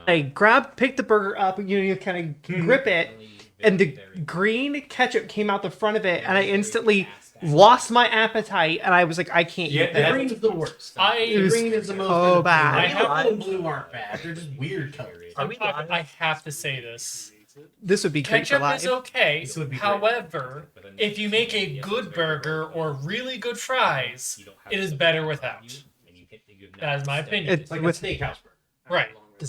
picked the burger up, you kind of grip it, and the green ketchup came out the front of it, and I instantly lost my appetite, and I was like, I can't eat The this. green is the worst. It was green is the most so bad. I have blue and blue aren't bad. They're just weird colors. I have to say this. This would be great for Ketchup live. is okay. This would be However, if you make a good burger or really good fries, it is better without. That is my opinion. It's Like with, a steakhouse burger. Right.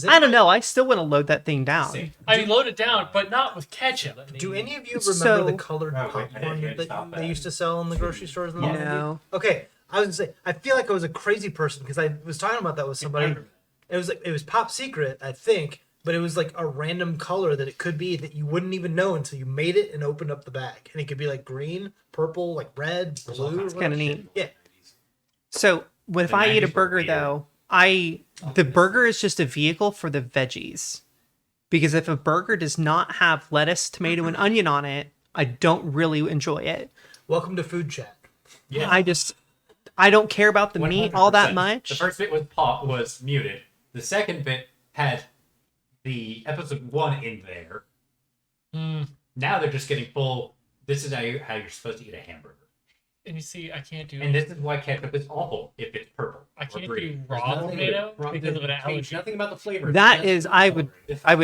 I don't know. I still want to load that thing down. I load it down, but not with ketchup. Do any of you remember So- the colored Oh, wait, popcorn yeah, that stop they that. used to sell in the grocery stores in the No. 90s? Okay, I was gonna say I feel like I was a crazy person because I was talking about that with somebody. It was top secret, I think, but it was like a random color that it could be that you wouldn't even know until you made it and opened up the bag, and it could be like green, purple, like red, blue. It's kind of neat. Yeah. So, if I eat a 90s were burger, weird. though, the burger is just a vehicle for the veggies. Because if a burger does not have lettuce, tomato, and onion on it, I don't really enjoy it. Welcome to Food Chat. Yeah. I don't care about the meat all that 100%. much. The first bit was muted. The second bit had the episode 1 in there. Now they're just getting full. This is how you're supposed to eat a hamburger. And you see, I can't do. And this is why ketchup is awful if it's purple. I or can't green. do raw tomato because of an allergy. Nothing about the flavor. That is, I would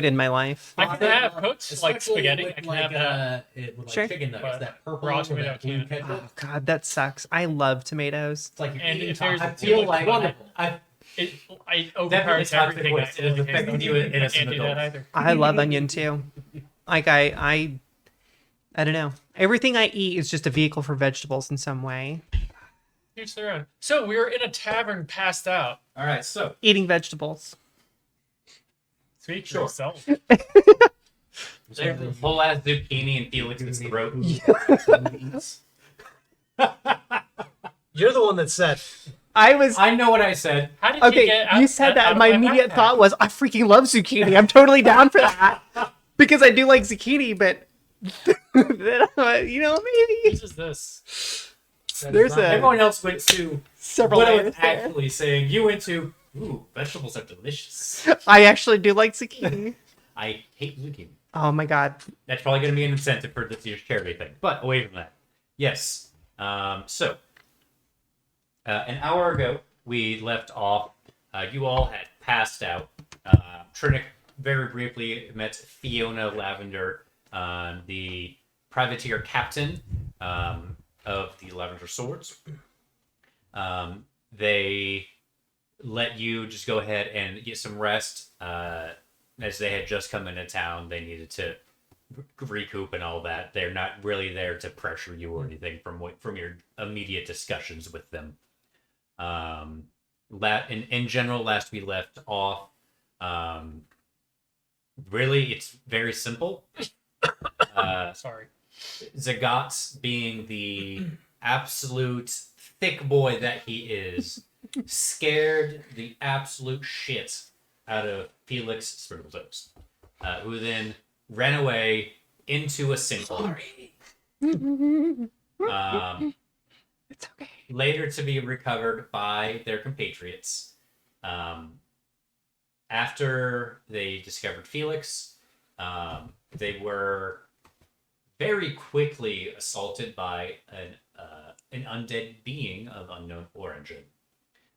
end my life. I can have cooked like spaghetti. I can have that. With Sure. chicken nuggets, But that purple raw or tomato that blue can't. ketchup. Oh, God, that sucks. I love tomatoes. It's like you're And eating if there's- I feel like wonderful. I It Definitely overpowers toxic everything. waste. It is affecting you I as can't an do that adult. either. I love onion too. Like I don't know. Everything I eat is just a vehicle for vegetables in some way. Each their own. So we were in a tavern, passed out. All right, so Eating vegetables. Speak for Sure. yourself. there's a whole ass zucchini in Felix's throat. You're the one that said. I know what I said. How did you Okay, get you out- said out that, of and my immediate backpack? thought was, I freaking love zucchini. I'm totally down for that. Because I do like zucchini, but, you know, maybe. This is this. There's Everyone else went to several what I was layers there. actually saying. You went to, ooh, vegetables are delicious. I actually do like zucchini. I hate zucchini. Oh my god. That's probably going to be an incentive for this year's charity thing. But away from that. Yes. So, an hour ago, we left off. You all had passed out. Trinic very briefly met Fiona Lavender, the privateer captain of the Lavender Swords. They let you just go ahead and get some rest. As they had just come into town, they needed to recoup and all that. They're not really there to pressure you or anything from your immediate discussions with them. In general, last we left off, really, it's very simple. Sorry. Zagat, being the absolute thick boy that he is, scared the absolute shit out of Felix Sprinkletoes, who then ran away into a sinkhole. It's okay. Later to be recovered by their compatriots. After they discovered Felix, they were very quickly assaulted by an undead being of unknown origin.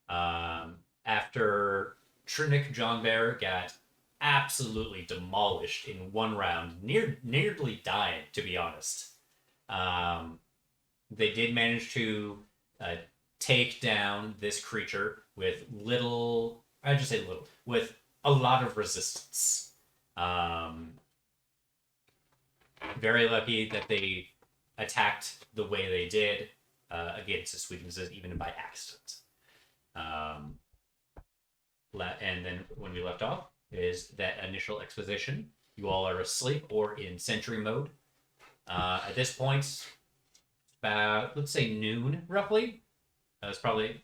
After Trinic John Bear got absolutely demolished in one round, nearly died, to be honest. They did manage to take down this creature with with a lot of resistance. Very lucky that they attacked the way they did against its weaknesses, even by accident. And then when we left off is that initial exposition. You all are asleep or in sentry mode. At this point, about, let's say, noon, roughly. That's probably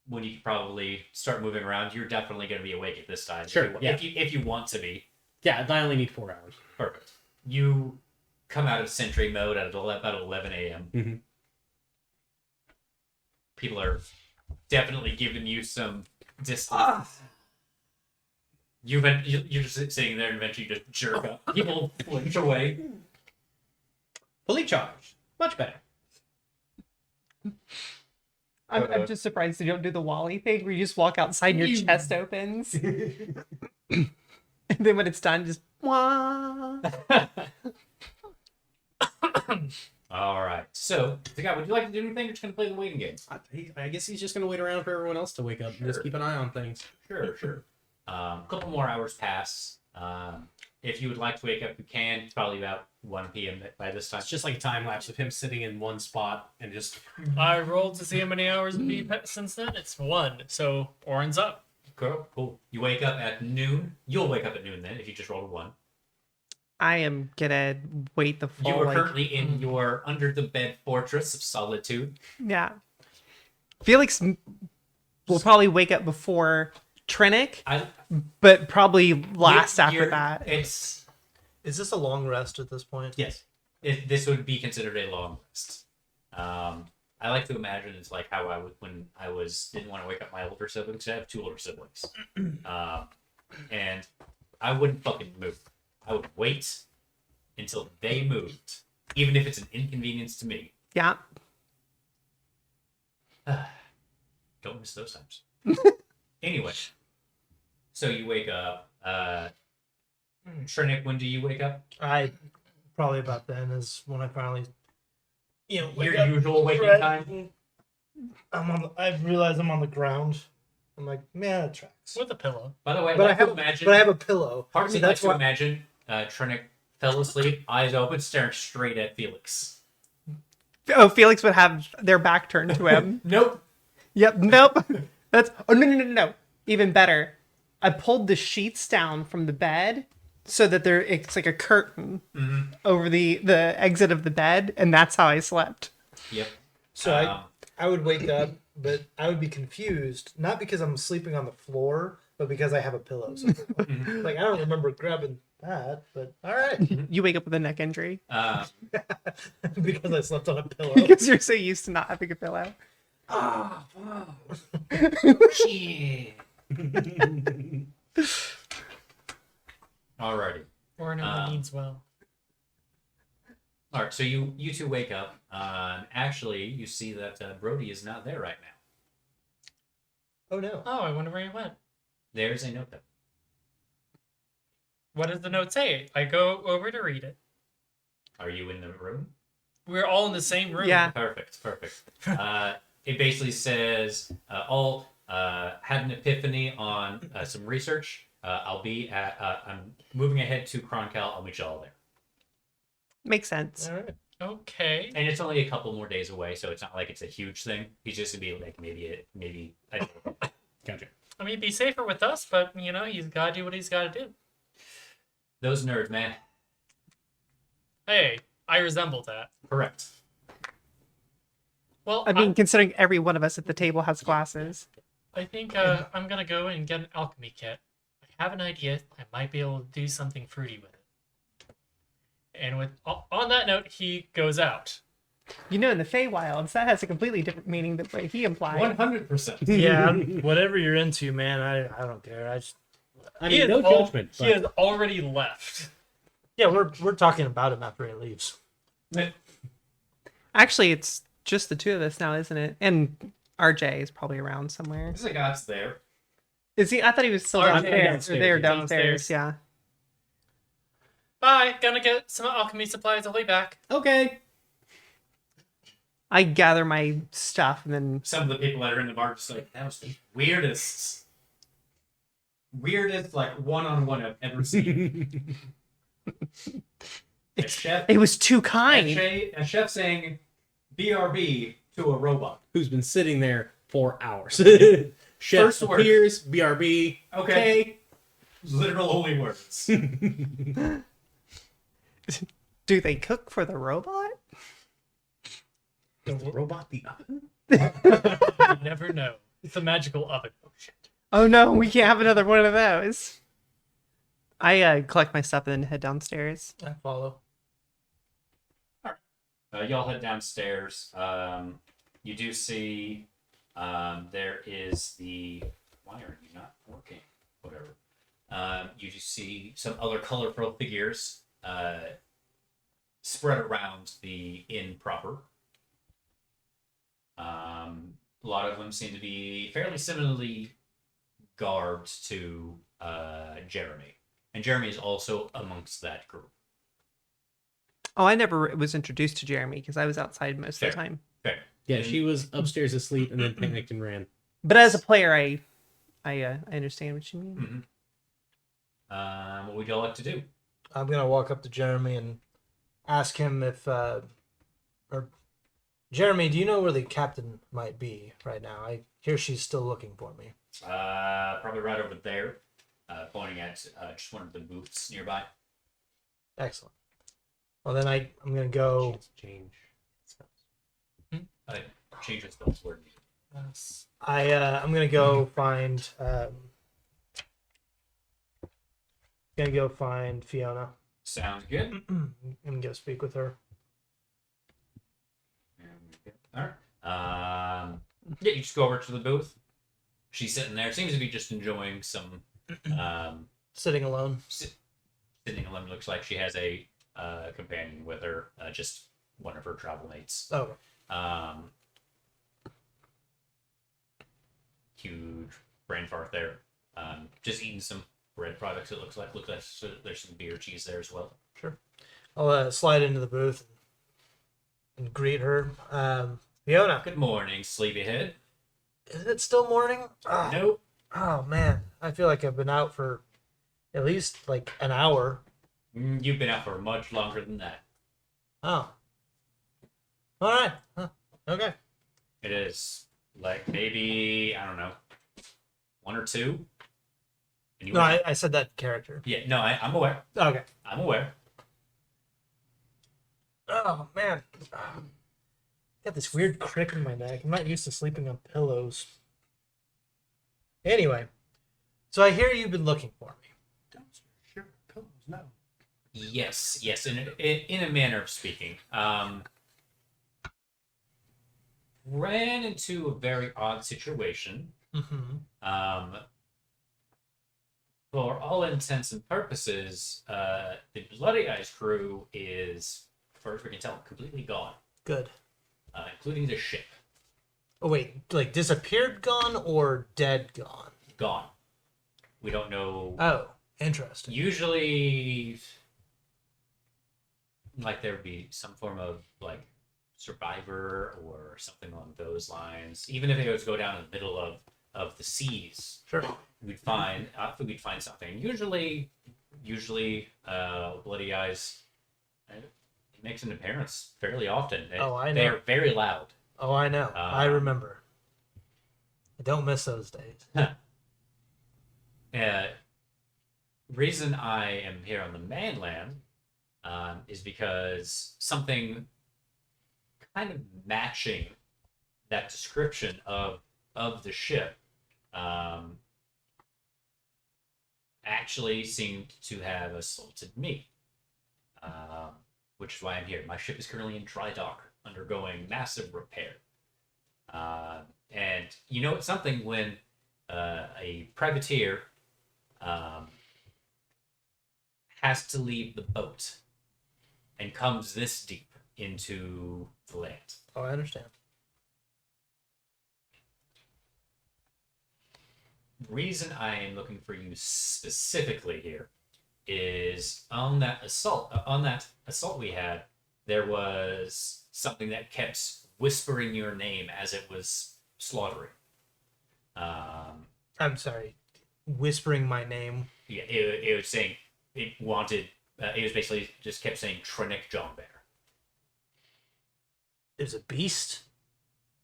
when you probably start moving around. You're definitely going to be awake at this time. Sure, yeah. If you want to be. Yeah, I only need 4 hours. Perfect. You come out of sentry mode at about 11 a.m. Mhm. People are definitely giving you some distance. You're just sitting there and eventually you just jerk up. People flinch away. Fully charged. Much better. I'm just surprised you don't do the Wally thing where you just walk outside and your chest opens. And then when it's done, just wah. All right. So, the guy, would you like to do anything? Or just gonna play the waiting game? I guess he's just gonna wait around for everyone else to wake up and just keep an eye on things. Sure. A couple more hours pass. If you would like to wake up, you can. It's probably about 1 p.m. by this time. It's just like a time lapse of him sitting in one spot and just. I rolled to see how many hours it'd be since then. It's 1, so Oren's up. Cool. You wake up at noon. You'll wake up at noon then if you just rolled a 1. I am gonna wait the full. You are currently in your under the bed fortress of solitude. Yeah. Felix will probably wake up before Trinic, but probably last after that. Is this a long rest at this point? Yes. This would be considered a long rest. I like to imagine it's like how I would when I didn't want to wake up my older siblings. I have 2 older siblings, and I wouldn't fucking move. I would wait until they moved, even if it's an inconvenience to me. Yeah. Don't miss those times. Anyway, so you wake up. Trinic, when do you wake up? I probably about then is when I finally, wake Your up. usual waking Right. time? I realize I'm on the ground. I'm like, man, that tracks. With a pillow. By the way, But I have a pillow. Part of so me that's likes to why. imagine Trinic fell asleep, eyes open, staring straight at Felix. Oh, Felix would have their back turned to him. Nope. Yep. Nope. That's. Oh no. Even better. I pulled the sheets down from the bed so that it's like a curtain over the exit of the bed, and that's how I slept. Yep. So I would wake up, but I would be confused, not because I'm sleeping on the floor, but because I have a pillow. So, like I don't remember grabbing that, but all right, You wake up with a neck injury because I slept on a pillow. because you're so used to not having a pillow. Shit. Alrighty. Oren only means well. All right. So you 2 wake up. Actually, you see that Brody is not there right now. Oh no! Oh, I wonder where he went. There's a note there. What does the note say? I go over to read it. Are you in the room? We're all in the same room. Yeah. Perfect. It basically says, all had an epiphany on some research. I'm moving ahead to Chron'Cal. I'll meet you all there. Makes sense. All right. Okay. And it's only a couple more days away, so it's not like it's a huge thing. He's just gonna be like maybe. Gotcha. I mean, be safer with us, but he's got to do what he's got to do. Those nerds, man. Hey, I resemble that. Correct. Well, I mean, considering every one of us at the table has glasses. I think I'm gonna go and get an alchemy kit. I have an idea. I might be able to do something fruity with it. And on that note, he goes out. In the Feywilds, that has a completely different meaning than what he implied. 100%. Yeah, whatever you're into, man. I don't care. I He mean, is no judgment. He has already left. Yeah, we're talking about him after he leaves. Actually, it's just the 2 of us now, isn't it? And RJ is probably around somewhere. There's a guy's there. Is he? I thought he was still RJ downstairs. Or there He's downstairs. downstairs. Yeah. Bye. Gonna get some alchemy supplies. I'll be back. Okay. I gather my stuff and then Some of the people that are in the bar just like, that was the weirdest like one-on-one I've ever seen. A chef, it was too kind. a chef saying BRB to a robot. Who's been sitting there for hours? Chef First word. appears, BRB. Okay. Literal only words. Do they cook for the robot? Is the robot the oven? You never know. It's a magical oven. Oh shit. Oh no, we can't have another one of those. I collect my stuff and then head downstairs. I follow. Y'all head downstairs. You do see there is the... Why are you not working? Whatever. You just see some other colorful figures spread around the inn proper. A lot of them seem to be fairly similarly garbed to Jeremy. And Jeremy is also amongst that group. Oh, I never was introduced to Jeremy because I was outside most Fair. of the time. Fair. Yeah, she was upstairs asleep and then panicked and ran. But as a player, I understand what you mean. Mm-hmm. What would y'all like to do? I'm gonna walk up to Jeremy and ask him if, or Jeremy, do you know where the captain might be right now? I hear she's still looking for me. Probably right over there, pointing at just one of the booths nearby. Excellent. Well, then I'm gonna go. Change. Change your spells word. I'm gonna go find. Gonna go find Fiona. Sounds good. And go speak with her. All right. Yeah, you just go over to the booth. She's sitting there. Seems to be just enjoying some. Sitting alone. Sitting alone. Looks like she has a companion with her. Just one of her travel mates. Oh. Huge brain fart there. Just eating some bread products. It looks like. There's some beer cheese there as well. Sure. I'll slide into the booth and greet her. Fiona. Good morning, sleepyhead. Is it still morning? Oh, Nope. oh man, I feel like I've been out for at least like an hour. You've been out for much longer than that. Oh. All right. Huh. Okay. It is like maybe I don't know, 1 or 2. And you No, went- I said that character. Yeah, no, I'm aware. Okay. I'm aware. Oh man. Got this weird crick in my neck. I'm not used to sleeping on pillows. Anyway, so I hear you've been looking for me. Don't sure pillows, no. Yes, in a manner of speaking. Ran into a very odd situation. Mm-hmm. For all intents and purposes, the Bloody Eyes crew is, as far as we can tell, completely gone, Good. including the ship. Oh wait, like disappeared, gone, or dead, gone? Gone. We don't know. Oh, interesting. Usually, like there would be some form of like survivor or something along those lines. Even if it was go down in the middle of the seas, Sure. we'd find something. Usually, Bloody Eyes it makes an appearance fairly often. I know. They are very loud. Oh, I know. I remember. I don't miss those days. Reason I am here on the mainland is because something kind of matching that description of the ship actually seemed to have assaulted me, which is why I'm here. My ship is currently in dry dock, undergoing massive repair. And you know it's something when a privateer has to leave the boat and comes this deep into the land. Oh, I understand. Reason I am looking for you specifically here is on that assault we had, there was something that kept whispering your name as it was slaughtering. I'm sorry. Whispering my name. Yeah, it was saying it wanted. It was basically just kept saying Trinic John Bear. It was a beast.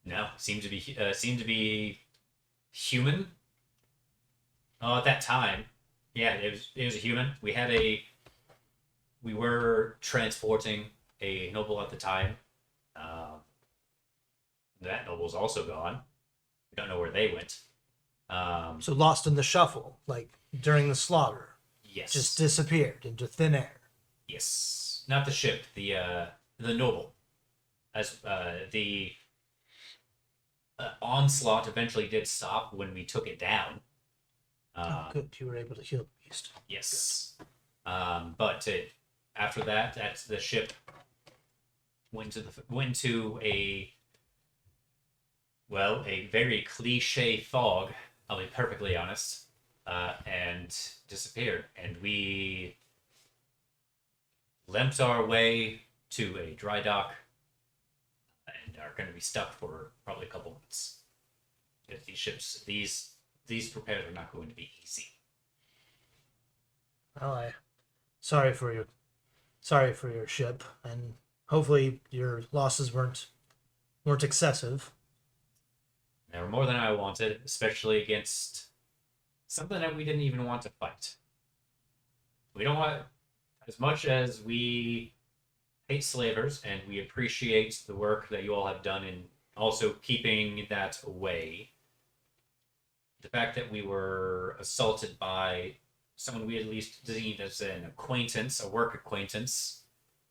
No, seemed to be human. Oh, at that time, yeah, it was a human. We were transporting a noble at the time. That noble's also gone. We don't know where they went. So lost in the shuffle, like during the slaughter. Yes. Just disappeared into thin air. Yes. Not the ship, the noble. As the onslaught eventually did stop when we took it down. Oh, good. You were able to heal the beast. Yes. But after that, the ship went to a very cliche fog. I'll be perfectly honest, and disappeared. And we limped our way to a dry dock, and are going to be stuck for probably a couple months. If these repairs are not going to be easy. Well, sorry for your ship, and hopefully your losses weren't excessive. They were more than I wanted, especially against something that we didn't even want to fight. We don't want, as much as we hate slavers and we appreciate the work that you all have done in also keeping that away, the fact that we were assaulted by someone we at least deemed as an acquaintance, a work acquaintance,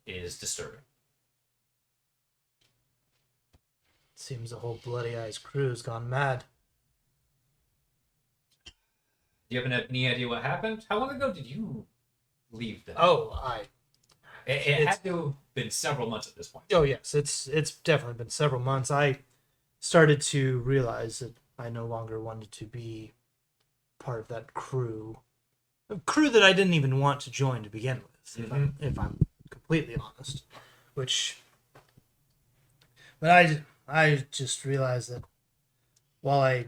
is disturbing. Seems the whole Bloody Eyes crew's gone mad. Do you have any idea what happened? How long ago did you leave them? Oh, It had to have been several months at this point. Oh yes, it's definitely been several months. I started to realize that I no longer wanted to be part of that crew, a crew that I didn't even want to join to begin with. If I'm completely honest, but I just realized that while I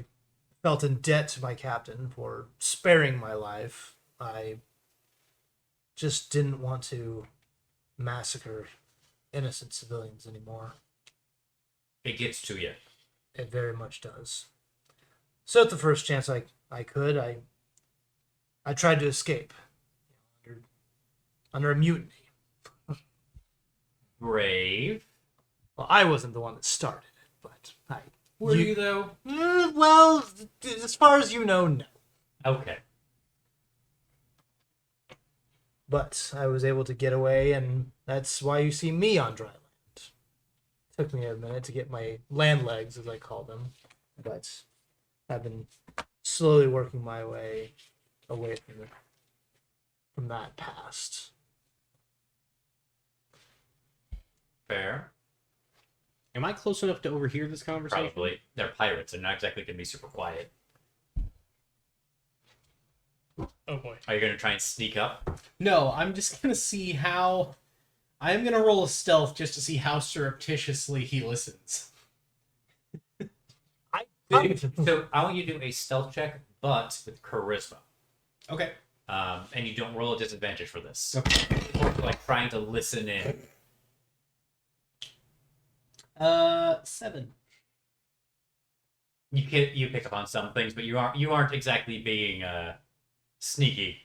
felt in debt to my captain for sparing my life, I just didn't want to massacre innocent civilians anymore. It gets to you. It very much does. So at the first chance I could, I tried to escape under a mutiny. Brave. Well, I wasn't the one that started it, but Were you though? Well, as far as you know, no. Okay. But I was able to get away, and that's why you see me on dry land. Took me a minute to get my land legs, as I call them, but I've been slowly working my way away from that past. Fair. Am I close enough to overhear this conversation? Probably. They're pirates. They're not exactly going to be super quiet. Oh boy. Are you going to try and sneak up? No, I'm just gonna see how. I'm gonna roll a stealth just to see how surreptitiously he listens. So I want you to do a stealth check, but with charisma. Okay. And you don't roll a disadvantage for this. Okay. Or like trying to listen in. 7. You pick up on some things, but you aren't exactly being sneaky.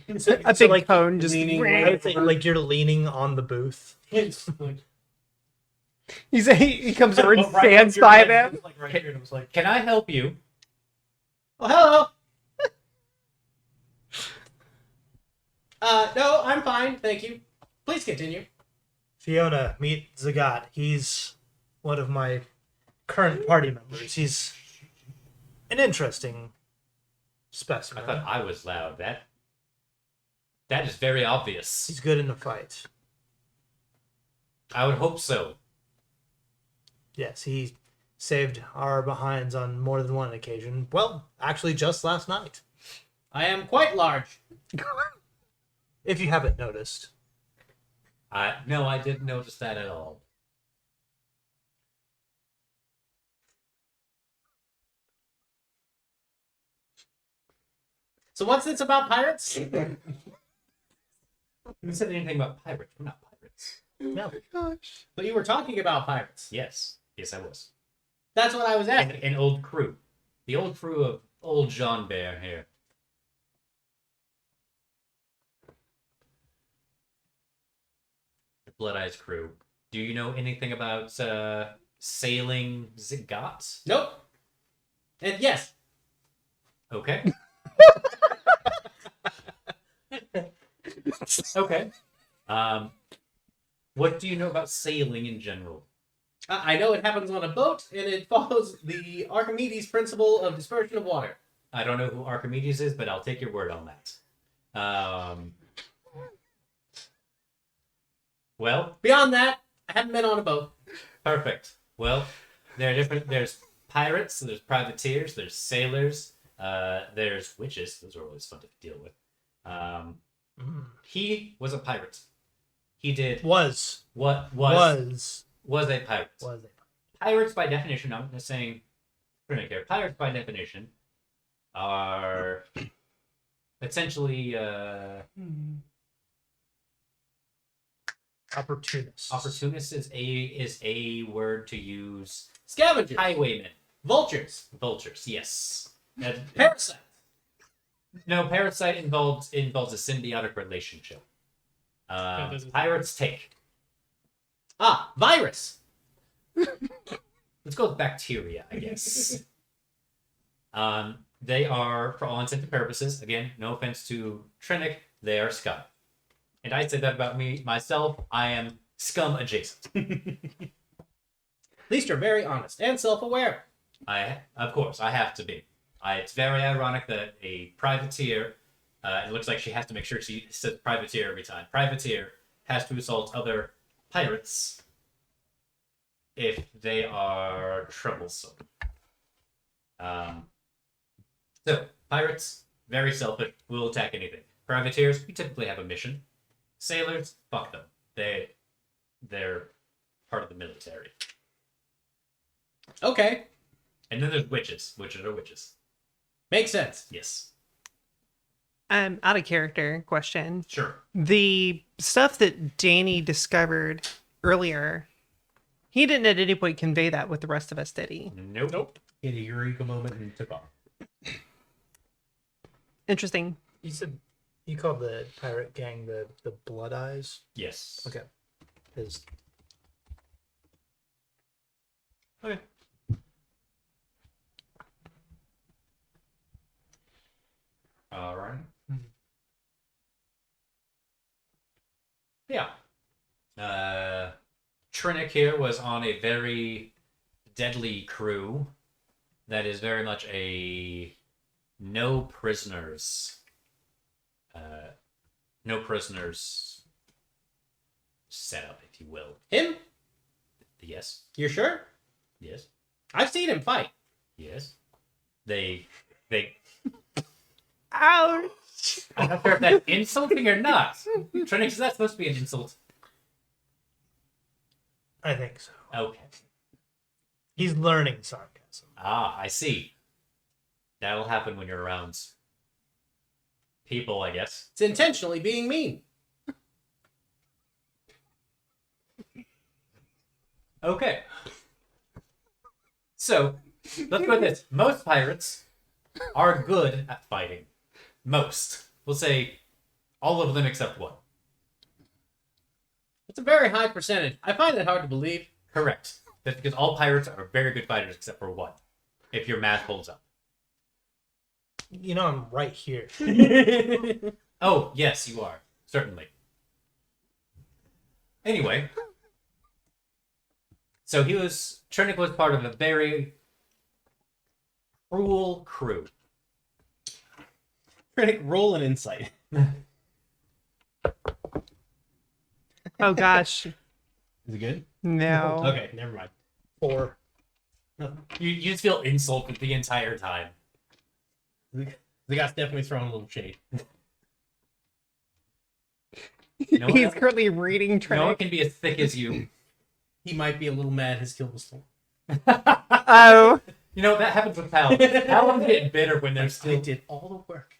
A big cone just leaning ran. I would say, like you're leaning on the booth. It's like, He comes over and stands by them. like right here, and it was like, Can I help you? oh, hello. No, I'm fine, thank you. Please continue. Fiona, meet Zagat. He's one of my current party members. He's an interesting I specimen. thought I was loud. That is very obvious. He's good in the fight. I would hope so. Yes, he saved our behinds on more than one occasion. Well, actually, just last night. I am quite large. If you haven't noticed. No, I didn't notice that at all. So what's this about pirates? Who said anything about pirates? We're not pirates. No. Gosh. But you were talking about pirates. Yes, I was. That's what I was asking. An old crew. The old crew of old Jean Bear here. The Blood Eyes crew. Do you know anything about sailing Zigot? Nope. And yes. Okay. Okay. What do you know about sailing in general? I know it happens on a boat, and it follows the Archimedes principle of dispersion of water. I don't know who Archimedes is, but I'll take your word on that. Well, Beyond that, I haven't been on a boat. perfect. Well, there are different. There's pirates, there's privateers, there's sailors, there's witches. Those are always fun to deal with. He was a pirate. He did Was what was a pirate. was Pirates, by definition, I'm just saying, Trinic here. Pirates, by definition, are essentially opportunists. opportunist is a word to use. Scavengers. Highwaymen, Vultures. vultures. Yes. Parasites. No, parasite involves a symbiotic relationship. this is- Pirates take. Ah, virus. Let's go with bacteria, I guess. They are, for all intents and purposes, again, no offense to Trinic, they are scum. And I say that about myself. I am scum adjacent. At least you're very honest and self-aware. Of course, I have to be. It's very ironic that a privateer, it looks like she has to make sure she says privateer every time. Privateer has to assault other pirates if they are troublesome. So, pirates, very selfish, will attack anything. Privateers, you typically have a mission. Sailors, fuck them. They're part of the military. Okay. And then there's witches. Witches are witches. Makes sense. Yes. Out of character question. Sure. The stuff that Danny discovered earlier, he didn't at any point convey that with the rest of us, did he? Nope. He had a eureka moment and took off. Interesting. You said you called the pirate gang the Blood Eyes. Yes. Okay. His Okay. All right. Yeah. Trinic here was on a very deadly crew that is very much a no prisoners setup, if you will. Him? Yes. You're sure? Yes. I've seen him fight. Yes. They Ouch! I'm not sure if that's insulting or not. Trinic, is that supposed to be an insult? I think so. Okay. He's learning sarcasm. Ah, I see. That'll happen when you're around people, I guess. It's intentionally being mean. Okay. So, let's go with this. Most pirates are good at fighting. Most. We'll say all of them except one. It's a very high percentage. I find that hard to believe. Correct. That's because all pirates are very good fighters except for one. If your math holds up. You know I'm right here. Oh, yes, you are. Certainly. Anyway. So Trinic was part of a very cruel crew. Critic, roll an insight. Oh gosh. Is it good? No. Okay, never mind. 4. You just feel insulted the entire time. The guy's definitely throwing a little shade. No one He's else- currently reading No one Trinic. can be as thick as you. He might be a little mad his kill was stolen. Oh. You know, that happens with Paladins. Paladins get bitter when they're I still... did all the work.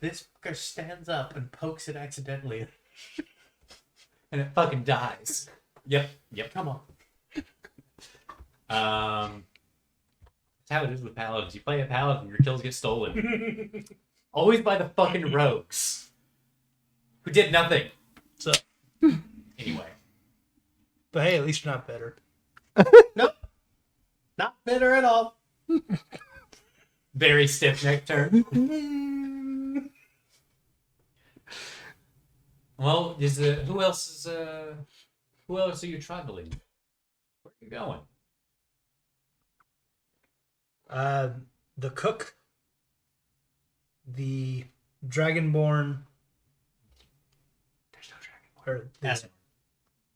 This fucker stands up and pokes it accidentally. And it fucking dies. Yep. Come on. That's how it is with Paladins. You play a Paladin, your kills get stolen. Always by the fucking rogues. Who did nothing. So, Anyway. but hey, at least you're not better. Nope. Not bitter at all. Very stiff neck turn. Well, who else are you traveling? Where are you going? The cook the Dragonborn. There's no dragon. Or the, Asshole.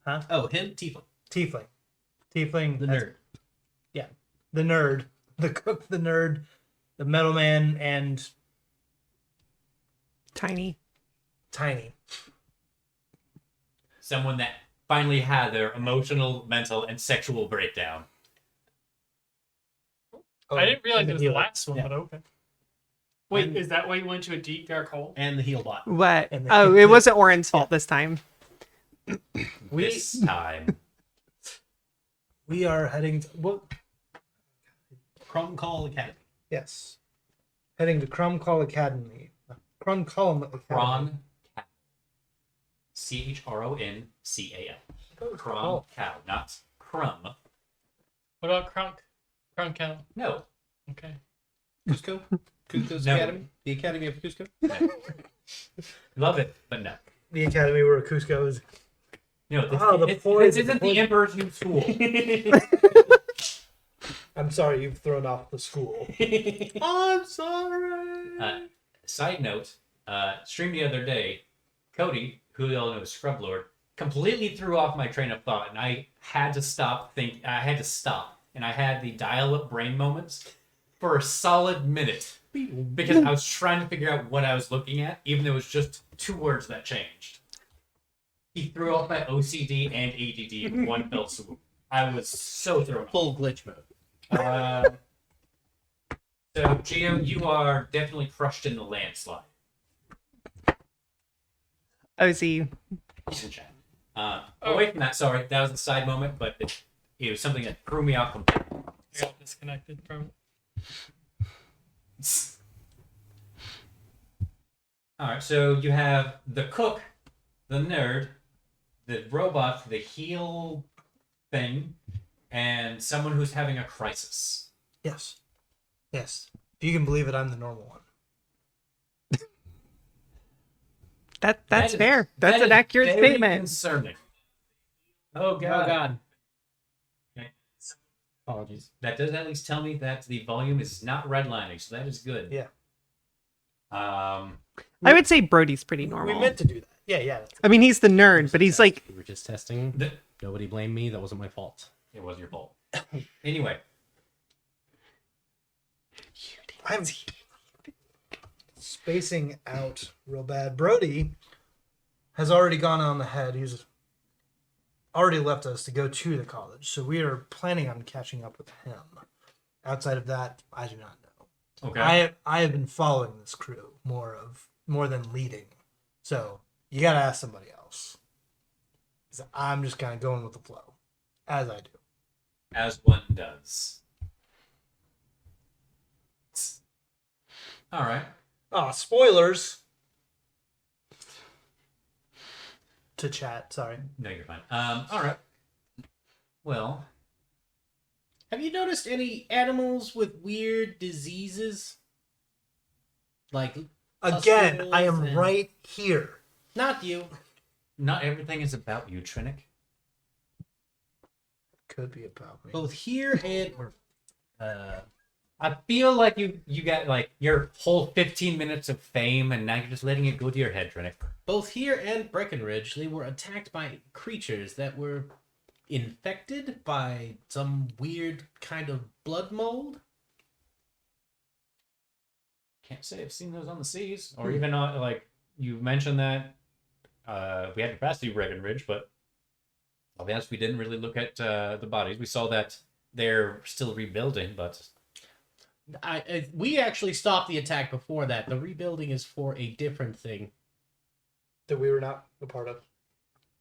huh? Oh, him? Tiefling. Tiefling. The that's- nerd. Yeah. The nerd. The cook, the nerd, the metal man, and Tiny. Tiny. Someone that finally had their emotional, mental, and sexual breakdown. Oh, I didn't realize and it was the the healer. last one, Yeah. but okay. Wait, And- is that why you went to a deep dark hole? And the heal bot. What? And the- Oh, it wasn't Oren's fault this time. This time. We are heading to, what? Chron'Cal Academy. Yes. Heading to Chron'Cal Academy. Chron'Cal Academy. Chron. ChronCal. Chron cow, not crumb. What about Chron'Cal? No. Okay. Cusco? Cusco's No. Academy? The Academy of Cusco? No. Love it, but no. The academy where Cusco is. No, this, Oh, the this poison- isn't the the Emperor's New School. I'm sorry, you've thrown off the school. I'm sorry. Side note, stream the other day, Cody, who you all know as Scrub Lord, completely threw off my train of thought, and I had to stop. I had to stop, and I had the dial-up brain moments for a solid minute because I was trying to figure out what I was looking at, even though it was just 2 words that changed. He threw off my OCD and ADD in one fell swoop. I was so thrown off. Full glitch mode. So, Gio, you are definitely crushed in the landslide. OZ. He's in chat. Away from that, sorry, that was a side moment, but it was something that threw me off completely. I got disconnected from Alright, so you have the cook, the nerd, the robot, the heal thing, and someone who's having a crisis. Yes. Yes. If you can believe it, I'm the normal one. That's That is- fair. that That's an is accurate very statement. Concerning. Oh Oh, God. Okay. Apologies. That does at least tell me that the volume is not redlining, so that is good. Yeah. I would say Brody's pretty normal. We meant to do that. Yeah, yeah. I mean, he's the nerd, but he's like, We were just testing. The- Nobody blame me. That wasn't my fault. It was your fault. Anyway, I'm spacing out real bad. Brody has already gone on ahead. He's already left us to go to the college, so we are planning on catching up with him. Outside of that, I do not know. okay. I have been following this crew more than leading, so you gotta ask somebody else. 'Cause I'm just kind of going with the flow, as I do. As one does. All right. Oh, spoilers. To chat, sorry. No, you're fine. All right. Well, Have you noticed any animals with weird diseases? Like, Again, I am and- right here. not you. not everything is about you, Trinic. Could be about me. Both here and I feel like you got like your whole 15 minutes of fame, and now you're just letting it go to your head, Trinic. both here and Breckenridge, they were attacked by creatures that were infected by some weird kind of blood mold. Can't say I've seen those on the seas, or even on like you mentioned that we had to pass through Breckenridge, but I'll be honest, we didn't really look at the bodies. We saw that they're still rebuilding, but We actually stopped the attack before that. The rebuilding is for a different thing. That we were not a part of.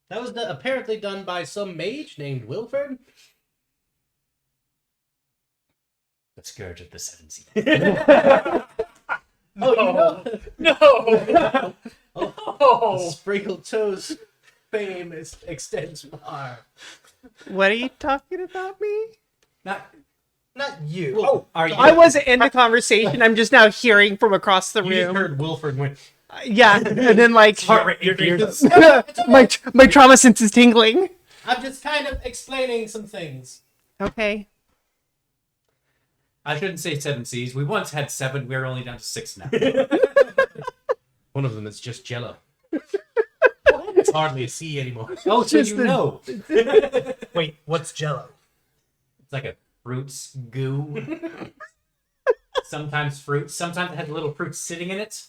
That was apparently done by some mage named Wilford. the scourge of the seven seas. Oh, you know. No! Oh, Sprinkled Toes fame extends far. what are you talking about me? Not Not you. Well, Oh, are you? I wasn't in the conversation. I'm just now hearing from across the You just room. heard Wilford went. Yeah, and then like Heart rate increases. my trauma sense is tingling. I'm just kind of explaining some things. Okay. I shouldn't say 7 C's. We once had 7. We're only down to 6 now. One of them is just Jello. It's hardly a C anymore. Oh, so Just you the- know. Wait, what's Jello? It's like a fruits goo. Sometimes fruit. Sometimes it has little fruit sitting in it.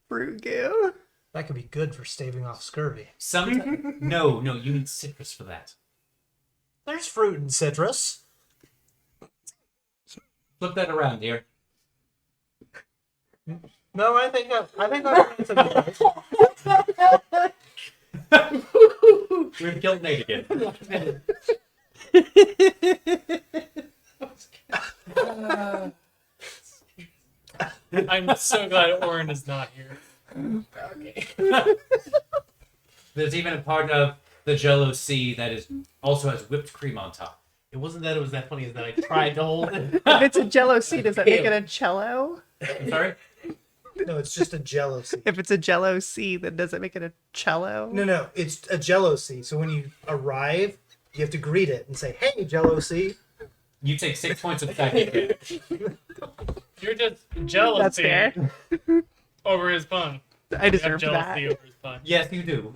Fruit goo. That could be good for staving off scurvy. Sometimes no, you need citrus for that. There's fruit and citrus. Flip that around here. No, I think We've killed Nate again. I'm so glad Oren is not here. Okay. There's even a part of the Jello Sea that is also has whipped cream on top. It wasn't that it was that funny, it's that I tried to hold it. If it's a Jello C, does that make it a cello? I'm sorry? no, it's just a Jello C. If it's a Jello C, then does it make it a cello? No, it's a Jello C. So when you arrive, you have to greet it and say, "Hey, Jello C." You take 6 points of psychic damage. You're just jealous That's fair. over his pun. I You have deserve jealousy that. over his pun. Yes, you do.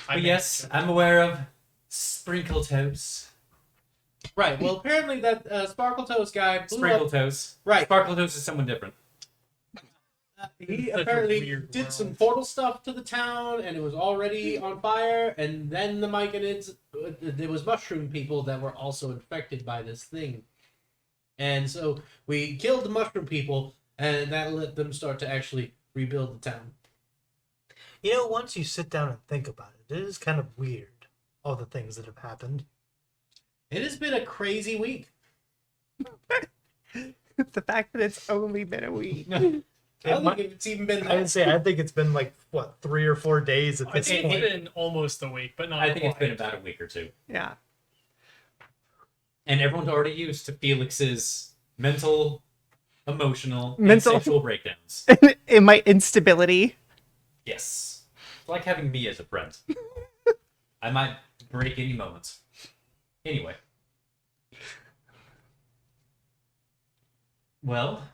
But yes, I'm aware of Sprinkle Toes. Right, well, apparently that Sparkle Toes guy blew Sprinkle up. Toes. Right. Sparkle Toes is someone different. He Such a apparently weird did world. some portal stuff to the town, and it was already on fire. And then the Myconids, there was mushroom people that were also infected by this thing, and so we killed the mushroom people, and that let them start to actually rebuild the town. You know, once you sit down and think about it, it is kind of weird, all the things that have happened. It has been a crazy week. The fact that it's only been a week. I don't think it's even been I that. think it's been like, what, 3 or 4 days at I this think point. it's been almost a week, but not I think it's been quite. about a week or two. Yeah. And everyone's already used to Felix's mental, emotional, Mental- and sexual breakdowns. In my instability. Yes. It's like having me as a friend. I might break any moment. Anyway. Well,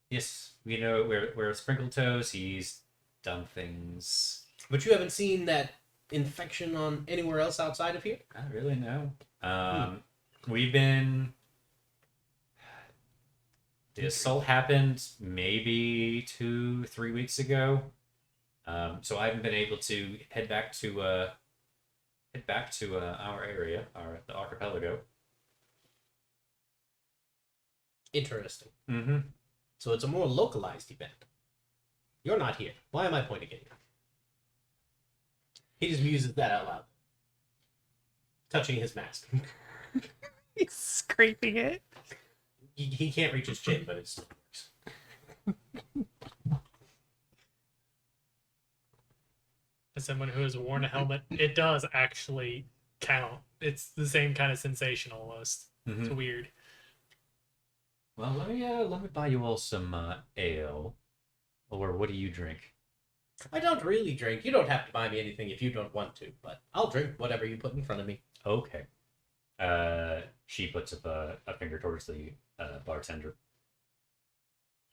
yes, we know we're Sprinkle Toes. He's done things. But you haven't seen that infection on anywhere else outside of here? I don't really know. We've been. The assault happened maybe 2-3 weeks ago. So I haven't been able to head back to our area, the archipelago. Interesting. Mm-hmm. So it's a more localized event. You're not here. Why am I pointing at you? He just muses that out loud. Touching his mask. He's scraping it. He can't reach his chin, but it still works. As someone who has worn a helmet, it does actually count. It's the same kind of sensation almost. It's weird. Well, let me buy you all some ale. Or what do you drink? I don't really drink. You don't have to buy me anything if you don't want to, but I'll drink whatever you put in front of me. Okay. She puts up a finger towards the bartender.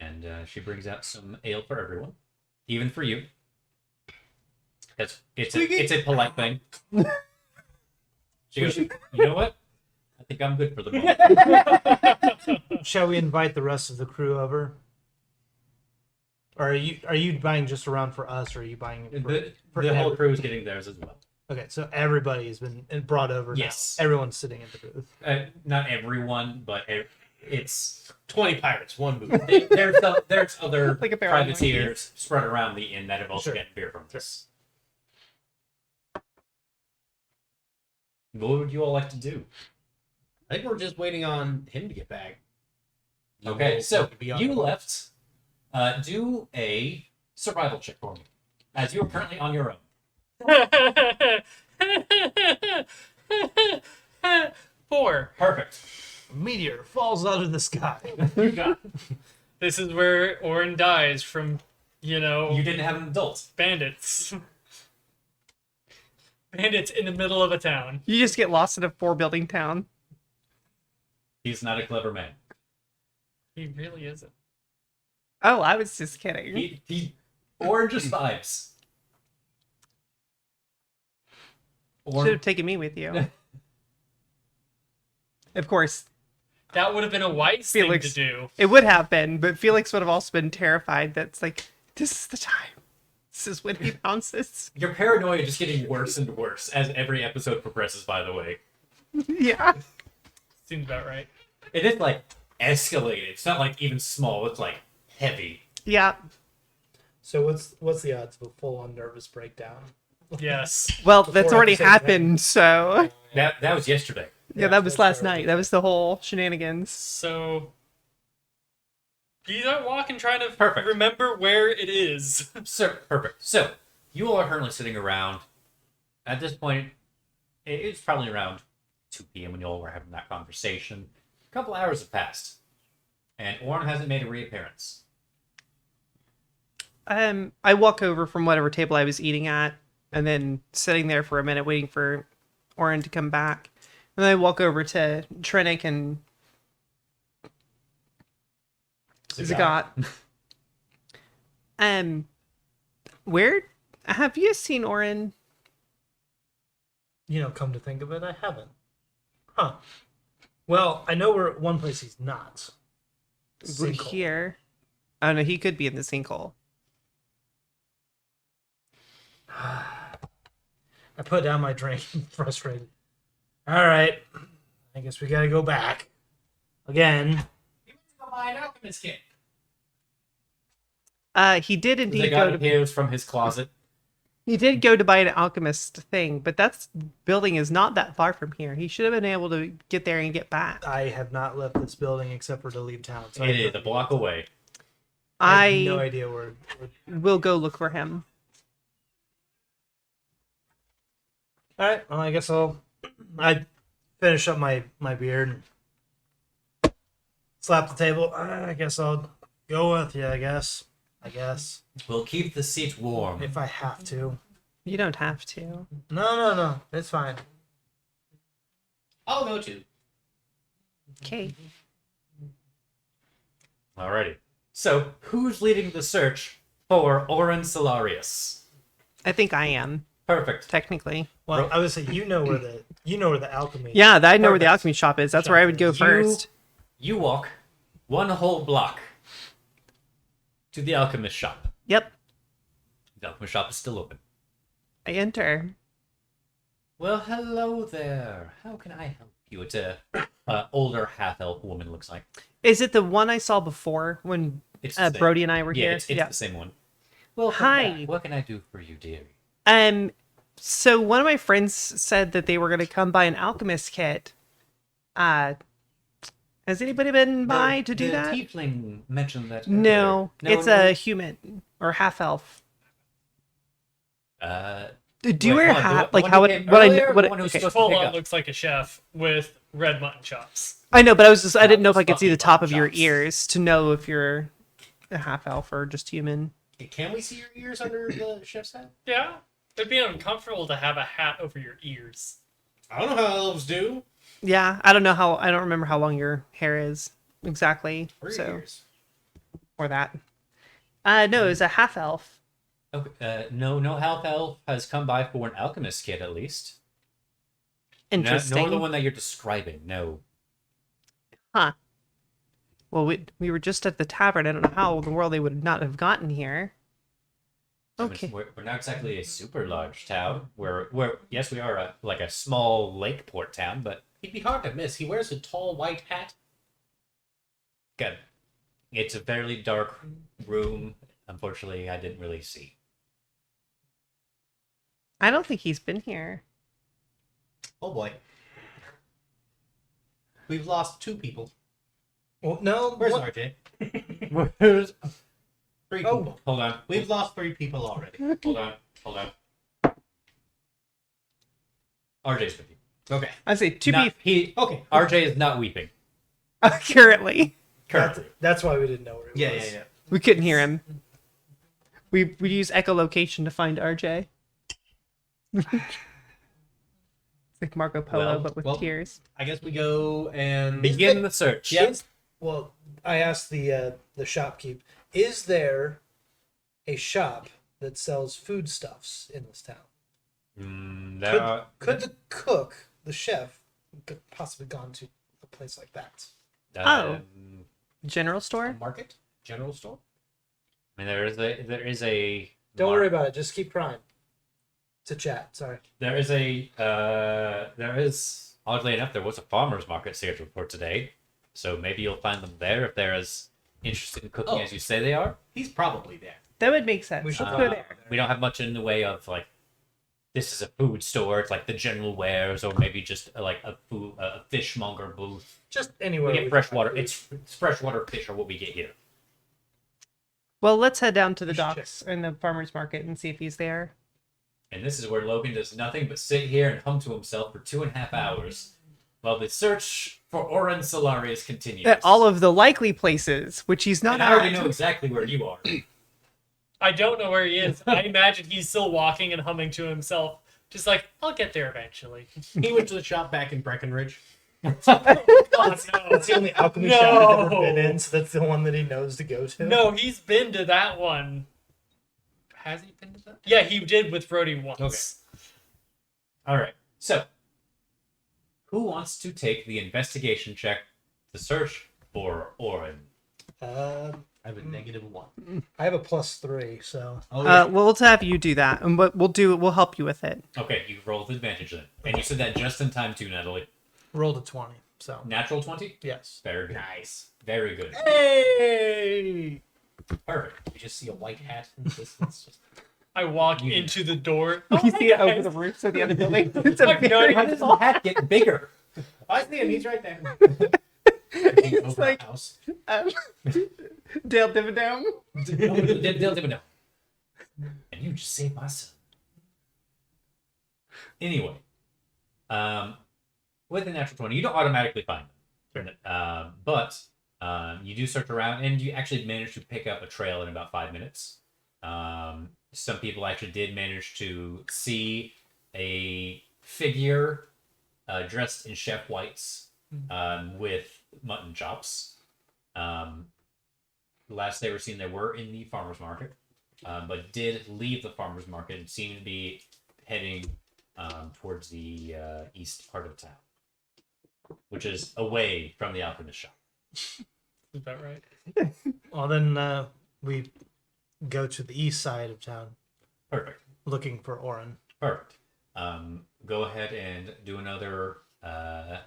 And she brings out some ale for everyone. Even for you. It's a polite thing. She goes, you know what? I think I'm good for the moment. Shall we invite the rest of the crew over? Or are you buying just around for us, or are you buying for The whole every- crew is getting theirs as well. Okay, so everybody has been brought over. Yes. Now. Everyone's sitting at the booth. Not everyone, but it's 20 pirates, one booth. there's other Like a barrel of privateers spread around the inn that have also Sure. gotten beer from this. What would you all like to do? I think we're just waiting on him to get back. Okay, so Be on you the boat. left. Do a survival check for me, as you are currently on your own. 4. Perfect. A meteor falls out of the sky. You got it. This is where Oren dies from, You didn't have an adult. bandits. bandits in the middle of a town. You just get lost in a 4-building town. He's not a clever man. He really isn't. Oh, I was just kidding. He Oren just vibes. Should have taken me with you. Of course, That would have been a wise Felix. thing to do. it would have been, but Felix would have also been terrified. That's like, this is the time. This is when he bounces. Your paranoia just getting worse and worse as every episode progresses, by the way. Yeah. Seems about right. It is like escalated. It's not like even small, it's like heavy. Yeah. So what's the odds of a full-on nervous breakdown? Yes. Well, that's Before already episode happened, so. That was yesterday. Yeah, that was that's last terrible. night. That was the whole shenanigans. So you don't walk and try to Perfect. remember where it is. So perfect. So you all are currently sitting around. At this point, it's probably around 2 p.m. when you all were having that conversation. A couple hours have passed, and Oren hasn't made a reappearance. I walk over from whatever table I was eating at, and then sitting there for a minute waiting for Oren to come back. And then I walk over to Trinic and Zagat. Where have you seen Oren? Come to think of it, I haven't. Huh. Well, I know where one place he's not. Sinkhole. Here. Oh no, he could be in the sinkhole. I put down my drink, frustrated. All right, I guess we gotta go back again. Go buy an alchemist kit. He did indeed Zagat go to. appears from his closet. He did go to buy an alchemist thing, but that building is not that far from here. He should have been able to get there and get back. I have not left this building except for to leave town. So It is a block away. I have no I idea where. will go look for him. All right. Well, I guess I finish up my beard and slap the table. I guess I'll go with you. I guess. We'll keep the seat warm. If I have to. You don't have to. No. It's fine. I'll go too. Okay. Alrighty. So, who's leading the search for Oren Solarius? I think I am, Perfect. technically. Well, I would say you know where the alchemy. Yeah, I know where the Perfect. alchemy shop is. That's where I would go first. You walk one whole block to the Alchemist Shop. Yep. The Alchemist Shop is still open. I enter. Well, hello there. How can I help you? It's a older half-elf woman, looks like. Is it the one I saw before when It's the same. Brody and I were Yeah, here? it's the same one. Well, Hi. What can I do for you, dearie? So one of my friends said that they were going to come buy an alchemist kit. Has anybody been by to do that? The tiefling mentioned that. No, earlier. it's a human or half elf. Do you wear a hat? Like how it? What I? What? One who's Okay. supposed to Full pick on up. looks like a chef with red mutton chops. I know, but I didn't know if I could see the Fucking top of your chops. ears to know if you're a half elf or just human. Can we see your ears under the chef's hat? Yeah. It'd be uncomfortable to have a hat over your ears. I don't know how elves do. Yeah, I don't know how. I don't remember how long your hair is exactly. Or your So ears. or that. No, it was a half elf. Okay, no half elf has come by for an alchemist kit, at least. Interesting. Nor the one that you're describing. No. Huh. Well, we were just at the tavern. I don't know how in the world they would not have gotten here. I mean, Okay. we're not exactly a super large town. We're yes, we are a small lake port town, but He'd be hard to miss. He wears a tall white hat. good. It's a fairly dark room. Unfortunately, I didn't really see. I don't think he's been here. Oh boy. We've lost 2 people. Well, no. Where's what- RJ? Where's 3 Oh. people. Hold on. We've lost 3 people already. Hold on. RJ's with you. Okay. I say to Not- he Okay. RJ is not weeping be currently. currently. That's why we didn't know where he was. Yeah. We couldn't hear him. We use echolocation to find RJ. Like Marco Polo, Well, but with well, tears. I guess we go and Begin the search. Yep. Well, I asked the shopkeep, is there a shop that sells foodstuffs in this town? Could the cook, the chef, could possibly gone to a place like that? General store? market, general store. I mean, there is a. Don't worry about it. Just keep trying. To chat. Sorry. There is oddly enough, there was a farmer's market scheduled for today, so maybe you'll find them there if they're as interested in cooking as you say they are. He's probably there. That would make sense. We should Let's go go there. there. We don't have much in the way of like, this is a food store. It's like the general wares, or maybe just like a fishmonger booth. Just anywhere. We get freshwater. It's freshwater fish are what we get here. Well, let's head down to the We should docks and the farmer's market and see if he's there. And this is where Logan does nothing but sit here and hum to himself for 2.5 hours while the search for Oren Solarius continues. At all of the likely places, which he's not and I already at. know exactly where you are. I don't know where he is. I imagine he's still walking and humming to himself. Just like, I'll get there eventually. He went to the shop back in Breckenridge. Oh, That's no. the only alchemist No. shop he's ever been in, so that's the one that he knows to go to. No, he's been to that one. Has he been to that? Yeah, he did with Brody once. Okay. All right. So, who wants to take the investigation check to search for Oren? I have a -1. I have a +3, so Well, we'll have you do that, and what we'll help you with it. Okay, you roll with advantage then. And you said that just in time too, Natalie. rolled a 20. So Natural 20? yes. Very good. Nice. Very good. Hey! Perfect. You just see a white hat in the distance. Just... I walk into the door. You Oh, see it hey, over guys. the roof of the other building. It's a Fuck, no, very How does the hat get bigger? I see him. He's right there. It's Over like a house. Dale Dividome. And you just saved my son. Anyway, with the natural 20, you don't automatically find them. But you do search around, and you actually manage to pick up a trail in about 5 minutes. Some people actually did manage to see a figure dressed in chef whites with mutton chops. Last they were seen, they were in the farmer's market, but did leave the farmer's market and seemed to be heading towards the east part of town, which is away from the Alchemist Shop. Is that right? Well, then we go to the east side of town Perfect. looking for Oren. Perfect. Go ahead and do another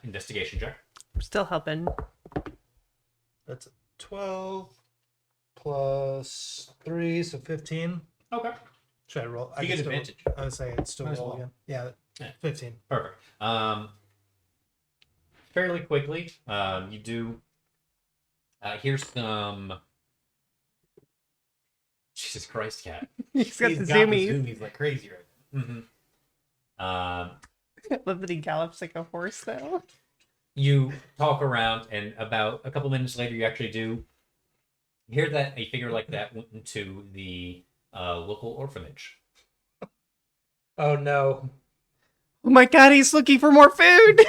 investigation check. I'm still helping. That's a 12 plus 3, so 15. Okay. Should I roll? You get can still- advantage. I would say it's still Might as roll well. again. Yeah, Yeah. 15. Perfect. Fairly quickly, you do. Here's some. Jesus Christ, cat. He's got He's the got zoomies. zoomies like crazy right now. Mm-hmm. I love that he gallops like a horse, though. You talk around, and about a couple minutes later, you actually do hear that a figure like that went into the local orphanage. Oh no. Oh my god, he's looking for more food!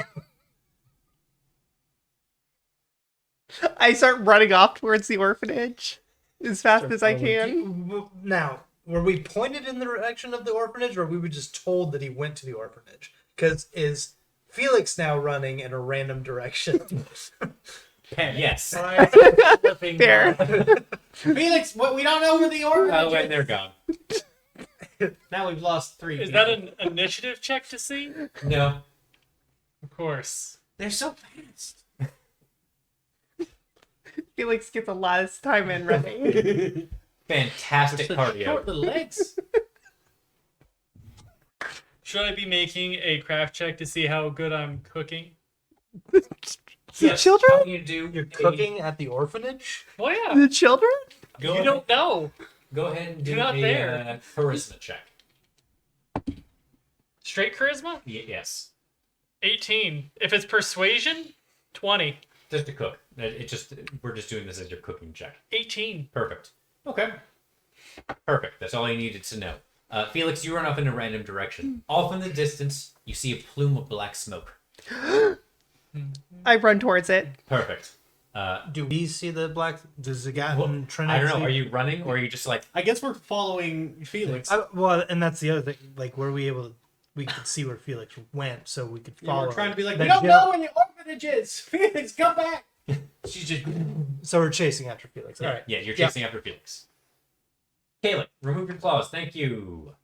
I start running off towards the orphanage as fast as I can. Now, were we pointed in the direction of the orphanage, or we were just told that he went to the orphanage? Because is Felix now running in a random direction? Yes. Flipping Fair. down. Felix, what? We don't know where the orphanage Oh, and they're gone. Now we've lost 3. Is that an initiative check to see? No. Of course. They're so fast. Felix gets a lot of time in running. Fantastic Such cardio. short little legs. Should I be making a craft check to see how good I'm cooking? The children? You do. You're cooking at the orphanage? Well, yeah. The children? Go You ahead, don't know. go ahead and do You're not a there. charisma check. Straight charisma? Yes. 18. If it's persuasion, 20. Just to cook. We're just doing this as your cooking check. 18. Perfect. Okay. Perfect. That's all you needed to know. Felix, you run off in a random direction. Off in the distance, you see a plume of black smoke. I run towards it. Perfect. Do we see the black? Does the guy in Trinic I don't know. see- Are you running or are you just like... I guess we're following Felix. Well, and that's the other thing. Like, were we able to? We could see where Felix went, so we could Yeah, follow. we're trying to be like, That we don't general- know where the orphanage is. Felix, come back. She's just. So we're chasing after Felix. All right. Yeah, you're chasing after Felix. Caleb, remove your claws. Thank you.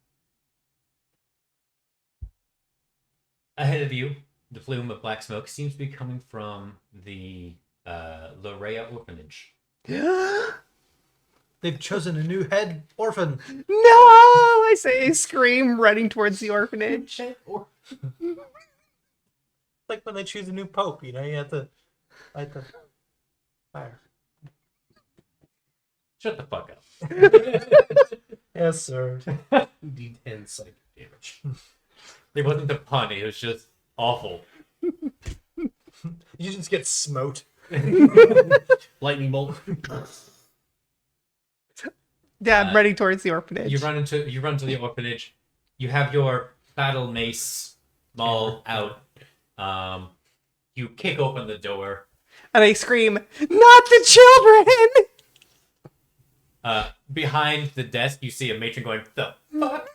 Ahead of you, the plume of black smoke seems to be coming from the Lorea orphanage. They've chosen a new head orphan. No! I say, scream, running towards the orphanage. Like when they choose a new pope, you have to light the fire. Shut the fuck up. Yes, sir. D10 psychic damage. It wasn't a pun, it was just awful. You just get smote. Lightning bolt. Yeah, I'm running towards the orphanage. You run to the orphanage. You have your battle mace maul out. You kick open the door. And I scream, not the children! Behind the desk, you see a matron going, "The fuck?"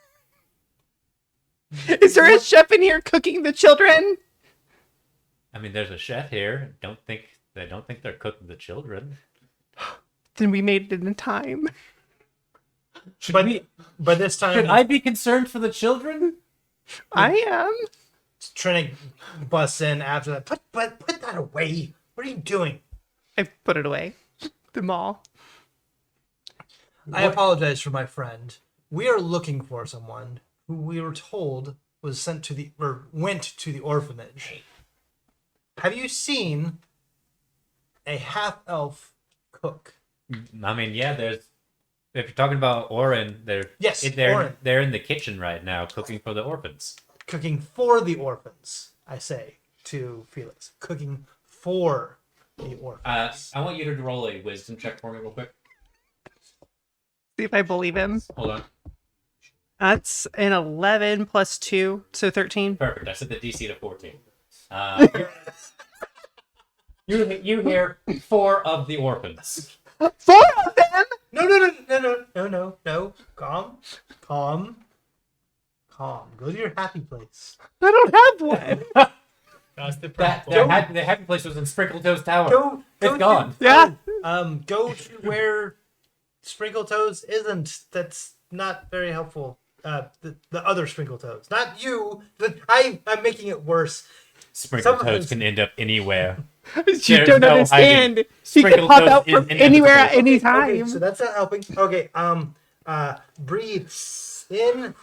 Is there a chef in here cooking the children? I mean, there's a chef here. Don't think they're cooking the children. Then we made it in time. But by this time, Should I be concerned for the children? I am. Trinic busts in after that. Put that away. What are you doing? I put it away. The mall. I apologize for my friend. We are looking for someone who we were told was went to the orphanage. Have you seen a half-elf cook? I mean, yeah. If you're talking about Oren, they're Oren. They're in the kitchen right now cooking for the orphans. Cooking for the orphans, I say to Felix. Cooking for the orphans. I want you to roll a wisdom check for me real quick. See if I believe him. Hold on. That's an 11 plus 2, so 13. Perfect. I set the DC to 14. You hear 4 of the orphans. 4 of them? No. Calm. Go to your happy place. I don't have one. That's the That problem. the happy place was in Sprinkle Toes Tower. Go It's gone. Yeah. Go to where Sprinkle Toes isn't. That's not very helpful. The other Sprinkle Toes, not you. I'm making it worse. Sprinkle Some- Toes can end up anywhere. You There's don't no understand. hiding. He can Sprinkle pop Toes out is from inevitable. anywhere at any Okay, time. so that's not helping. Okay, breathe in,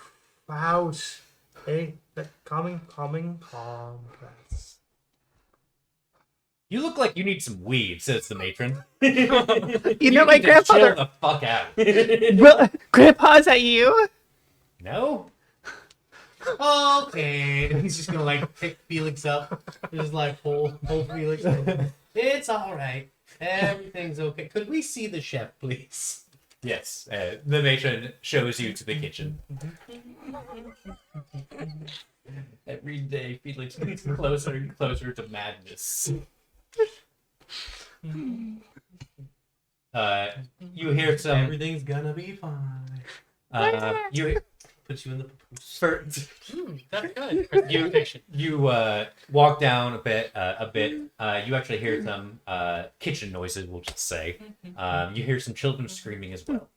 out. Okay, calming. Breaths. You look like you need some weed, says the matron. You know, need my to grandfather. Chill the fuck out. Well, Grandpa, is that you? No? Okay. And he's just gonna like pick Felix up. Just like hold Felix. It's all right. Everything's okay. Could we see the chef, please? Yes. The matron shows you to the kitchen. Every day, Felix gets closer and closer to madness. You hear some. Everything's gonna be fine. You Put you in the papoose. That's good. you walk down a bit. You actually hear some kitchen noises. We'll just say. You hear some children screaming as well.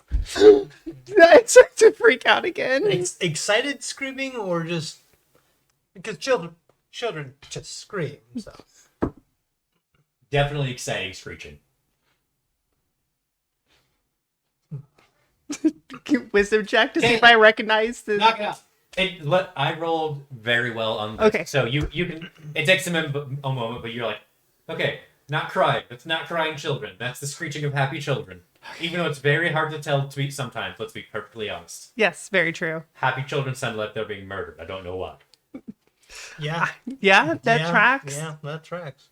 I start to freak out again. Excited screaming or just because children just scream. So Definitely exciting screeching. Wisdom check to see if I recognize the. Knock it out. I rolled very well on this. Okay. So you can. It takes a moment, but you're like, okay, not crying. That's not crying children. That's the screeching of happy children. Even though it's very hard to tell sometimes. Let's be perfectly honest. Yes, very true. Happy children sound like they're being murdered. I don't know why. yeah, Yeah, that yeah, tracks. Yeah, that tracks.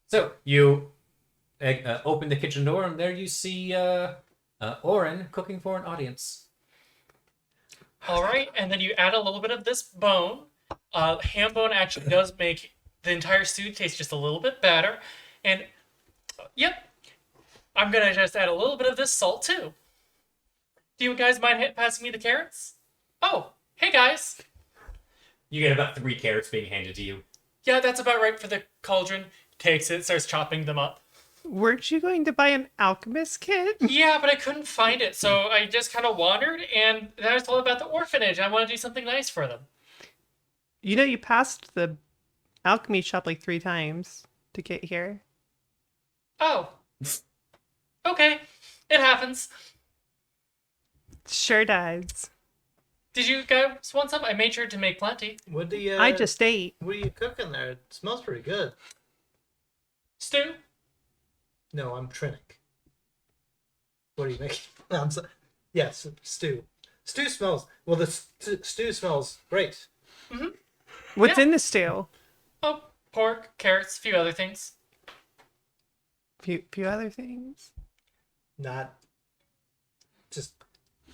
So you open the kitchen door, and there you see Oren cooking for an audience. All right, and then you add a little bit of this bone. Ham bone actually does make the entire stew taste just a little bit better. And, yep, I'm going to just add a little bit of this salt, too. Do you guys mind passing me the carrots? Oh, hey, guys. You get about 3 carrots being handed to you. Yeah, that's about right for the cauldron. Takes it, starts chopping them up. Weren't you going to buy an alchemist kit? Yeah, but I couldn't find it, so I just kind of wandered, and then I was told about the orphanage. I want to do something nice for them. You know, you passed the alchemy shop like 3 times to get here. Oh. Okay, it happens. Sure does. Did you guys want some? I made sure to make plenty. What do you? I just ate. What are you cooking there? It smells pretty good. Stew? No, I'm Trinic. What are you making? I'm so, yes, stew. Stew smells. Well, the stew smells great. What's Yeah. in the stew? Oh, pork, carrots, a few other things. Few other things. Not just.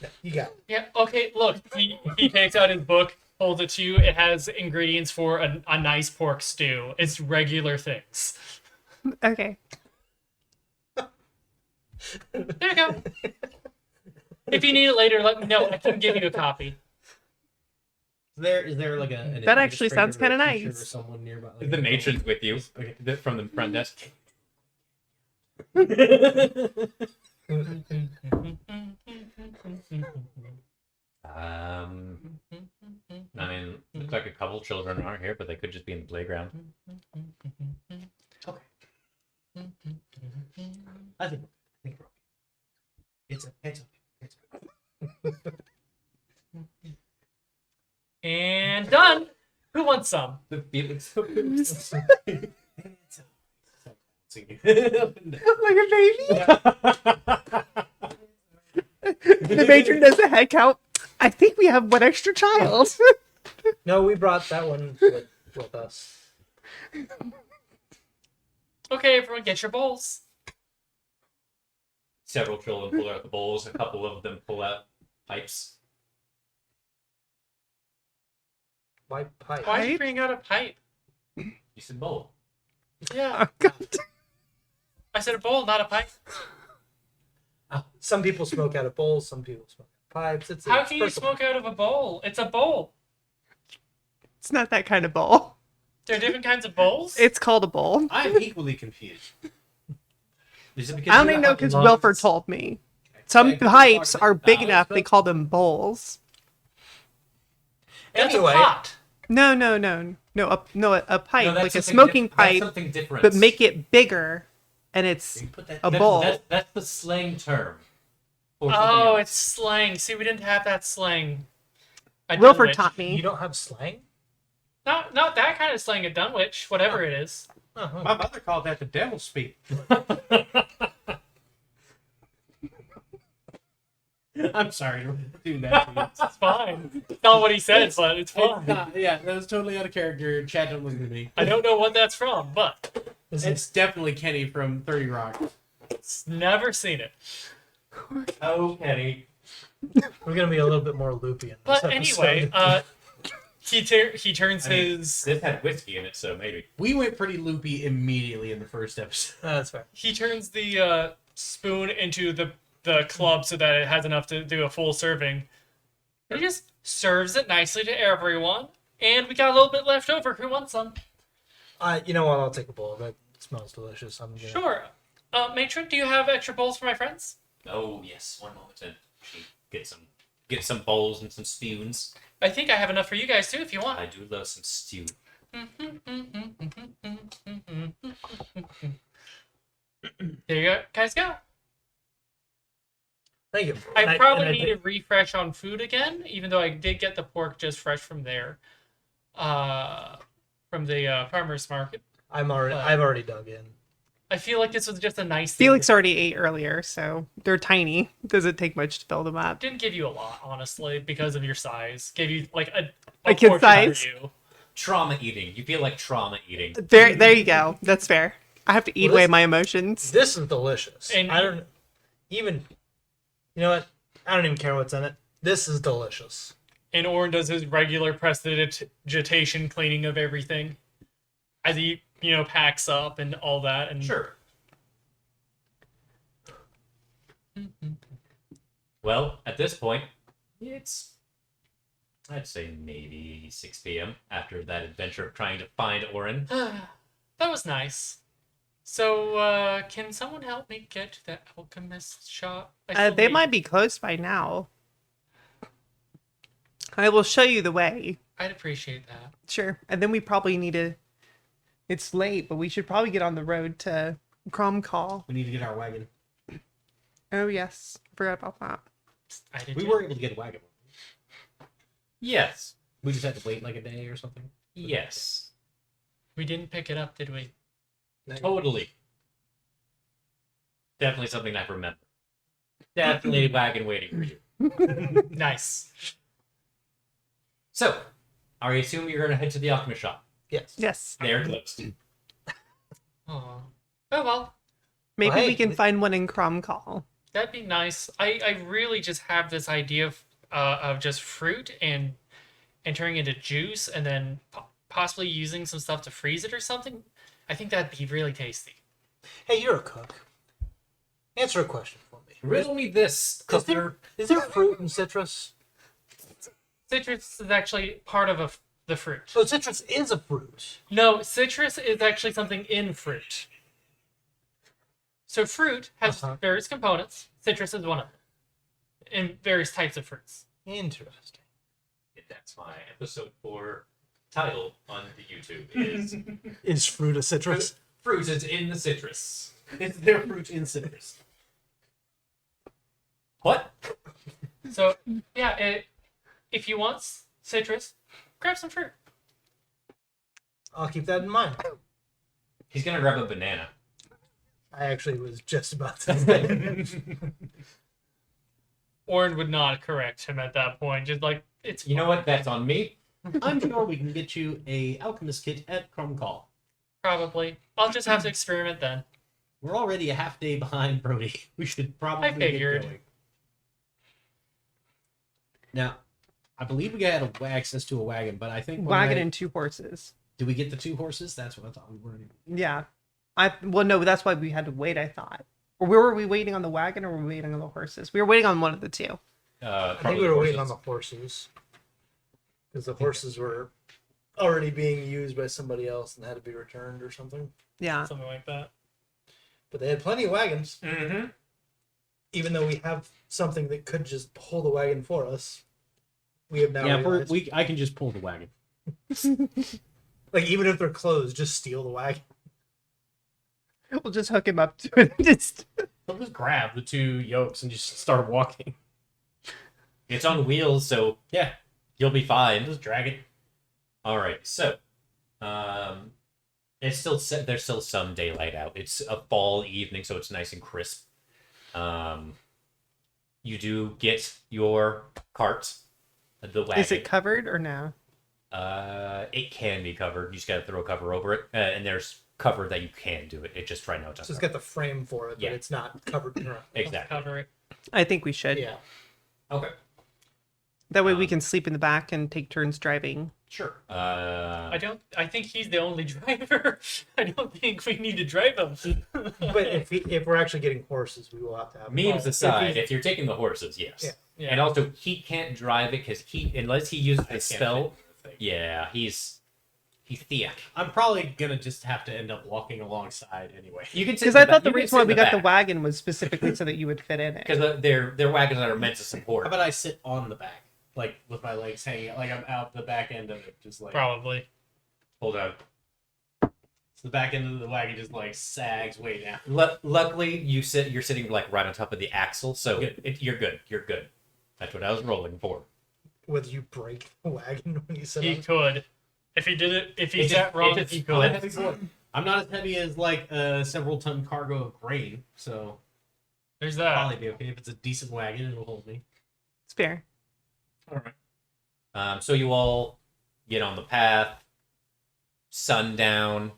Yeah, you got it. Yeah, okay, look. He takes out his book, holds it to you. It has ingredients for a nice pork stew. It's regular things. Okay. There you go. If you need it later, let me know. I can give you a copy. Is there like That actually sounds kind kinda of nice. Or someone nearby? Like, The matron's with you from the front desk. I mean, looks like a couple children are here, but they could just be in the playground. Okay. I think we're okay. It's okay. And done. Who wants some? The feeling's so Like a baby? The matron does a head count. I think we have one extra child. No, we brought that one with us. Okay, everyone, get your bowls. Several children pull out the bowls. A couple of them pull out pipes. Why pipe? Why are you Pipe? bringing out a pipe? You said bowl. Yeah, Oh, God. I said a bowl, not a pipe. Some people smoke out of bowls. Some people smoke out of pipes. It's How can you personal. smoke out of a bowl? It's a bowl. It's not that kind of bowl. There are different kinds of bowls. It's called a bowl. I'm equally confused. Is it because I you only know have because lungs? Wilford told me. Some Okay, pipes talk are about big that, enough, but- they call them bowls. That's Anyway. a pot. No, a pipe, No, that's like a something smoking diff- that's pipe, something different. but make it bigger, and it's You put that a That's- bowl. That's the slang term. for something Oh, else. it's slang. See, we didn't have that slang. At Wilford Dunwich. taught You me. don't have slang? Not that kind of slang at Dunwich, whatever it is. Oh, My mother called that the devil speak. I'm sorry to do that to you. It's fine. It's not what he said, but it's It's fine. not- yeah, that was totally out of character. Chad don't listen to me. I don't know what that's from, but It's definitely Kenny from 30 Rock. it's never seen it. Oh, Kenny. we're gonna be a little bit more loopy in this But episode. anyway, he turns I mean, his This had whiskey in it, so maybe. We went pretty loopy immediately in the first episode. That's fair. he turns the spoon into the club so that it has enough to do a full serving. And he just serves it nicely to everyone. And we got a little bit left over. Who wants some? You know what? I'll take a bowl. That smells delicious. I'm gonna... Sure. Matron, do you have extra bowls for my friends? Oh, yes. One moment. And she get some bowls and some spoons. I think I have enough for you guys too, if you want. I do love some stew. There you guys go. Thank you. I And probably and need a refresh on food again, even though I did get the pork just fresh from there, from the farmer's market. I've already dug in. I feel like this was just a nice thing. Felix already ate earlier, so they're tiny. Doesn't take much to fill them up. Didn't give you a lot, honestly, because of your size. Gave you like a kid portion size? for you. Trauma eating. You feel like trauma eating. There you go. That's fair. I have to eat Well, away this- my emotions. This is delicious. And I don't even. You know what? I don't even care what's in it. This is delicious. And Oren does his regular prestidigitation cleaning of everything as he, packs up and all that. And Sure. Well, at this point, it's, I'd say maybe 6 p.m. after that adventure of trying to find Oren. That was nice. So, can someone help me get to the Alchemist Shop? They might be close by now. I will show you the way. I'd appreciate that. Sure. And then we probably need to... It's late, but we should probably get on the road to Chron'Cal. We need to get our wagon. Oh, yes. Forgot about that. I did We too. were able to get a wagon. Yes. We just had to wait like a day or something. Yes. We didn't pick it up, did we? Totally. Definitely something I remember. Definitely a wagon waiting for you. Nice. So, I assume you're going to head to the Alchemist Shop. Yes. Yes. They're closed. Oh well, Maybe Well, hey, we can find one in Chron'Cal. that'd be nice. I really just have this idea of just fruit and turning into juice and then possibly using some stuff to freeze it or something. I think that'd be really tasty. Hey, you're a cook. Answer a question for me. Riddle me this, cooker. Is there fruit in citrus? Citrus is actually part of the fruit. So citrus is a fruit. No, citrus is actually something in fruit. So fruit has various components. Citrus is one of them. In various types of fruits. Interesting. That's my episode 4 title on the YouTube is Is fruit a citrus? Fruit is in the citrus. Is there fruit in citrus? What? So, yeah, if you want citrus, grab some fruit. I'll keep that in mind. He's gonna grab a banana. I actually was just about to say. Oren would not correct him at that point. Just like, it's You know what? That's on me. I'm sure we can get you a alchemist kit at Chron'Cal. probably. I'll just have to experiment then. We're already a half day behind Brody. We should probably figured. get going. Now, I believe we had access to a wagon, but I think Wagon and 2 horses. Did we get the 2 horses? That's what I thought we were. Yeah. Well, no, that's why we had to wait, I thought. Or were we waiting on the wagon or were we waiting on the horses? We were waiting on one of the two. I think we were waiting on the horses. Because the horses were already being used by somebody else and had to be returned or something. Yeah. Something like that. But they had plenty of wagons. Mm-hmm. Even though we have something that could just hold a wagon for us. We have now Yeah, realized. I can just pull the wagon. Like, even if they're closed, just steal the wagon. We'll just hook him up to it. Just... I'll just grab the 2 yokes and just start walking. It's on wheels, so Yeah, you'll be fine. just drag it. All right, so it's still there's still some daylight out. It's a fall evening, so it's nice and crisp. You do get your cart, the wagon. Is it covered or no? It can be covered. You just gotta throw a cover over it, and there's cover that you can do it. It just right now So it's doesn't. got the frame for it, Yeah. but it's not covered currently. Exactly. Cover it. I think we should. Yeah. Okay. That way we can sleep in the back and take turns driving. Sure. I think he's the only driver. I don't think we need to drive him. But if we're actually getting horses, we will have to have memes well, aside, if if you're taking the horses, yes. Yeah. Yeah. And also, he can't drive it because unless he uses his can't spell. fit the thing. Yeah, he's thick. I'm probably gonna just have to end up walking alongside anyway. You can Because I thought the reason why we got the wagon was specifically so that you would fit in it. because they're wagons that are meant to support. How about I sit on the back, like with my legs hanging, like I'm out the back end of it, just like Probably. Hold on. so the back end of the wagon just like sags way down. Luckily, you're sitting like right on top of the axle, so Good. you're good. You're good. That's what I was rolling for. whether you break the wagon when you sit He on it. could. If he did it, if he It sat just- wrong, it he just- could. I'm not as heavy as like a several ton cargo of grain, so There's I'll that. probably be okay if it's a decent wagon. It'll hold me. It's fair. All right. So you all get on the path. Sundown.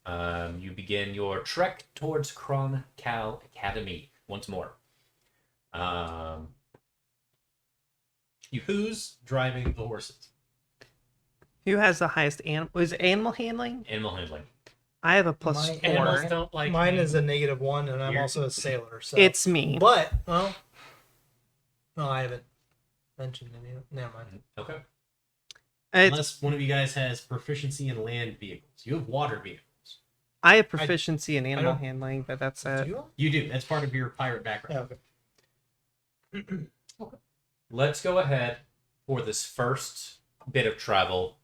You begin your trek towards Chron'Cal Academy once more. Who's driving the horses? Who has the highest animal? Was it animal handling? Animal handling. I have a plus My 4. Animals don't like Mine me. is a -1, and I'm You're- also a sailor. So It's me. But well, no, I haven't mentioned any. Never mind. Okay. It's, Unless one of you guys has proficiency in land vehicles. You have water vehicles. I have proficiency in animal don't- handling, but that's Do it. you? You do. That's part of your pirate Yeah, background. okay. Let's go ahead for this first bit of travel.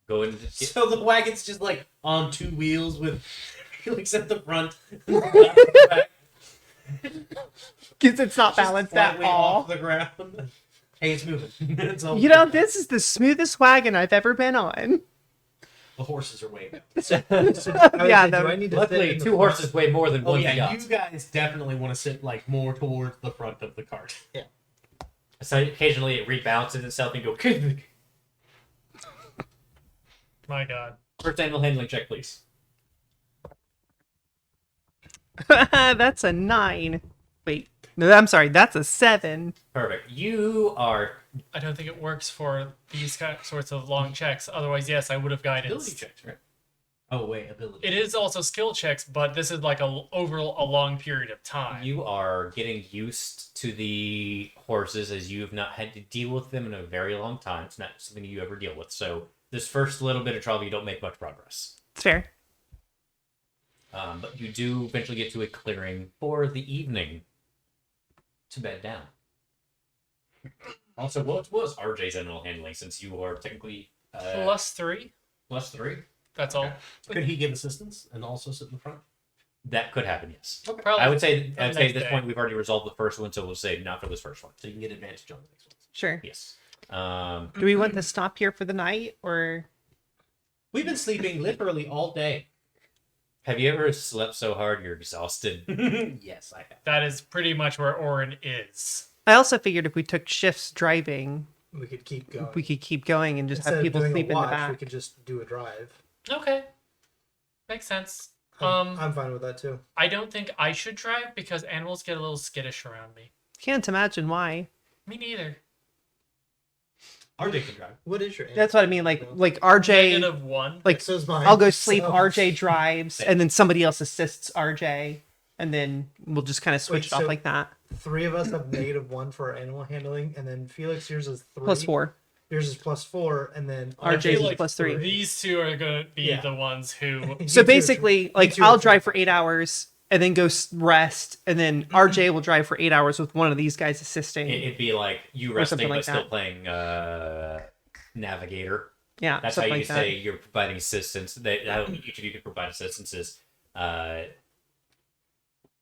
Go into So the wagon's just like on 2 wheels with Felix at the front. Because it's not balanced at flatly all. off the ground. Hey, it's moving. It's all You know, good. this is the smoothest wagon I've ever been on. The horses are way down. I would Yeah, say, that- do I need to sit Luckily, in the 2 front? horses weigh more than Oh one yeah, yacht. you guys definitely want to sit like more towards the front of the cart. So occasionally it rebounces itself and go. My God. First animal handling check, please. That's a 9. Wait. No, I'm sorry. That's a 7. Perfect. You are I don't think it works for these sorts of long checks. Otherwise, yes, I would have guidance. Ability checks, right? Oh wait, ability. It is also skill checks, but this is like over a long period of time. you are getting used to the horses as you have not had to deal with them in a very long time. It's not something you ever deal with. So this first little bit of travel, you don't make much progress. It's fair. But you do eventually get to a clearing for the evening to bed down. Also, what was RJ's animal handling since you are technically +3. +3? That's all. Could he give assistance and also sit in the front? That could happen, yes. Probably. I would say Probably at this next day. point we've already resolved the first one, so we'll say not for this first one. So you can get advantage on the next one. Sure. Yes. Do we want to stop here for the night, or We've been sleeping literally all day. Have you ever slept so hard you're exhausted? Yes, I have. That is pretty much where Oren is. I also figured if we took shifts driving, We could keep going. we could keep going and just Instead have people of doing sleep a in the watch, back. we could just do a drive. Okay. Makes sense. I'm fine with that too. I don't think I should drive because animals get a little skittish around me. Can't imagine why. Me neither. RJ can drive. What is your? That's what I mean. Like RJ, -1. like So is mine. I'll go sleep. So- RJ drives, and then somebody else assists RJ, and then we'll just kind of switch Wait, it off so- like that. 3 of us have -1 for our animal handling, and then Felix, yours is 3. +4. Yours is +4, and then RJ's feel is +3. These two are going to be Yeah. the ones who. So You two- basically, you like two I'll are drive for fine. 8 hours and then go rest, and then RJ will drive for 8 hours with one of these guys assisting. It'd be like you Or resting something but like still that. playing Navigator. Yeah, That's how something you like that. say you're providing assistance. How each of you can provide assistance is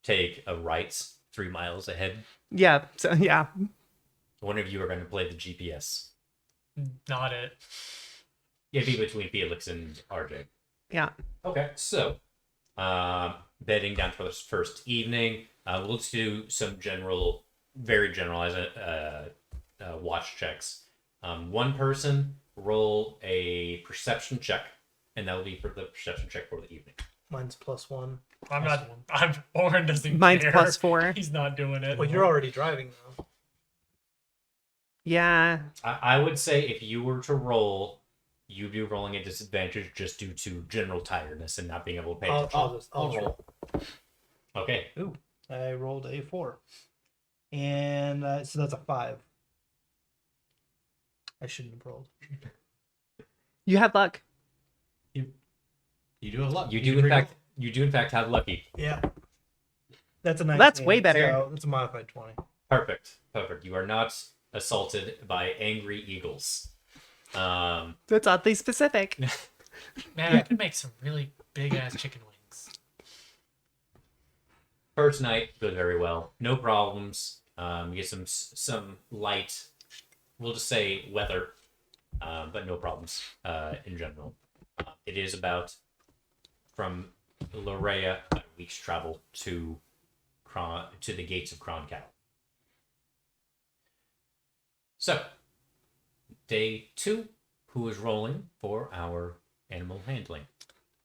take a right 3 miles ahead. Yeah. So yeah. One of you are going to play the GPS. Not it. It'd be between Felix and RJ. Yeah. Okay, so bedding down for this first evening. We'll just do some very generalized watch checks. One person roll a perception check, and that will be for the perception check for the evening. Mine's +1. I'm not. Oren doesn't Mine's care. +4. He's not doing it. Well, you're already driving though. Yeah. I would say if you were to roll, you'd be rolling at disadvantage just due to general tiredness and not being able to pay attention. I'll just roll. Okay. Ooh, I rolled a 4, and so that's a 5. I shouldn't have rolled. You had luck. You do have luck. You do in fact have lucky. Yeah, that's a nice. That's way better. So that's a modified 20. Perfect. You are not assaulted by angry eagles. That's oddly specific. Man, I could make some really big ass chicken wings. First night goes very well. No problems. You get some light, we'll just say weather, but no problems in general. It is about from Lorea a week's travel to the gates of Chron'Cal. So, day 2, who is rolling for our animal handling?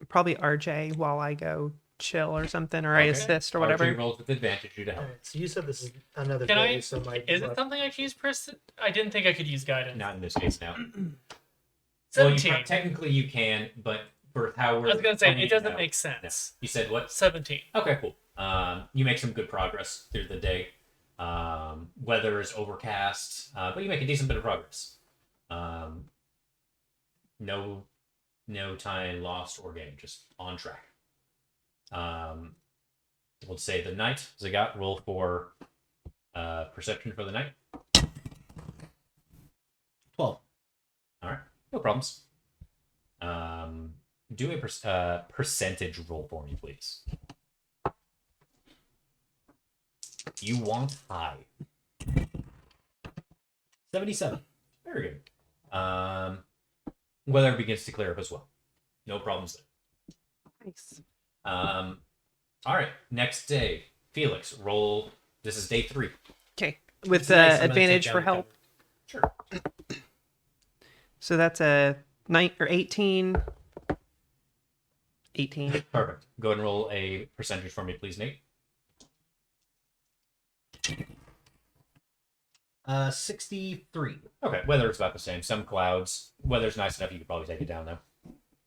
Probably RJ while I go chill or something, or I Okay. assist or Archery whatever. rolls with advantage due to help. Alright, so you said this is another Can day, I? so my Is it something I can use? I didn't think I could use guidance. Not in this case now. Well, 17. technically you can, but for how we're I was gonna say playing it doesn't now- make No. sense. You said what? 17. Okay, cool. You make some good progress through the day. Weather is overcast, but you make a decent bit of progress. No time lost or gained, just on track. Let's say the night. Zagat, roll for perception for the night. 12. All right, no problems. Do a percentage roll for me, please. You want high. 77. Very good. Weather begins to clear up as well. No problems there. Nice. All right. Next day, Felix, roll. This is day 3. Okay, with It's nice, I'm gonna advantage take for down the help. Sure. So that's a 9 or 18. 18. Perfect. Go ahead and roll a percentage for me, please, Nate. 63. Okay. Weather is about the same. Some clouds. Weather's nice enough. You could probably take it down though,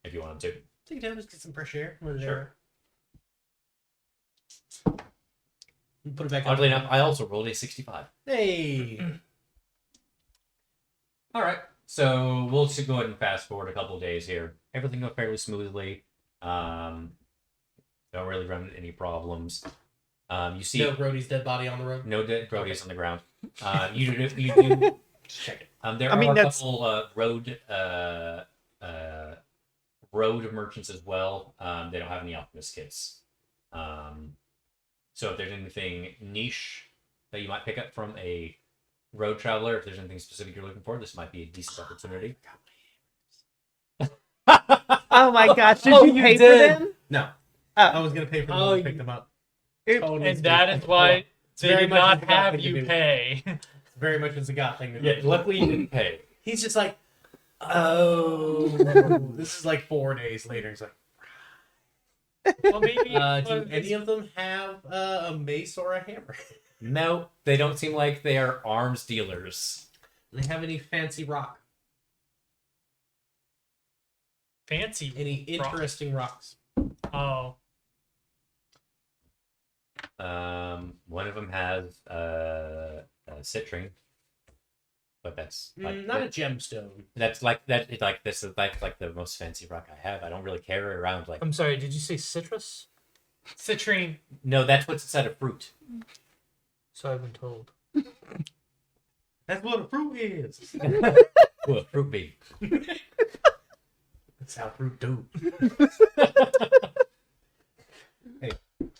if you wanted to. Take it down, just get some fresh air. Sure. Put it back up. Oddly enough, I also rolled a 65. Hey. All right. So we'll just go ahead and fast forward a couple of days here. Everything goes fairly smoothly. Don't really run into any problems. You see No Brody's dead body on the road. no dead Brodies on the ground. You do Check it. there I mean, are a that's- couple road merchants as well. They don't have any Alchemist kits. So if there's anything niche that you might pick up from a road traveler, if there's anything specific you're looking for, this might be a decent opportunity. Oh my gosh! Did Oh, you you pay did. for them? No. Oh. I was going to pay for them Oh, to pick them up. Oops. Totally And that is why they very did much not a God have thing to you do. pay. It's very much a Zagat thing to do. Yeah, luckily you didn't pay. He's just like, oh. This is like 4 days later. He's like, Well, maybe. do any of them have a mace or a hammer? No, they don't seem like they are arms dealers. Do they have any fancy rock? fancy? Any interesting rocks? Oh, One of them has a citrine, but that's like Not a gemstone. that's like that. It's like this is like the most fancy rock I have. I don't really carry around like. I'm sorry, did you say citrus? citrine. No, that's what's inside of fruit. So I've been told. That's what a fruit is. Well, fruit be. That's how fruit do. Hey,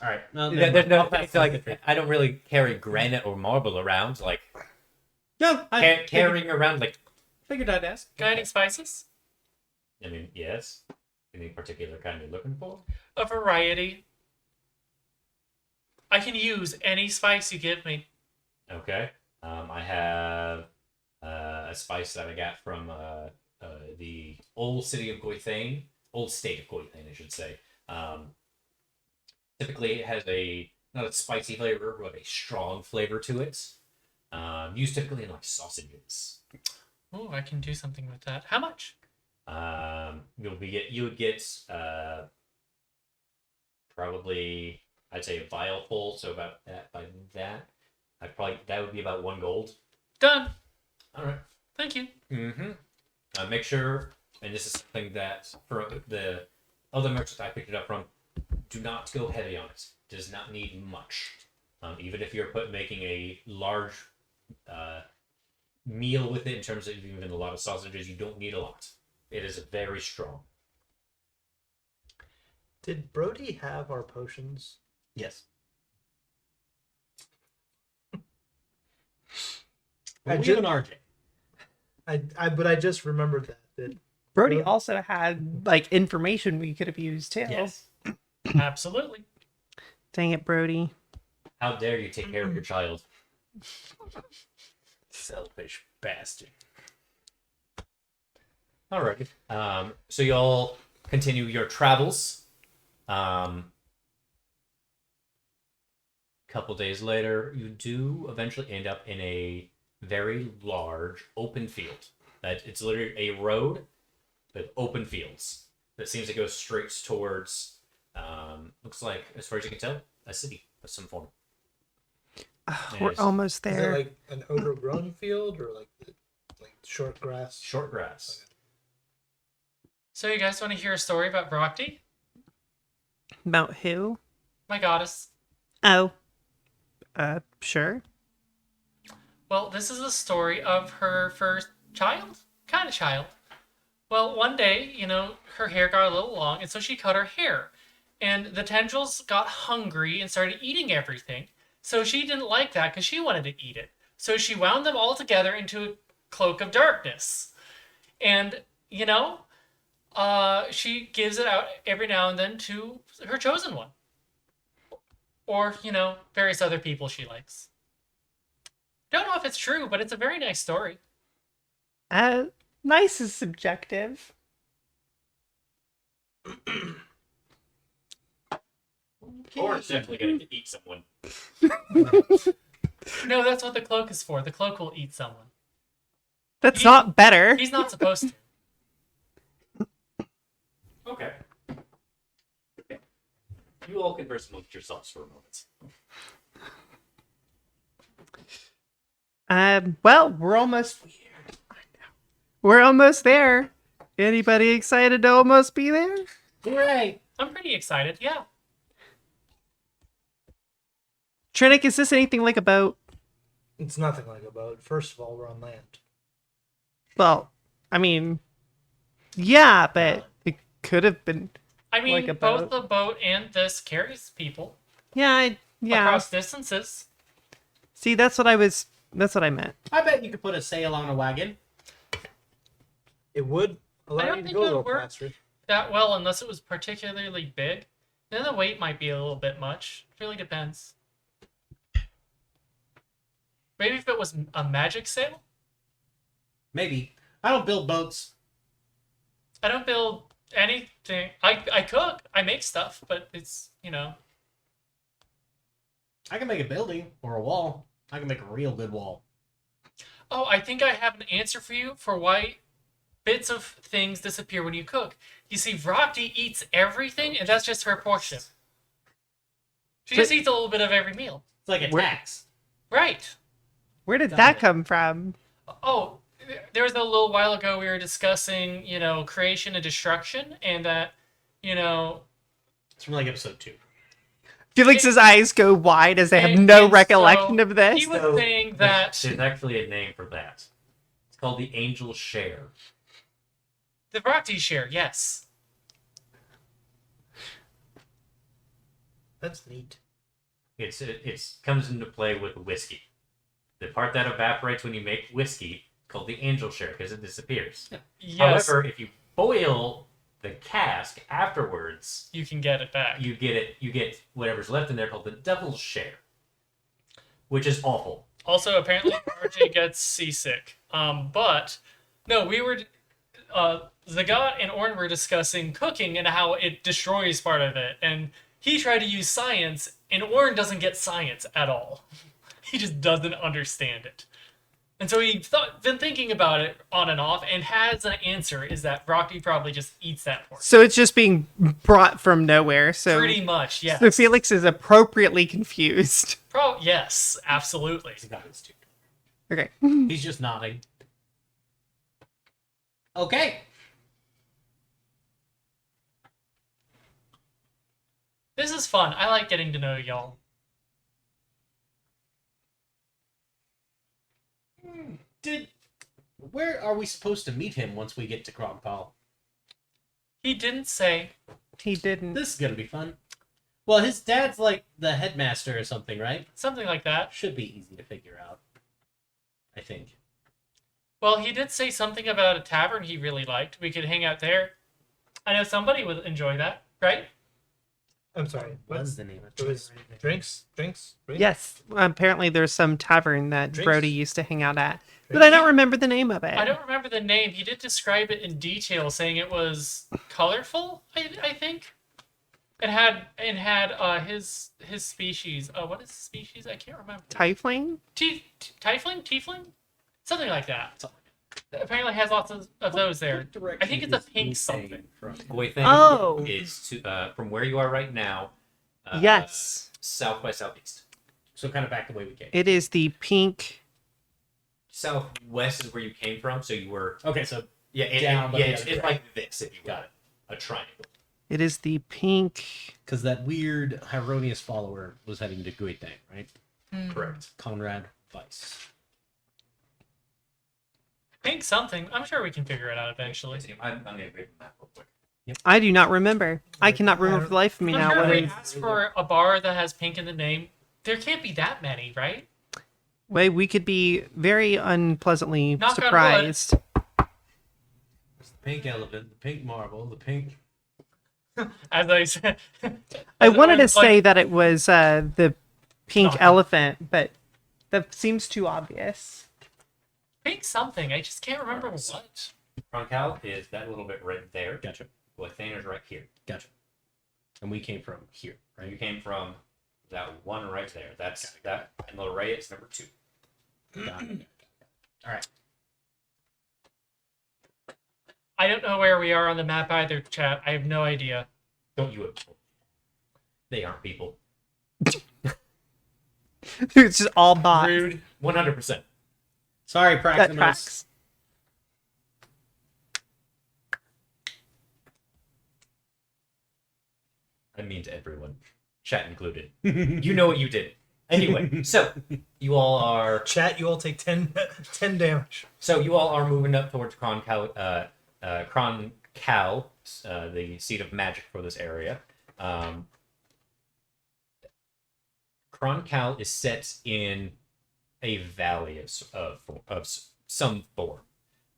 all right. No, There's no. It's like I don't really carry granite or marble around. Like no. I carrying around like. figured I'd ask. Guiding spices? I mean, yes. Any particular kind you're looking for? A variety. I can use any spice you give me. Okay. I have a spice that I got from the old city of Goithane, old state of Goithane, I should say. Typically, it has not a spicy flavor, but a strong flavor to it. Used typically in like sausages. Oh, I can do something with that. How much? You would get probably I'd say a vial full, so about that by that. That would be about 1 gold. Done. All right. Thank you. Mm-hmm. Make sure, and this is something that for the other merchants I picked it up from, do not go heavy on it. Does not need much. Even if you're making a large meal with it, in terms of even a lot of sausages, you don't need a lot. It is very strong. Did Brody have our potions? Yes. I Well, we ju- have an RJ. But I just remembered that Brody Yeah. also had like information we could have used too. Yes. Absolutely. Dang it, Brody. How dare you take care of your child? Selfish bastard. Alrighty. So you all continue your travels. couple days later, you do eventually end up in a very large open field. That it's literally a road with open fields that seems to go straight towards. Looks like, as far as you can tell, a city of some form. We're almost Is it there. like an overgrown field or like short grass? Short grass. So you guys want to hear a story about Brocti, About who? my goddess? Oh. Sure. Well, this is the story of her first child, kind of child. Well, one day, her hair got a little long, and so she cut her hair. And the tendrils got hungry and started eating everything. So she didn't like that because she wanted to eat it. So she wound them all together into a cloak of darkness. And, she gives it out every now and then to her chosen one. Or, various other people she likes. Don't know if it's true, but it's a very nice story. Nice is subjective. Oren's definitely going to eat someone. No, that's what the cloak is for. The cloak will eat someone. That's not better. He's not supposed to. Okay. You all converse amongst yourselves for a moment. Well, we're almost there. Anybody excited to almost be there? Hooray! I'm pretty excited, yeah. Trinic, is this anything like a boat? It's nothing like a boat. First of all, we're on land. Well, I mean, yeah, but it could have been. I mean, Like a both boat. the boat and this carries people Yeah, across distances. See, that's what I meant. I bet you could put a sail on a wagon. It would I allow don't you to think go a it would little work. faster. That well, unless it was particularly big. Then the weight might be a little bit much. It really depends. Maybe if it was a magic sail? Maybe. I don't build boats. I don't build anything. I cook. I make stuff, but it's, I can make a building or a wall. I can make a real good wall. Oh, I think I have an answer for you for why bits of things disappear when you cook. You see, Rocky eats everything, and that's just her portion. She just eats a little bit of every meal. It's like a Where- tax. Right. Where did Got that it. come from? Oh, there was a little while ago we were discussing, creation and destruction, and that, It's from like episode 2. Felix's eyes go wide as they have And- no and recollection so of this. he was So- saying that There's actually a name for that. It's called the Angel Share. the Rocky share, yes. That's neat. It's comes into play with whiskey. The part that evaporates when you make whiskey called the Angel Share because it disappears. Yes, However, if you boil the cask afterwards, you can get it back. you get whatever's left in there called the Devil's Share, which is awful. Also, apparently, RJ gets seasick. But no, we were Zagat and Oren were discussing cooking and how it destroys part of it, and he tried to use science, and Oren doesn't get science at all. He just doesn't understand it. And so been thinking about it on and off, and has an answer: is that Rocky probably just eats that pork. So it's just being brought from nowhere. So, Pretty much, yes. so Felix is appropriately confused. Yes, absolutely. He's got his too. Okay. He's just nodding. Okay. This is fun. I like getting to know y'all. Where are we supposed to meet him once we get to Chron'Cal? He didn't say. He didn't. This is gonna be fun. Well, his dad's like the headmaster or something, right? Something like that. Should be easy to figure out. I think. Well, he did say something about a tavern he really liked. We could hang out there. I know somebody would enjoy that, right? I'm sorry. What? What's the name of It was drinks. Yes. Apparently there's some tavern that Drinks? Brody used to hang out at. But I don't remember the name of it. I don't remember the name. He did describe it in detail, saying it was colorful, I think. his species. What is the species? I can't remember. Tiefling? Tiefling? Something like that. Apparently has lots of those there. I think it's a pink something. Wait, thing Oh. is to from where you are right now. Yes. South by southeast. So kind of back the way we came. It is the pink. Southwest is where you came from, so you were. Okay, so Yeah, Down, but yeah, the it's other way. like this if you got it. A triangle. It is the pink. because that weird Hieronius follower was heading to Guitang, right? Correct. Conrad Weiss. Pink something. I'm sure we can figure it out eventually. I'm gonna read the map real quick. I do not remember. I cannot remember for the life of me I'm now sure what we it is. asked for a bar that has pink in the name. There can't be that many, right? Way we could be very unpleasantly Knock on wood. surprised. There's the pink elephant, the pink marble, the pink. As I said, I wanted to was like- say that it was the pink No. elephant, but that seems too obvious. pink something. I just can't remember Alright, so- what. Chron'Cal is that little bit right there. Gotcha. Lathaner's right here. Gotcha. And we came from here, Right? You right? came from that one right there. That's that, and the array is number 2. Got it. All right. I don't know where we are on the map either, chat. I have no idea. Don't you? They aren't people. It's just all bots. Rude. 100%. Sorry, That Praximus. tracks. I mean to everyone, chat included. You know what you did. Anyway, so you all are Chat, you all take 10 damage. moving up towards Chron'Cal, the seat of magic for this area. Chron'Cal is set in a valley of some form.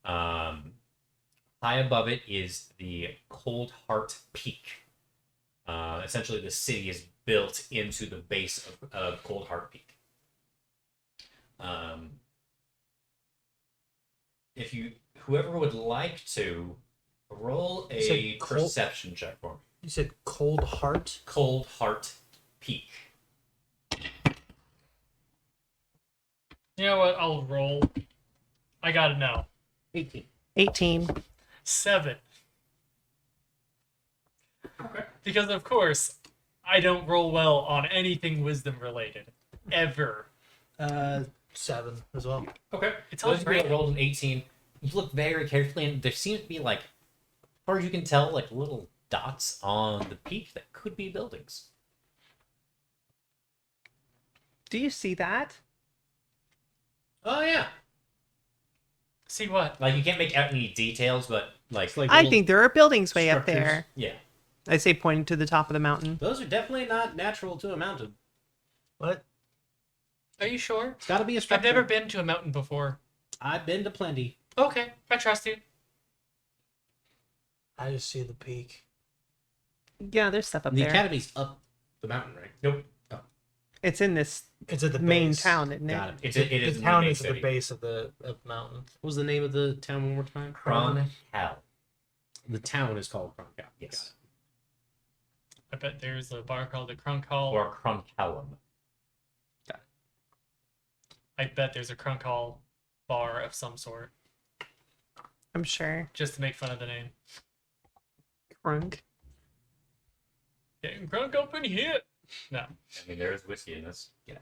High above it is the Cold Heart Peak. Essentially, the city is built into the base of Cold Heart Peak. If whoever would like to roll You a said cold- perception check for me. You said cold heart. Cold Heart Peak. You know what? I'll roll. I gotta know. 18. 18. 7. Okay. Because of course, I don't roll well on anything wisdom related. Ever. 7 as well. Okay. It's all Those people great. rolled an 18. You look very carefully, and there seems to be, like, as far as you can tell, like little dots on the peak that could be buildings. Do you see that? Oh, yeah. See what? Like, you can't make out any details, but like, It's like I little think there are buildings way up structures. there. yeah. I say pointing to the top of the mountain. Those are definitely not natural to a mountain. What? Are you sure? It's got to be a I've structure. never been to a mountain before. I've been to plenty. Okay, I trust you. I just see the peak. Yeah, there's stuff up The there. academy's up the mountain, right? Nope. It's in this It's at the main base. town, isn't it? Got it. It is The in town main is at the city. base of the mountain. What was the name of the town one more time? Chron'Cal. The town is called Chron'Cal. Yes. I bet there's a bar called the Chron'Cal. Or Chron'Calum. I bet there's a Chron'Cal bar of some sort, I'm sure. just to make fun of the name. Crunk. Getting crunk up in here. No. I mean, there is whiskey in this. Yeah.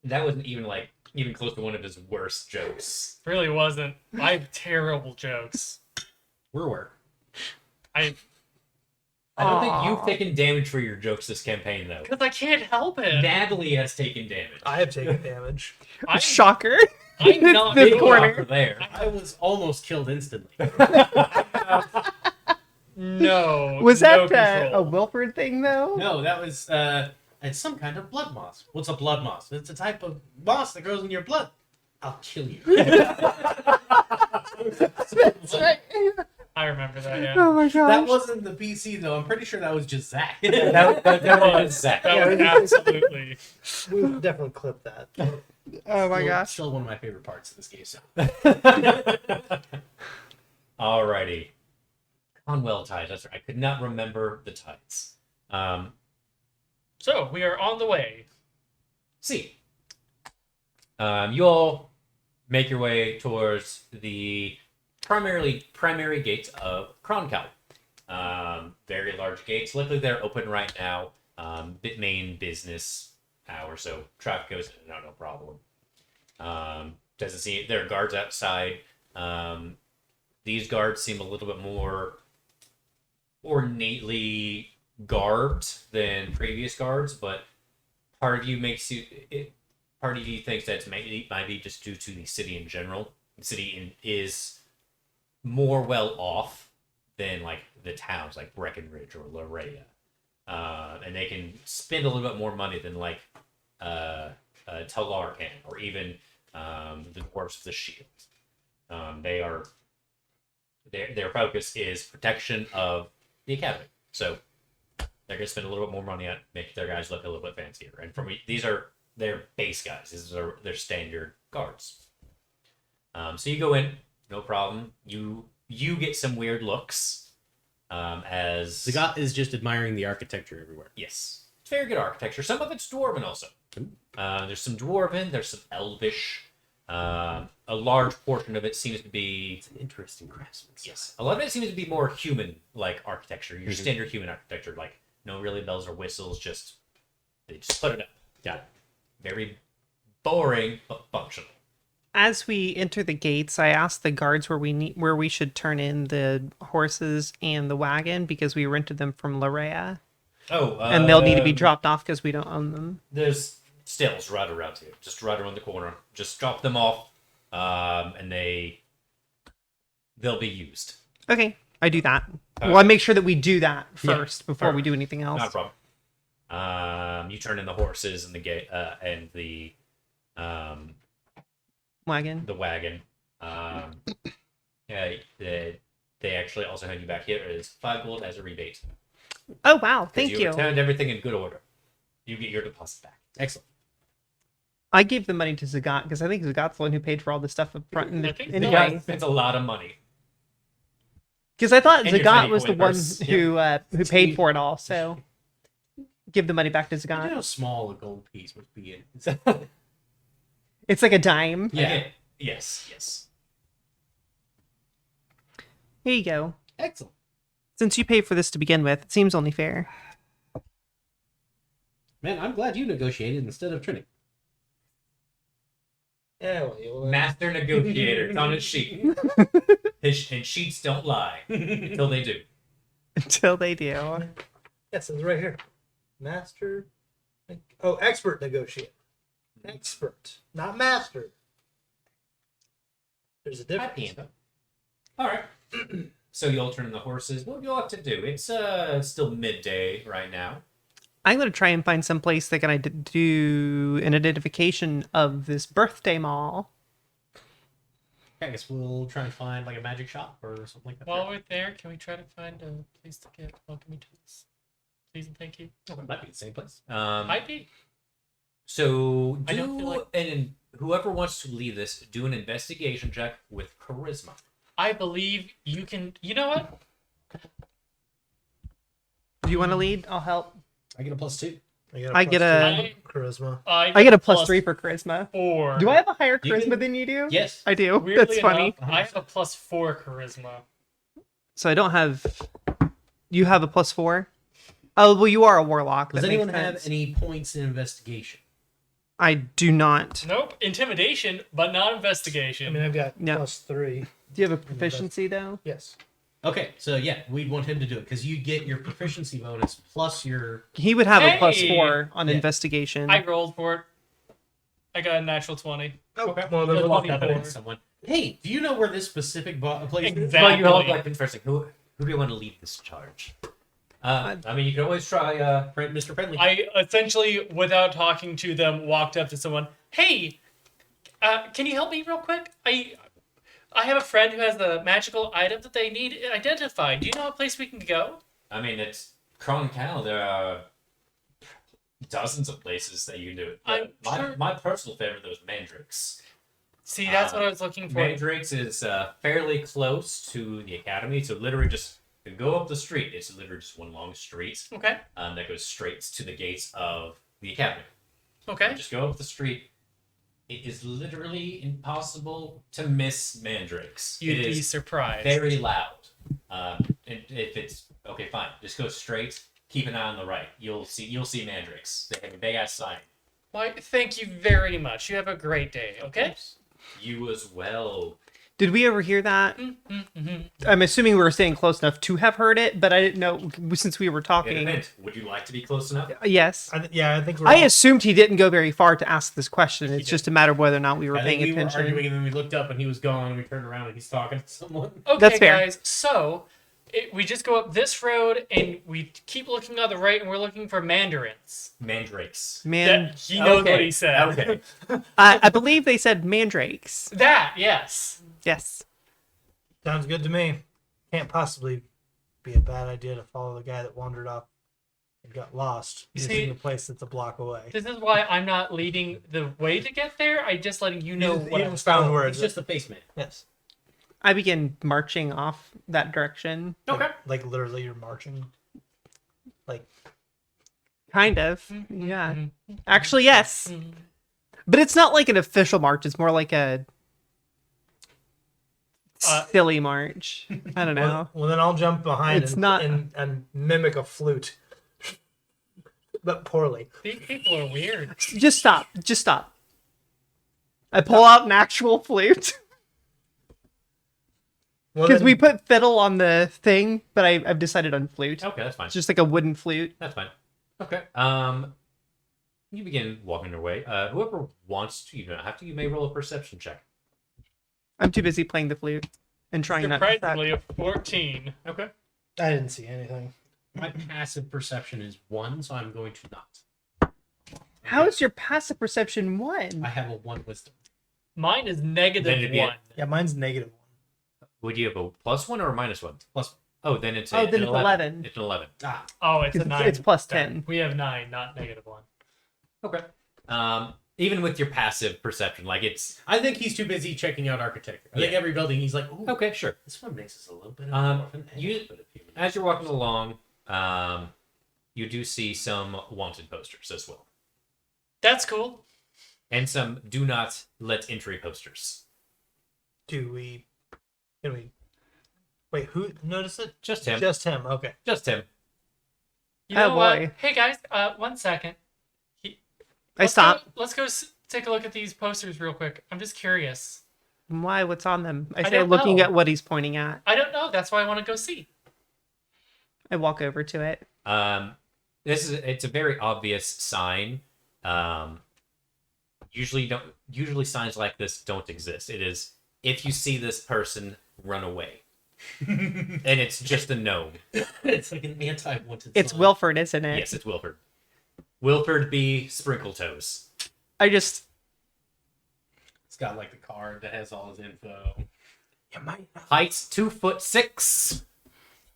That wasn't even close to one of his worst jokes. Really wasn't. I have terrible jokes. Where? I I don't think Aw. you've taken damage for your jokes this campaign, though. because I can't help it. Natalie has taken damage. I have taken damage. I, Shocker. I'm not This Big corner. rocker there. I was almost killed instantly. No. Was no that control. a Wilford thing, though? No, that was it's some kind of blood moss. What's a blood moss? It's a type of moss that grows in your blood. I'll kill you. That's right. I remember that. Yeah. Oh my gosh. That wasn't the PC though. I'm pretty sure that was just Zach. That was Zach. That was absolutely. We'll definitely clip that. Oh my Still- gosh. Still one of my favorite parts of this game. So. Alrighty. Conwell tides. That's right. I could not remember the tides. So we are on the way. See. You all make your way towards the primary gates of Chron'Cal. Very large gates. Luckily, they're open right now. Main business hour, so traffic goes in and out, no problem. Doesn't seem there are guards outside. These guards seem a little bit more ornately garbed than previous guards, but part of you thinks that might be just due to the city in general. The city is more well off than like the towns like Breckenridge or Lareia. And they can spend a little bit more money than like Talar can, or even the Dwarves of the Shield. Their focus is protection of the academy, so they're gonna spend a little bit more money on making their guys look a little bit fancier. And for me, these are their base guys. These are their standard guards. So you go in, no problem. You get some weird looks. As Zagat is just admiring the architecture everywhere. yes, it's very good architecture. Some of it's dwarven also. There's some dwarven. There's some elvish. A large portion of it seems to be It's an interesting craftsmanship. yes. A lot of it seems to be more human-like architecture. Your standard human architecture, like no really bells or whistles. They just put it up. Got it. Very boring but functional. As we enter the gates, I asked the guards where we should turn in the horses and the wagon because we rented them from Lareia, Oh, and they'll need to be dropped off because we don't own them. There's stills right around here, just right around the corner. Just drop them off, and they'll be used. Okay, I do that. Well, I make sure that we do that first before we do anything else. Not a problem. You turn in the horses and the gate and the Wagon. wagon. Yeah, they actually also hand you back here is 5 gold as a rebate. Oh wow, thank You you. returned everything in good order. You get your deposit back. Excellent. I gave the money to Zagat because I think Zagat's the one who paid for all the stuff up front. I think so. Anyway, It's a lot of money. because I thought And your Zagat tiny was the coin one purse. who paid for it all. So give the money back to You know Zagat. how small a gold piece must be in. It's like a dime. Yeah. Okay. Yes. Here you go. Excellent. Since you paid for this to begin with, it seems only fair. Man, I'm glad you negotiated instead of Trinic. Yeah, well, Master negotiator. It's on his sheet. And sheets don't lie until they do. Until they do. yes, it's right here. Master. Oh, expert negotiator. Expert, not master. There's a difference. All right. So you'll turn in the horses. What do you have to do? It's still midday right now. I'm going to try and find some place that can do an identification of this birthday mall. I guess we'll try and find like a magic shop or something like that. While we're there, can we try to find a place to get welcome to this? Please and thank you. Oh, it might be the same place. Might be. So I don't feel like- and whoever wants to lead this, do an investigation check with charisma. I believe you can. You know what? Do you want to lead? I'll help. I get a +2. I get a- charisma. I get a +3 for charisma. 4. Do I have a higher You charisma can- than you do? Yes. I do. Weirdly That's funny. enough, I have a +4 charisma. So I don't have. You have a +4? Oh, well, you are a warlock. Does That anyone makes have sense. any points in investigation? I do not. Nope. Intimidation, but not I investigation. mean, I've got No. +3. Do you have a proficiency, though? Yes. Okay, so yeah, we'd want him to do it because you get your proficiency bonus plus your. He would have a Hey! +4 on Yeah. investigation. I rolled for it. I got a natural 20. Oh, Okay. well, Good there's luck. Up against someone. Hey, do you know where this specific place is? Exactly. Well, you all like interesting. Who do you want to lead this charge? I mean, you can always try. Mr. Friendly. I essentially, without talking to them, walked up to someone. Hey, can you help me real quick? I have a friend who has a magical item that they need identified. Do you know a place we can go? I mean, it's Chron'Cal. There are dozens of places that you can do it. I'm But sure- my personal favorite is Mandrakes. See, that's what I was looking for. Mandrakes is fairly close to the academy, so literally just go up the street. It's literally just one long street Okay. that goes straight to the gates of the academy. Okay. Just go up the street. It is literally impossible to miss mandrakes. You'd It be is surprised. very loud. And if it's okay, fine. Just go straight. Keep an eye on the right. You'll see mandrakes. They have a big ass sign. Why, thank you very much. You have a great day, okay? You as well. Did we overhear that? Mm-hmm. I'm assuming we were staying close enough to have heard it, but I didn't know since we were It talking. depends. Would you like to be close enough? Yes. I think we're. I assumed he didn't go very far to ask this question. It's just a matter of whether or not we were I think paying we were attention. arguing, and then we looked up, and he was gone, and we turned around, and he's talking to someone. Okay, That's fair. guys, so we just go up this road and we keep looking on the right and we're looking for mandarins. Mandrakes. Man, He knows Okay, what he said. Okay. I believe they said mandrakes. That, yes. Yes. Sounds good to me. Can't possibly be a bad idea to follow the guy that wandered off and got lost. You He's see- in a place that's a block away. This is why I'm not leading the way to get there. I'm just letting you know what he I'm just found words. It's just a face man. Yes. I begin marching off that direction. Okay. Like literally, you're marching. Like Kind of. Yeah. Mhm. Actually, yes. Mhm. But it's not like an official march. It's more like a silly march. I don't know. well, then I'll jump behind It's and, not- and mimic a flute, but poorly. These people are weird. Just stop. Just stop. I pull out an actual flute. Well, Because then- we put fiddle on the thing, but I've decided on flute. Okay, that's fine. It's just like a wooden flute. That's fine. Okay. You begin walking your way. Whoever wants to, you don't have to. You may roll a perception check. I'm too busy playing the flute and trying not to. Surprisingly, a 14. Okay. I didn't see anything. My passive perception is 1, so I'm going to not. How is your passive perception one? I have a 1 wisdom. Mine is Then negative it'd be 1. Yeah, mine's -1. Would you have a +1 or a -1? Plus, Oh, then it's Oh, then an it's 11. It's an 11. Oh, it's a It's 9. it's plus 10. We have 9, not negative 1. Okay. Even with your passive perception, like it's I think he's too busy checking out architecture. I think Yeah. every building he's like, ooh, okay. Sure. this one makes us a little bit of an you- edge, but if you- As you're walking along, you do see some wanted posters as well, That's cool. and some "Do not let entry" posters. Can we? Wait, who noticed it? Just him. Just him. Okay. Just him. You Oh, know what? boy. Hey guys, 1 second. I stop. Let's go take a look at these posters real quick. I'm just curious. Why? What's on them? I I say, don't looking know. at what he's pointing at. I don't know. That's why I want to go see. I walk over to it. It's a very obvious sign. Usually signs like this don't exist. It is, if you see this person, run away. And it's just a gnome. it's like an anti-wanted It's sign. Wilford, isn't it? Yes, it's Wilford. Wilford B. Sprinkletoes. I just It's got like the card that has all his info. You might not. Height 2'6".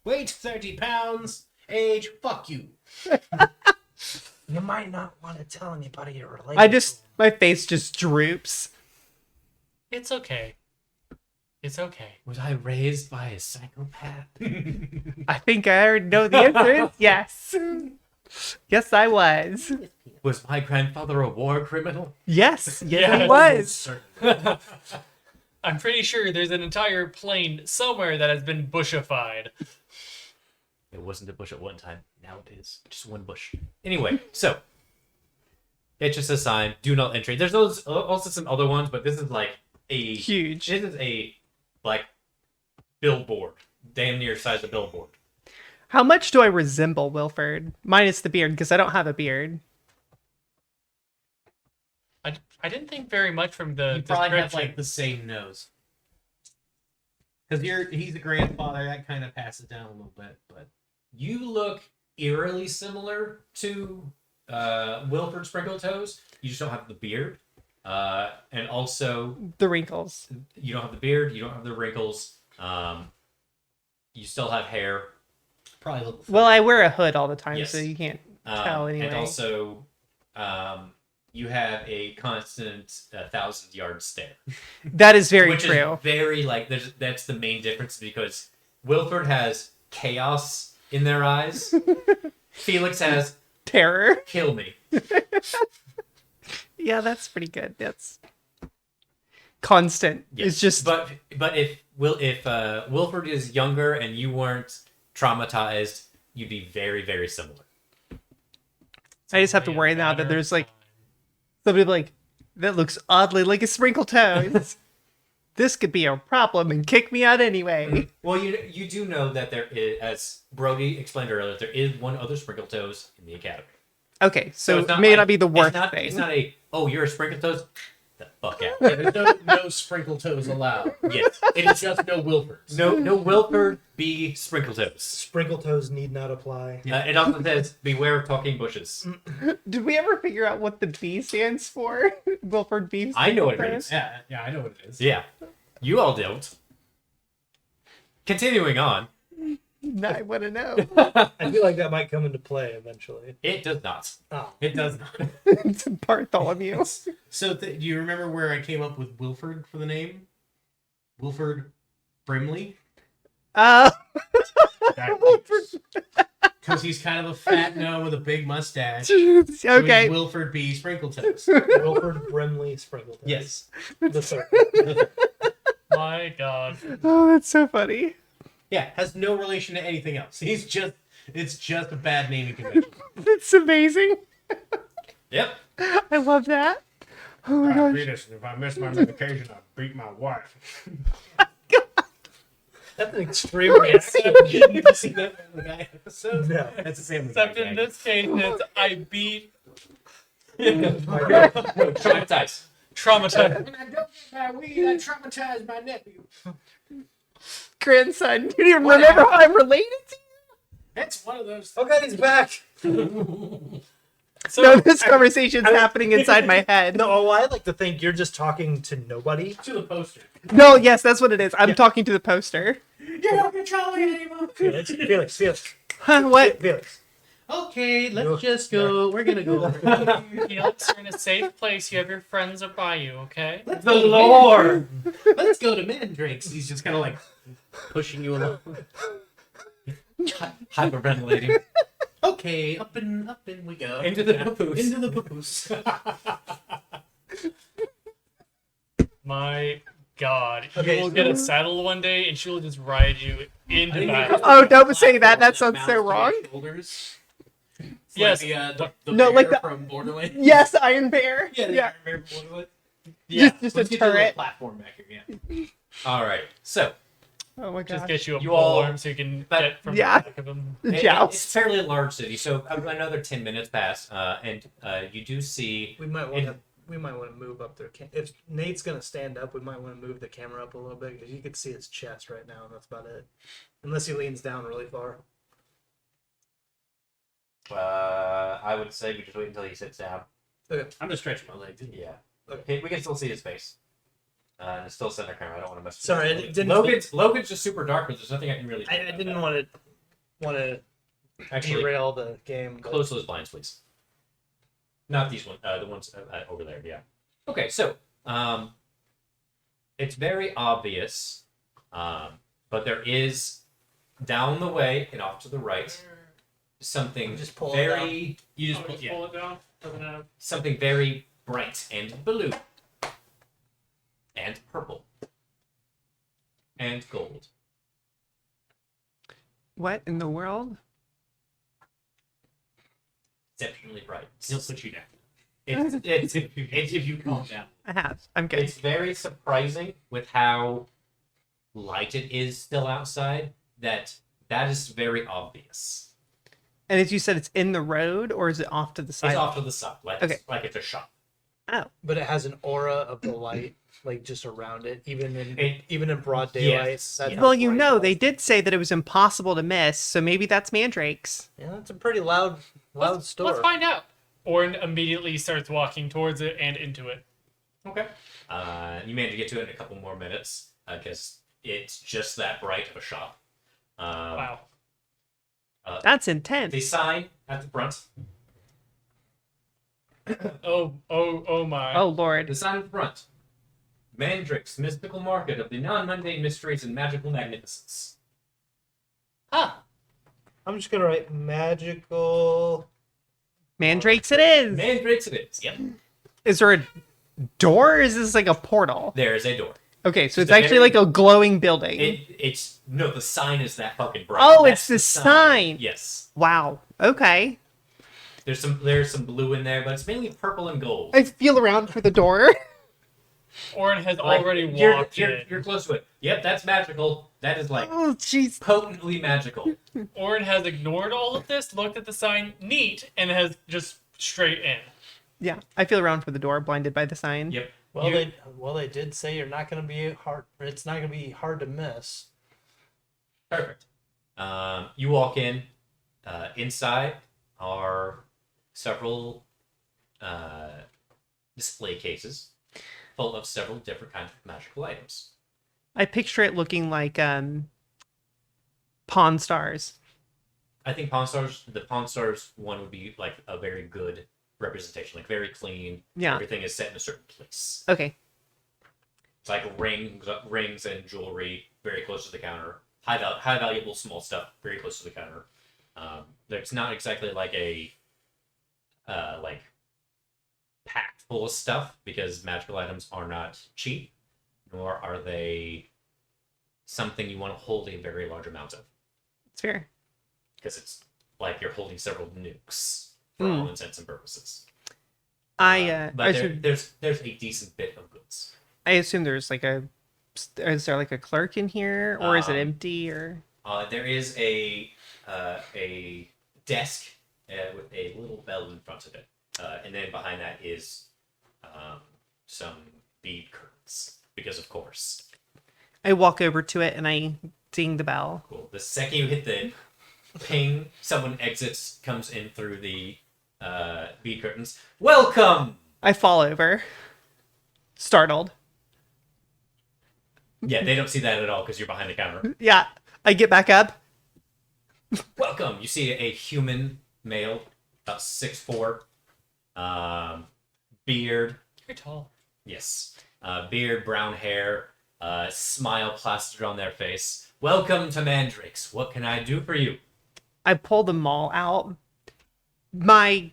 Weight 30 pounds. Age, fuck you. You might not want to tell anybody you're related. I just my face just droops. It's okay. It's okay. Was I raised by a psychopath? I think I already know the answer is yes. Yes, I was. Was my grandfather a war criminal? Yes, yes, Yeah. he was. Certain. I'm pretty sure there's an entire plane somewhere that has been bushified. It wasn't a bush at one time. Now it is. Just one bush. Anyway, so it's just a sign. Do not enter. There's those also some other ones, but this is like a Huge. This is a like billboard, damn near size of billboard. How much do I resemble Wilford? Minus the beard, because I don't have a beard. I didn't think very much from the You probably have description. like the same nose. Because he's a grandfather, that kind of passes down a little bit, but You look eerily similar to Wilford Sprinkletoes. You just don't have the beard, and also The wrinkles. you don't have the beard. You don't have the wrinkles. You still have hair. probably a little. Well, I wear a hood all the time, Yes. so you can't tell anyway. And also, you have a constant 1,000-yard stare. That is very Which true. is very, like, that's the main difference because Wilford has chaos in their eyes. Felix has Terror. kill me. Yeah, that's pretty good. That's constant. Yes. It's just but if Wilford is younger and you weren't traumatized, you'd be very, very similar. I just have to worry now that there's like somebody like that looks oddly like a sprinkle toe. This could be a problem and kick me out anyway. Well, you do know that there is, as Brody explained earlier, there is one other Sprinkle Toes in the academy. Okay, so it's it may like- not be the worst it's thing. It's not a, oh, you're a Sprinkle Toes? The fuck out. Yeah, there's no sprinkle toes allowed. Yes. It is just no Wilfords. No Wilford, be Sprinkle Toes. Sprinkle toes need not apply. It also says, beware of talking bushes. Did we ever figure out what the B stands for? Wilford B. I know what it Sprinkle means. Toes? Yeah, I know what it is. Yeah. You all don't. Continuing on. No, I want to know. I feel like that might come into play eventually. It does not. Oh, It does not. It's Bartholomew. So, do you remember where I came up with Wilford for the name? Wilford Brimley? Because he's kind of a fat gnome with a big mustache. So he's Okay. Wilford B. Sprinkletoes. Wilford Brimley Sprinkle toes. Yes. The third. My God. Oh, that's so funny. Yeah, has no relation to anything else. It's just a bad naming convention. That's amazing. Yep. I love that. Oh my gosh. If I miss my medication, I'll beat my wife. That's an extreme reaction. Did you see that Family Guy episode? No. That's the same. Guy Except in gag. this case, it's I beat Traumatized. traumatized. When I don't get my weed, I traumatize my nephew. Grandson, you don't even remember how I'm related to That's one of those. Oh god, he's back. you? So, No, this conversation's happening inside my head. No, oh, I like to think you're just talking to nobody. To the poster. No, yes, that's what it is. I'm talking to the poster. You don't control me anymore. Felix. Huh, what? Felix. Okay, let's just go. We're gonna go. Felix, you're in a safe place. You have your friends by you, okay? Let's The go to lore. Let's go to Mandrakes. He's just kind of like pushing you along. Hyperventilating. Okay, up and we go. Into the papoose. Into the papoose. My God. Okay, You will so- get a saddle one day and she will just ride you into battle. Oh, don't say that. That sounds so wrong. Shoulders. It's Yes. Like the No, bear like the- from Borderlands. Yes, Iron Bear. Yeah, the Yeah. Iron Bear from Borderlands. Just a let's get you little turret. platform back here. Yeah. All right. So, Oh my Just god. get you a You pole all- arm so you can but- get from Yeah. the back of him. The it's joust. fairly a large city, so another 10 minutes pass, and you do see. We might want to move up there. If Nate's gonna stand up, we might want to move the camera up a little bit because you can see his chest right now, and that's about it. Unless he leans down really far. I would say we just wait until he sits down. I'm just stretching my legs. Yeah. Okay. We can still see his face. And it's still center camera. I don't want to mess with Sorry, it. it didn't- Logan's just super dark, but there's nothing I can really do I about didn't that. want to Actually derail the game. but- close those blinds, please. Not these ones, the ones over there, yeah. Okay, so it's very obvious, but there is down the way and off to the right something Just pull it very You Oh, just pull it down. Doesn't have... something very bright and blue and purple and gold. What in the world? Exceptionally bright. He'll put you down. It's If you calm down. I have. I'm good. It's very surprising with how light it is still outside that is very obvious. And as you said, it's in the road or is it off to the side? It's off to the side, like Okay. like it's a shop. Oh, But it has an aura of the light, like just around it, even It- in broad daylight. Yes, That's yeah. how well, you bright know, it they is. did say that it was impossible to miss, so maybe that's Mandrake's. Yeah, that's a pretty loud store. Let's find out. Oren immediately starts walking towards it and into it. Okay. You manage to get to it in a couple more minutes because it's just that bright of a shop. Wow. That's intense. The sign at the front. Oh my. Oh Lord. The sign at the front. Mandrake's mystical market of the non-mundane mysteries and magical magnificence. Ah, I'm just gonna write magical. Mandrakes it is. Mandrakes it is. Yep. Is there a door or is this like a portal? There is a door. Okay, so it's a actually very- like a glowing building. It's no, the sign is that fucking bright. Oh, That's it's the sign. Yes. Wow. Okay. There's some blue in there, but it's mainly purple and gold. I feel around for the door. Oren has Like, already you're, walked you're, in. you're close to it. Yep, that's magical. That is like Oh, jeez. potently magical. Oren has ignored all of this, looked at the sign, neat, and has just straight in. Yeah, I feel around for the door, blinded by the sign. Yep. Well, You- they did say you're not gonna be hard. It's not gonna be hard to miss. Perfect. You walk in. Inside are several display cases full of several different kinds of magical items. I picture it looking like Pawn Stars. I think the Pawn Stars one would be like a very good representation, like very clean. Yeah. Everything is set in a certain place. Okay. It's like rings and jewelry very close to the counter. High valuable small stuff very close to the counter. It's not exactly like a like packed full of stuff because magical items are not cheap, nor are they something you want to hold a very large amount of It's fair. because it's like you're holding several nukes for Hmm. all intents and purposes. I But assume, there's a decent bit of goods. I assume there's like is there like a clerk in here, or is it Um, empty, or There is a desk with a little bell in front of it, and then behind that is some bead curtains. Because of course, I walk over to it and I ding the bell. cool. The second you hit the ping, someone exits, comes in through the bead curtains. Welcome. I fall over, startled. Yeah, they don't see that at all because you're behind the counter. Yeah, I get back up. Welcome. You see a human male, about 6'4", beard. You're tall. Yes. Beard, brown hair, smile plastered on their face. Welcome to Mandrakes. What can I do for you? I pull the mall out. My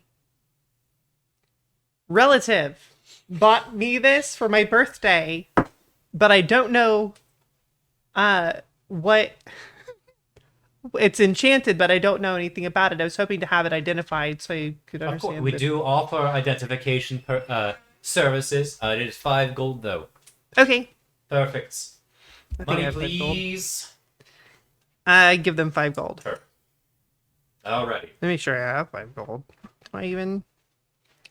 relative bought me this for my birthday, but I don't know what it's enchanted, but I don't know anything about it. I was hoping to have it identified so you could Of understand. course, we the- do offer identification services. It is 5 gold, though. Okay. Perfect. I think I Money, have 5 gold. please. I give them 5 gold. Perfect. Alrighty. Let me make sure I have 5 gold. Do I even?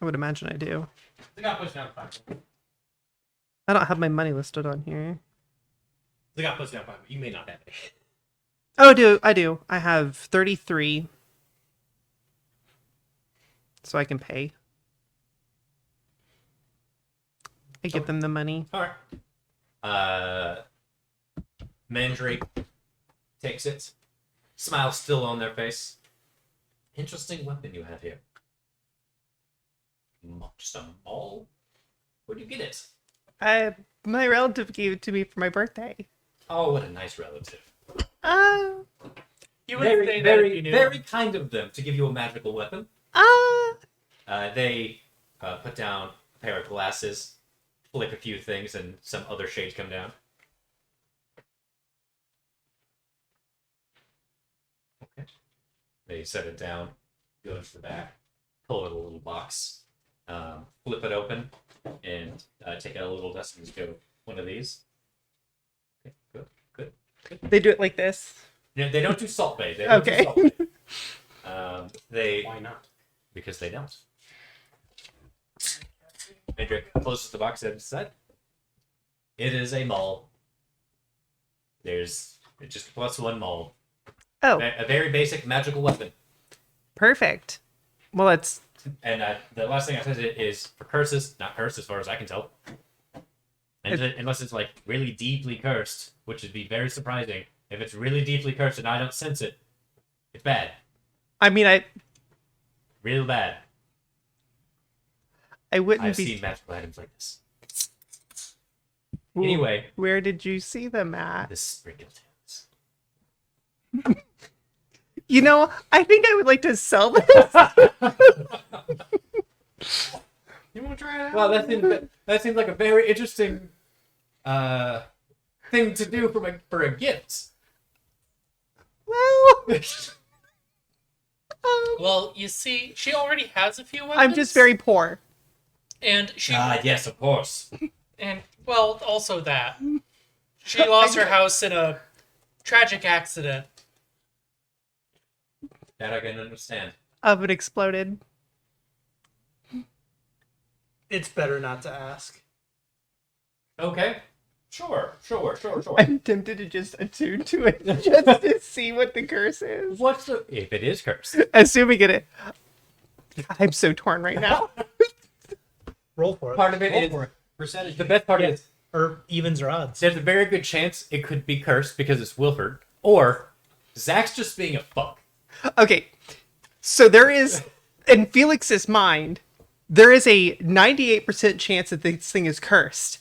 I would imagine I do. They got pushed down 5. I don't have my money listed on here. They got pushed down 5. You may not have it. Oh, I do. I have 33. So I can pay. I give them the money. Alright. Mandrake takes it. Smile still on their face. Interesting weapon you have here. Just a maul? Where'd you get it? My relative gave it to me for my birthday. Oh, what a nice relative. You would Very, say that very, if you knew. very kind of them to give you a magical weapon. They put down a pair of glasses, flick a few things, and some other shades come down. Okay. They set it down, go to the back, pull out a little box, flip it open, and take out a little dust and just go, one of these. Okay, good, good. They do it like this. No, they don't do Salt Bay. They don't Okay. do Salt Bay. They Why not? because they don't. Mandrake closes the box and said, "It is a maul. It's just +1 maul. Oh, A very basic magical weapon. perfect. Well, it's And the last thing I said is for curses, not cursed as far as I can tell. And unless it's like really deeply cursed, which would be very surprising. If it's really deeply cursed and I don't sense it, it's bad. I mean, Real bad. I wouldn't I've be. seen magical items like this. Ooh, Anyway, where did you see them at? the Sprinkle Tales. You know, I think I would like to sell this. You want to try it out? Well, that seems like a very interesting thing to do for a gift. Well, Well, you see, she already has a few weapons. I'm just very poor. And she Yes, of course. and well, also that she lost her house in a tragic accident. That I can understand. Oven exploded. It's better not to ask. Okay. Sure. I'm tempted to just attune to it just to see what the curse is. What's the... If it is cursed. Assuming it. I'm so torn right now. Roll for it. Part of it Roll is... for it. Percentage. The best part is Or evens or odds. there's a very good chance it could be cursed because it's Wilford. Or Zach's just being a fuck. Okay, so there is, in Felix's mind, there is a 98% chance that this thing is cursed.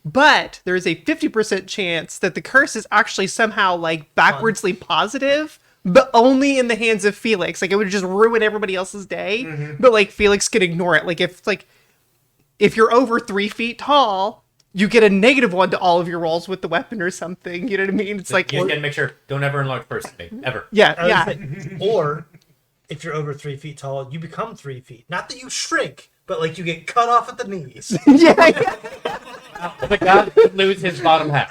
But there is a 50% chance that the curse is actually somehow like backwardsly positive, but only in the hands of Felix. Like it would just ruin everybody else's day. But like Felix could ignore it. Like if you're over 3 feet tall, you get a -1 to all of your rolls with the weapon or something. You know what I mean? It's like You gotta make sure, don't ever enlarge person me. Ever. yeah. Or if you're over 3 feet tall, you become 3 feet. Not that you shrink, but like you get cut off at the knees. yeah. The god could lose his bottom half.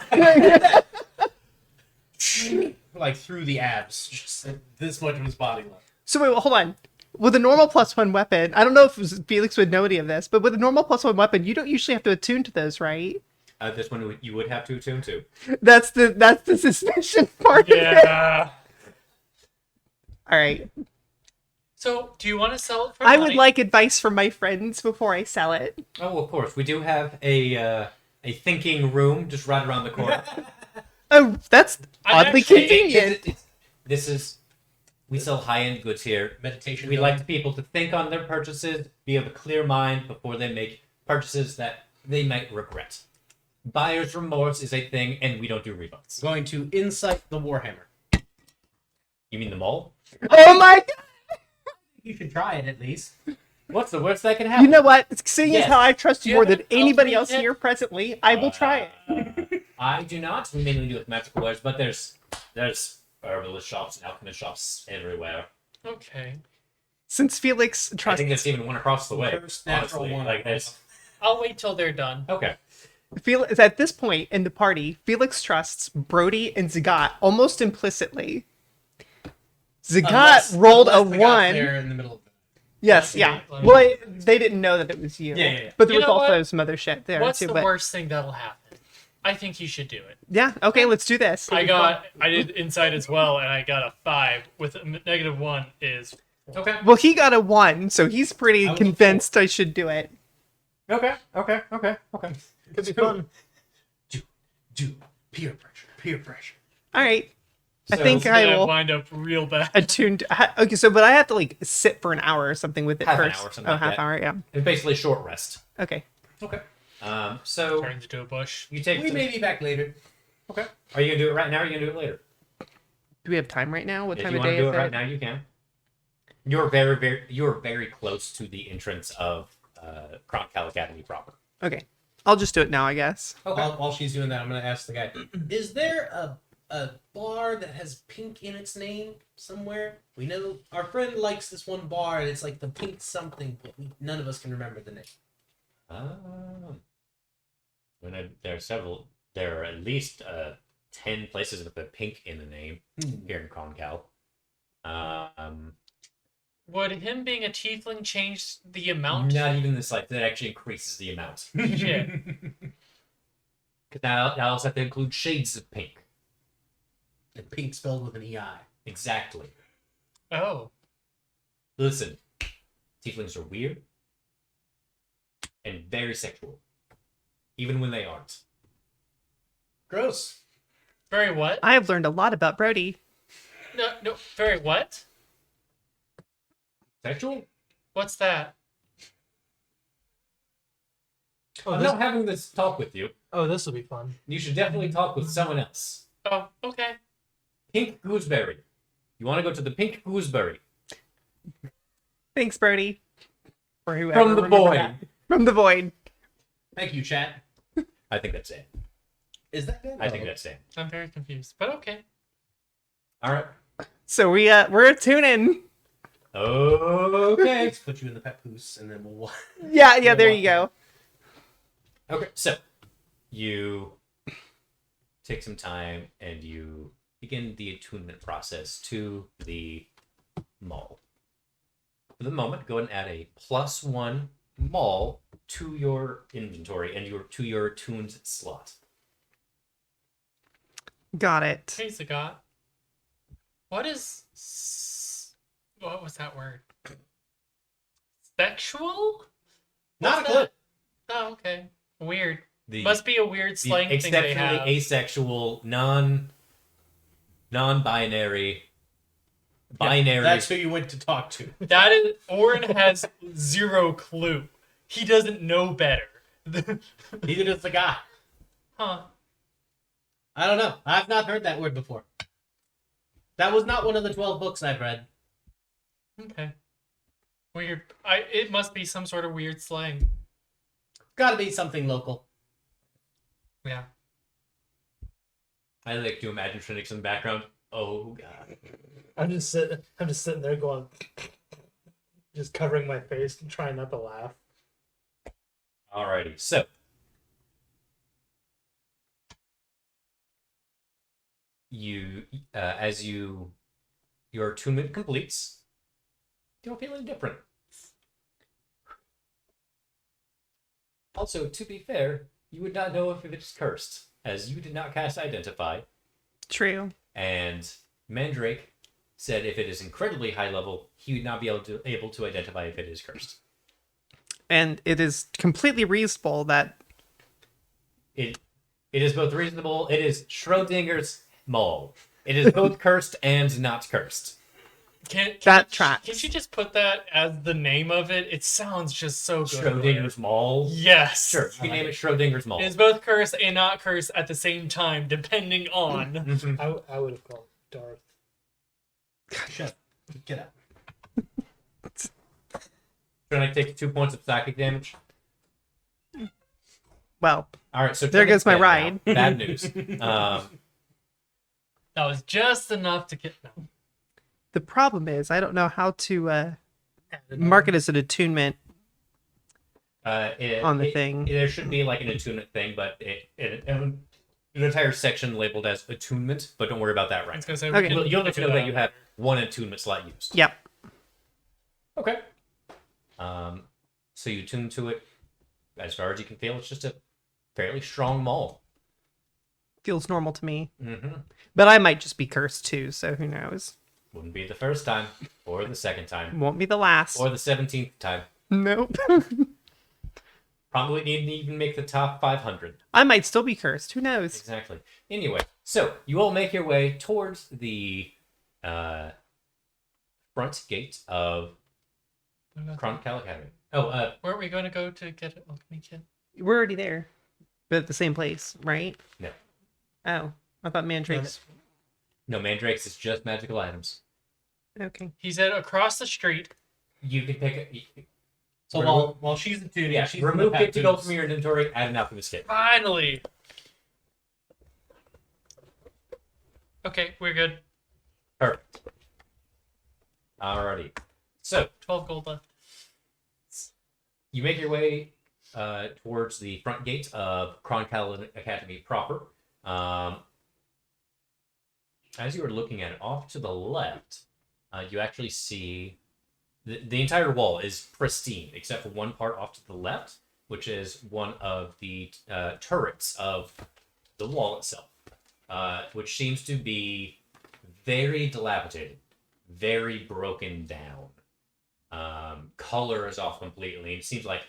Like through the abs. Just this much of his body left. So wait, well, hold on. With a normal +1 weapon, I don't know if Felix would know any of this, but with a normal +1 weapon, you don't usually have to attune to those, right? This one you would have to attune to. That's the suspicion part of it. Yeah. All right. So, do you want to sell it for I money? would like advice from my friends before I sell it. Oh, of course. We do have a thinking room just right around the corner. Oh, that's I'm oddly actually- convenient. We sell high-end goods here. Meditation. We like people to think on their purchases, be of a clear mind before they make purchases that they might regret. Buyer's remorse is a thing, and we don't do refunds. going to incite the Warhammer. You mean the mole? Oh my god! You should try it at least. What's the worst that can happen? You know what? Seeing Yes. as how I trust you Do more you than have anybody an else alternate? here presently, I will try it. I do not. We mainly do with magical wares, but there's herbalist shops and alchemist shops everywhere. Okay. Since Felix I trusts think there's even one across the way. First natural Honestly, one. like there's I'll wait till they're done. okay. Felix, at this point in the party, Felix trusts Brody and Zagat almost implicitly. Zagat rolled a unless they got 1. there in the middle of the Yes, Yeah, yeah. like- Well, they didn't know that it was you. Yeah. But there You was know also what? some other shit there What's too. the But worst thing that'll happen? I think you should do it. yeah, okay, let's do this. I did insight as well, and I got a 5 with a -1 is Okay. Well, he got a 1, so he's pretty I was a convinced I should do it. Okay. Could be fun. do peer pressure. All right. I So- think so I that will wind up real bad. attune. Okay, so but I have to like sit for an hour or something with it Half an first. hour, something like half that. hour, yeah. It's basically a short rest. Okay. Okay. So Turns into a bush. you take. We may be back later. Okay. Are you gonna do it right now? Or are you gonna do it later? Do we have time right now? What If time you of want day to do is it right it? now, you can. You're very close to the entrance of Chron'Cal Academy proper. Okay. I'll just do it now, I guess. Okay. While she's doing that, I'm going to ask the guy, is there a bar that has pink in its name somewhere? We know our friend likes this one bar, and it's like the pink something, but none of us can remember the name. There are at least 10 places with a pink in the name here in Chron'Cal. Would him being a tiefling change the amount? Not even the slight. That actually increases the amount. Shit. Because now I also have to include shades of pink. And pink spelled with an EI. Exactly. Oh. Listen, tieflings are weird and very sexual, even when they aren't. Gross. Very what? I have learned a lot about Brody. No. Very what? Sexual? What's that? I'm not having this talk with you. Oh, this will be fun. You should definitely talk with someone else. Oh, okay. Pink gooseberry. You want to go to the Pink Gooseberry. Thanks, Brody. Or whoever. From the remember void. that. From the void. Thank you, chat. I think that's it. Is that it? I think that's it. I'm very confused, but okay. All right. So we're tuning. Okay. Let's put you in the papoose, and then we'll. Yeah, We'll there walk you go. Okay. So you take some time and you begin the attunement process to the mall. For the moment, go ahead and add a +1 mall to your inventory and to your attuned slot. Got it. Hey, Zagat. What was that word? Sexual? Not a What's clue. that? Oh, okay. Weird. The, Must be a weird the slang thing they exceptionally have. asexual, non-binary, binary. That's who you went to talk to. That is, Oren has zero clue. He doesn't know better. Neither does the guy. Huh. I don't know. I've not heard that word before. That was not one of the 12 books I've read. Okay. Weird. It must be some sort of weird slang. Gotta be something local. Yeah. I like to imagine Trinic in the background. Oh god. I'm just sitting there going, just covering my face and trying not to laugh. Alrighty, so as your attunement completes, you're feeling different. Also, to be fair, you would not know if it's cursed, as you did not cast Identify, True. and Mandrake said if it is incredibly high level, he would not be able to identify if it is cursed. And it is completely reasonable that It is both reasonable. It is Schrodinger's mole. It is both cursed and not cursed. That tracks. Can you just put that as the name of it? It sounds just so good. Schrodinger's mole. Yes. Sure, you can name it Schrodinger's mole. It is both cursed and not cursed at the same time, depending on. Mhm. I would have called it Darth. Shut up. Get out. Trying to take 2 points of psychic damage. well, All right, so There Trinic's goes my dead ride. now. Bad news. That was just enough to get. No. the problem is I don't know how to mark it as an attunement on the thing. There should be like an attunement thing, but an entire section labeled as attunement. But don't worry about that I right was now. gonna say, Okay. You'll just know that you have one attunement slot used. Yep. Okay. So you tune to it. As far as you can feel, it's just a fairly strong mole. Feels normal to me. Mm-hmm. But I might just be cursed too, so who knows? Wouldn't be the first time, or the second time, Won't be the last. or the 17th time. Nope. Probably didn't even make the top 500. I might still be cursed. Who knows? Exactly. Anyway, so you all make your way towards the front gate of Chron'Cal Academy. Oh, Where are we going to go to get an alchemy kit? We're already there. But at the same place, right? No. Oh. I thought Mandrake's. no, Mandrake's is just magical items. Okay. He said across the street. You can pick a... So while she's in tuning, Yeah, she's remove in the 50 gold papoose. from your inventory, add an alchemist kit. Finally. Okay, we're good. Perfect. Alrighty. So, 12 gold left. you make your way towards the front gate of Chron'Cal Academy proper. As you are looking at it, off to the left, you actually see the entire wall is pristine, except for one part off to the left, which is one of the turrets of the wall itself, which seems to be very dilapidated, very broken down. Color is off completely. It seems like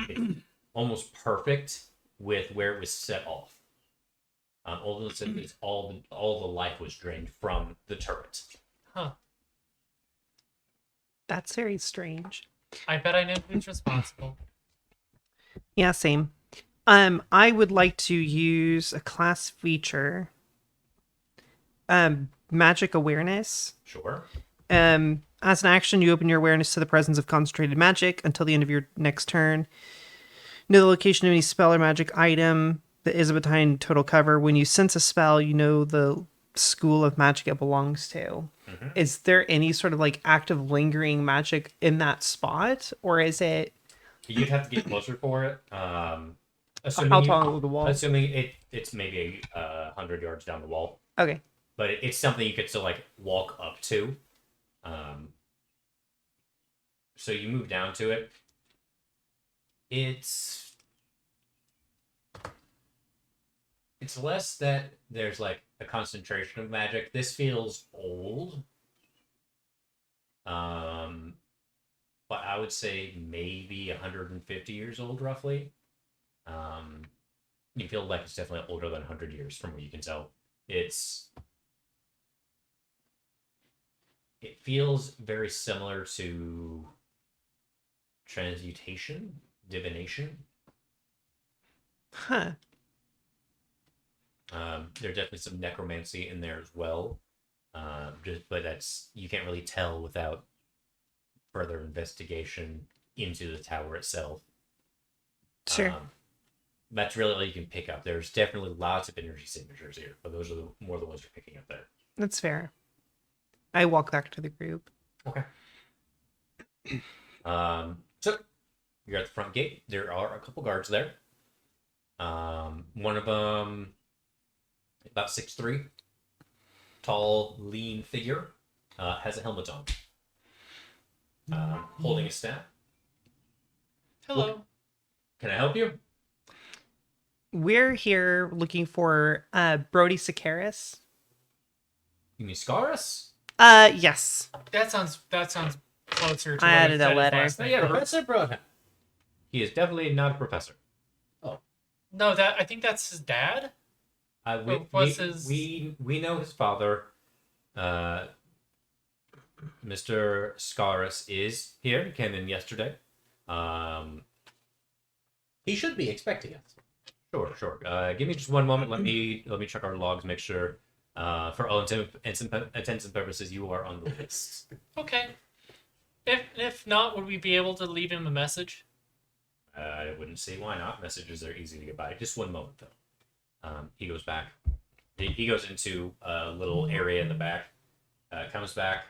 it's almost perfect with where it was set off. Although it's all the life was drained from the turret. Huh. That's very strange. I bet I know who's responsible. Yeah, same. I would like to use a class feature. magic awareness. Sure. As an action, you open your awareness to the presence of concentrated magic until the end of your next turn. Know the location of any spell or magic item that is behind total cover. When you sense a spell, you know the school of magic it belongs to. Is there any sort of like active lingering magic in that spot, or is it? You'd have to get closer for it. Assuming How tall is the wall? Assuming it's maybe 100 yards down the wall, Okay. but it's something you could still like walk up to. So you move down to it. It's less that there's like a concentration of magic. This feels old. But I would say maybe 150 years old, roughly. You feel like it's definitely older than 100 years from what you can tell. It feels very similar to transmutation, divination. Huh. There's definitely some necromancy in there as well. But you can't really tell without further investigation into the tower itself. Sure. That's really all you can pick up. There's definitely lots of energy signatures here, but those are more the ones you're picking up there. That's fair. I walk back to the group. Okay. So you're at the front gate. There are a couple guards there. One of them about 6'3", tall, lean figure, has a helmet on. Holding a staff. Hello. Can I help you? We're here looking for Brody Sakaris. You mean Scaris? Yes. That sounds closer to I what added a said his letter. last name. Professor Broadham. He is definitely not a professor. No, I think that's his dad. We know his father. Mr. Scaris is here. He came in yesterday. He should be expecting us. Sure. Give me just one moment. Let me check our logs, make sure. For all intents and purposes, you are on the list. Okay. If not, would we be able to leave him a message? I wouldn't see why not. Messages are easy to get by. Just one moment, though. He goes back. He goes into a little area in the back. Comes back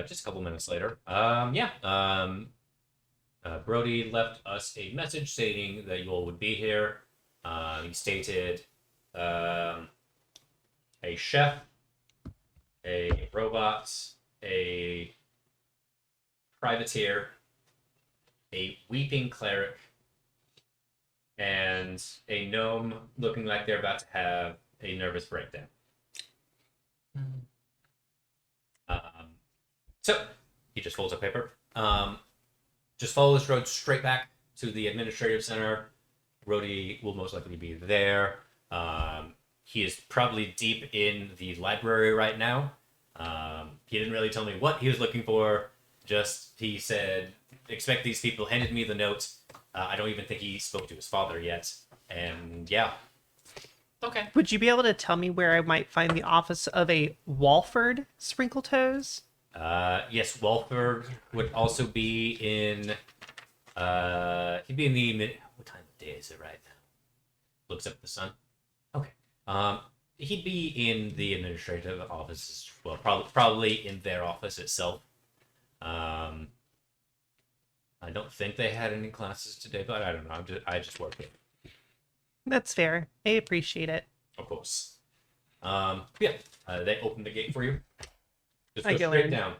just a couple minutes later. Brody left us a message stating that you all would be here. He stated a chef, a robot, a privateer, a weeping cleric, and a gnome looking like they're about to have a nervous breakdown. So he just folds up paper. Just follow this road straight back to the administrative center. Brody will most likely be there. He is probably deep in the library right now. He didn't really tell me what he was looking for. Just he said, expect these people, handed me the note. I don't even think he spoke to his father yet. And yeah. Okay. Would you be able to tell me where I might find the office of a Walford Sprinkletoes? Yes, Walford would also be in, he'd be in the what time of day is it right now? Looks up at the sun. Okay. He'd be in the administrative office as well, probably in their office itself. I don't think they had any classes today, but I don't know. I just work here. That's fair. I appreciate it. Of course. They open the gate for you. Just I go go straight in. down.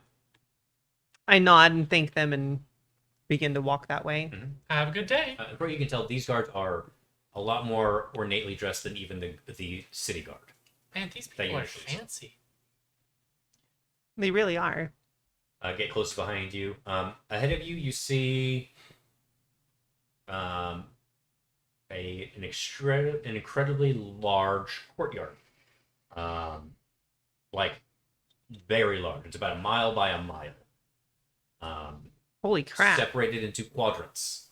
I nod and thank them and begin to walk that way. Have a good day. Before you can tell, these guards are a lot more ornately dressed than even the city guard. Man, these Thank people you. are fancy. They really are. Get close behind you. Ahead of you, you see an incredibly large courtyard. Like very large. It's about a mile by a mile. Holy crap. Separated into quadrants.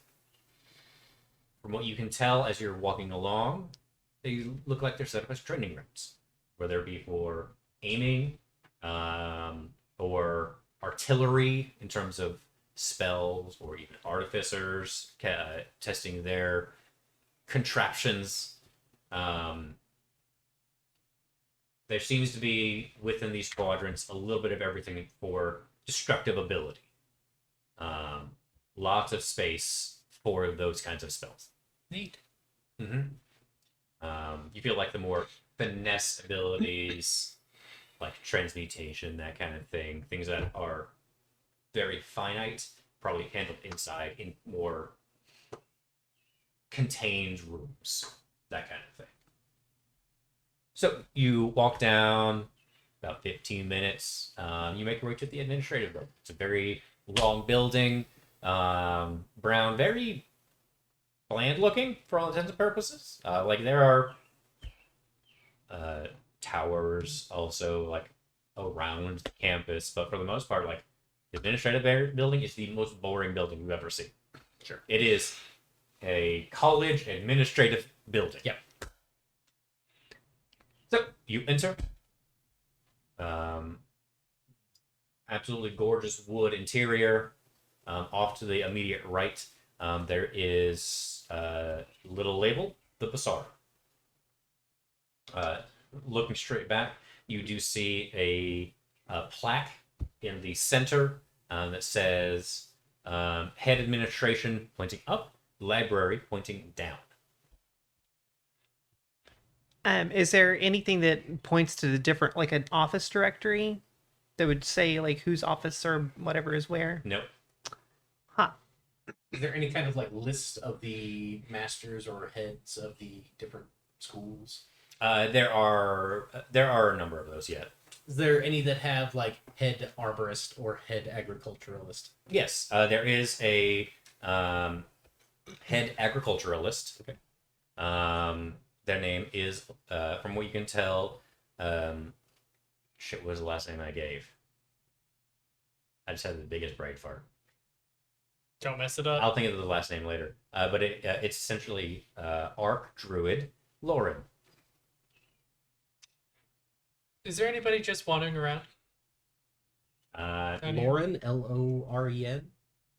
From what you can tell as you're walking along, they look like they're set up as training rooms. whether it be for aiming, or artillery in terms of spells, or even artificers testing their contraptions. There seems to be within these quadrants a little bit of everything for destructive ability. Lots of space for those kinds of spells. Neat. You feel like the more finesse abilities, like transmutation, that kind of thing, things that are very finite, probably handled inside in more contained rooms, that kind of thing. So you walk down about 15 minutes. You make your way to the administrative building. It's a very long building, brown, very bland looking for all intents and purposes. Like there are towers also like around the campus, but for the most part, like the administrative building is the most boring building you've ever seen. Sure. It is a college administrative building. Yep. So you enter. Absolutely gorgeous wood interior. Off to the immediate right, there is a little label, the Bazaar. Looking straight back, you do see a plaque in the center that says Head Administration pointing up, Library pointing down. Is there anything that points to the different, like an office directory that would say like whose office or whatever is where? Nope. Huh. Is there any kind of like list of the masters or heads of the different schools? There are a number of those yet. Is there any that have like head arborist or head agriculturalist? Yes, there is a head agriculturalist. Okay. Their name is, from what you can tell, what was the last name I gave? I just had the biggest brain fart. Don't mess it up. I'll think of the last name later. But it's essentially Arc Druid Lauren. Is there anybody just wandering around? Down here? Lauren, Loren.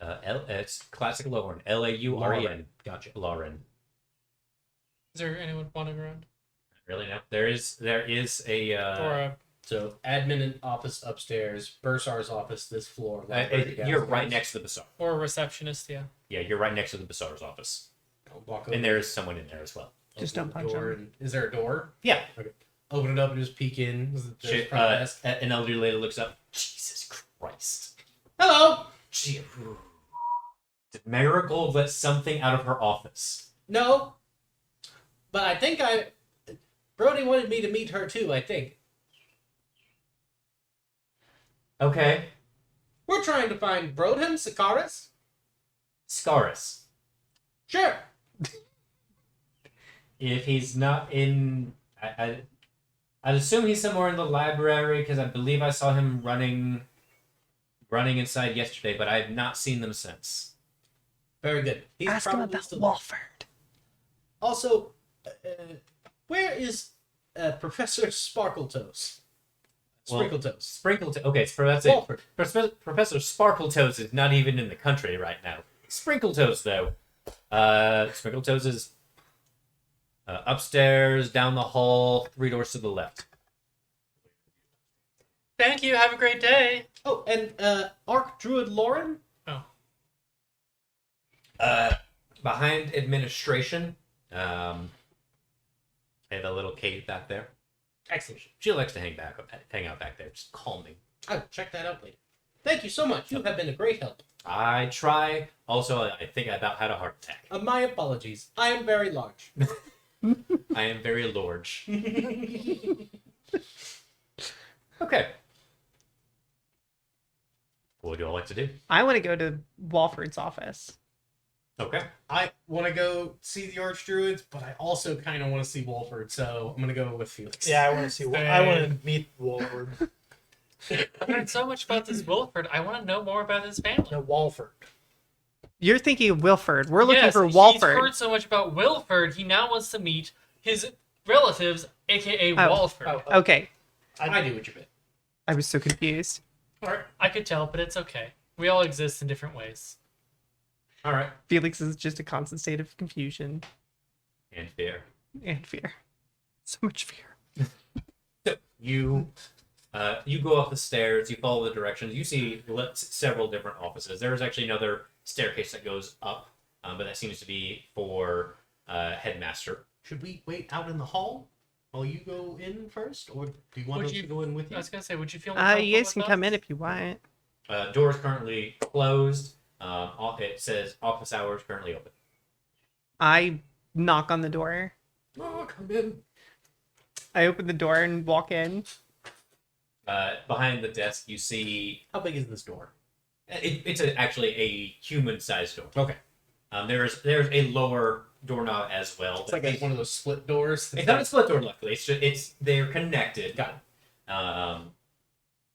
It's classic Lauren. Lauren. Gotcha. Lauren. Is there anyone wandering around? Really? No. There is a. Or a So admin office upstairs, Bursar's office this floor. library you're right downstairs. next to the bazaar. or a receptionist? Yeah. Yeah, you're right next to the bazaar's office, I'll walk over. and there's someone in there as well. Just Open don't the punch door him. and- Is there a door? Yeah. Open it up and just peek in. There's She, front desk. an elderly lady looks up. Jesus Christ! Hello. Gee, did Marigold let something out of her office? No. But I think Brody wanted me to meet her too, I think. Okay, We're trying to find Brodham Sakaris. Scaris. Sure. If he's not in, I'd assume he's somewhere in the library because I believe I saw him running inside yesterday, but I have not seen them since. Very good. He's Ask him probably about still. Walford. Also, where is Professor Sparkletoes? Well, Sprinkletoes. Okay, so that's it. Walford. Professor Sparkletoes is not even in the country right now. Sprinkletoes, though. Sprinkletoes is upstairs, down the hall, 3 doors to the left. Thank you. Have a great day. Oh, and Arc Druid Lauren? Oh. Behind administration, I have a little cave back there. Excellent. She likes to hang out back there, just calming. I'll check that out later. Thank you so much. You have been a great help. I try. Also, I think I about had a heart attack. My apologies. I am very large. I am very large. Okay. What would you all like to do? I want to go to Walford's office. Okay. I want to go see the Archdruids, but I also kind of want to see Walford, so I'm going to go with Felix. Yeah, I want to see. I want to meet Walford. I heard so much about this Wilford. I want to know more about his family. No, Walford. You're thinking of Wilford. We're looking Yes, for He's Walford. heard so much about Wilford. He now wants to meet his relatives, aka Walford. Okay. I do what you bit. I was so confused. Or I could tell, but it's okay. We all exist in different ways. All right. Felix is just a constant state of confusion And fear. and fear. So much fear. So you go up the stairs. You follow the directions. You see several different offices. There is actually another staircase that goes up, but that seems to be for headmaster. Should we wait out in the hall while you go in first, or do you want Would us you- to go in with I you? was gonna say, would you feel? You guys can come in if you want. Door is currently closed. It says office hours currently open. I knock on the door. Oh, come in. I open the door and walk in. Behind the desk, you see How big is this door? it's actually a human-sized door. Okay. There's a lower doorknob as well. It's like one of those split doors. It's not a split door, luckily. It's they're connected. Got it.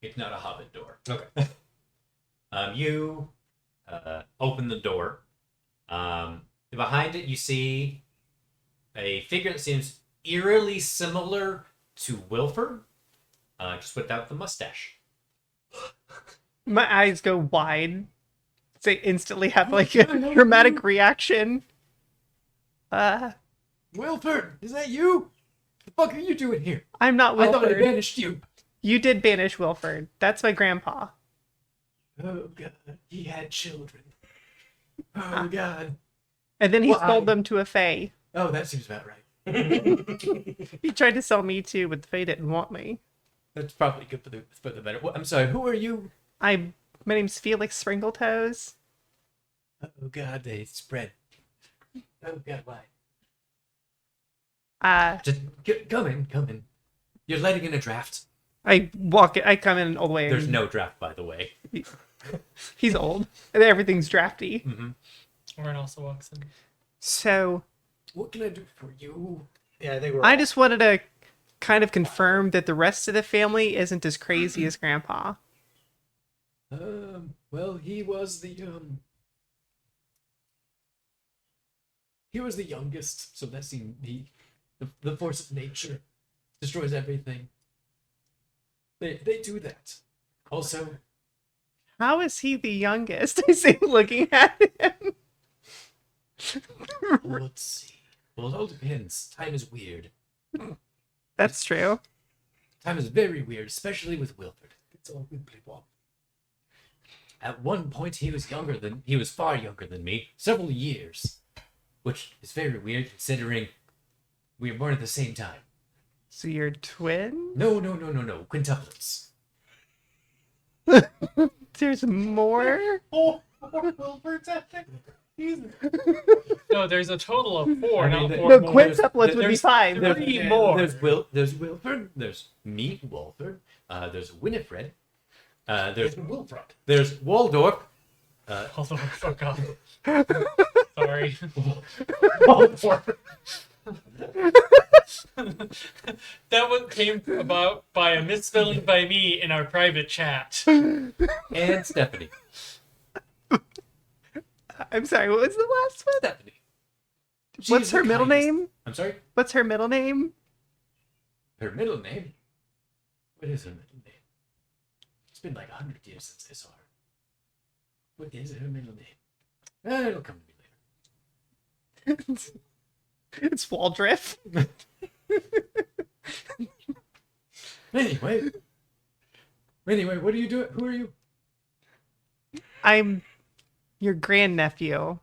It's not a hobbit door. Okay. You open the door. Behind it, you see a figure that seems eerily similar to Wilford, just without the mustache. My eyes go wide. They instantly have like a dramatic reaction. Wilford, is that you? The fuck are you doing here? I'm not I thought I Wilford. banished you. You did banish Wilford. That's my grandpa. Oh god, he had children. Oh god. And then he Why? sold them to a fae. Oh, that seems about right. He tried to sell me too, but the fae didn't want me. That's probably good for the better. I'm sorry, who are you? My name's Felix Springletoes. Oh god, they spread. Oh god, why? Just come in. You're letting in a draft. I come in all the way. There's and no draft, by the way. He's old. And everything's drafty. Oren also walks in. So What can I do for you? Yeah, I think we're. I just wanted to kind of confirm that the rest of the family isn't as crazy as Grandpa. Well, he was the youngest, so that seemed the force of nature destroys everything. They do that. Also, How is he the youngest? I say, looking at him. let's see. Well, it all depends. Time is weird. That's true. Time is very weird, especially with Wilford. It's all wibbly wobbly. At one point, he was far younger than me, several years, which is very weird considering we were born at the same time. So you're twin? No, quintuplets. There's more? Oh, Wilford's epic. No, there's a total of four. I mean, not the- four No, more. quintuplets would be there's- fine. There's Three more. There's Wilford. There's me, Walford. There's Winifred. There's Wilford. there's Waldorf. Hold on, fuck off. Sorry. That one came about by a misspelling by me in our private chat. And Stephanie. I'm sorry, what was the last one? Stephanie. What's She's her the middle kindest- name? I'm sorry? What's her middle name? Her middle name? What is her middle name? It's been like 100 years since I saw her. What is her middle name? It'll come to me later. It's Waldriff. Anyway, what are you doing? Who are you? I'm your grandnephew.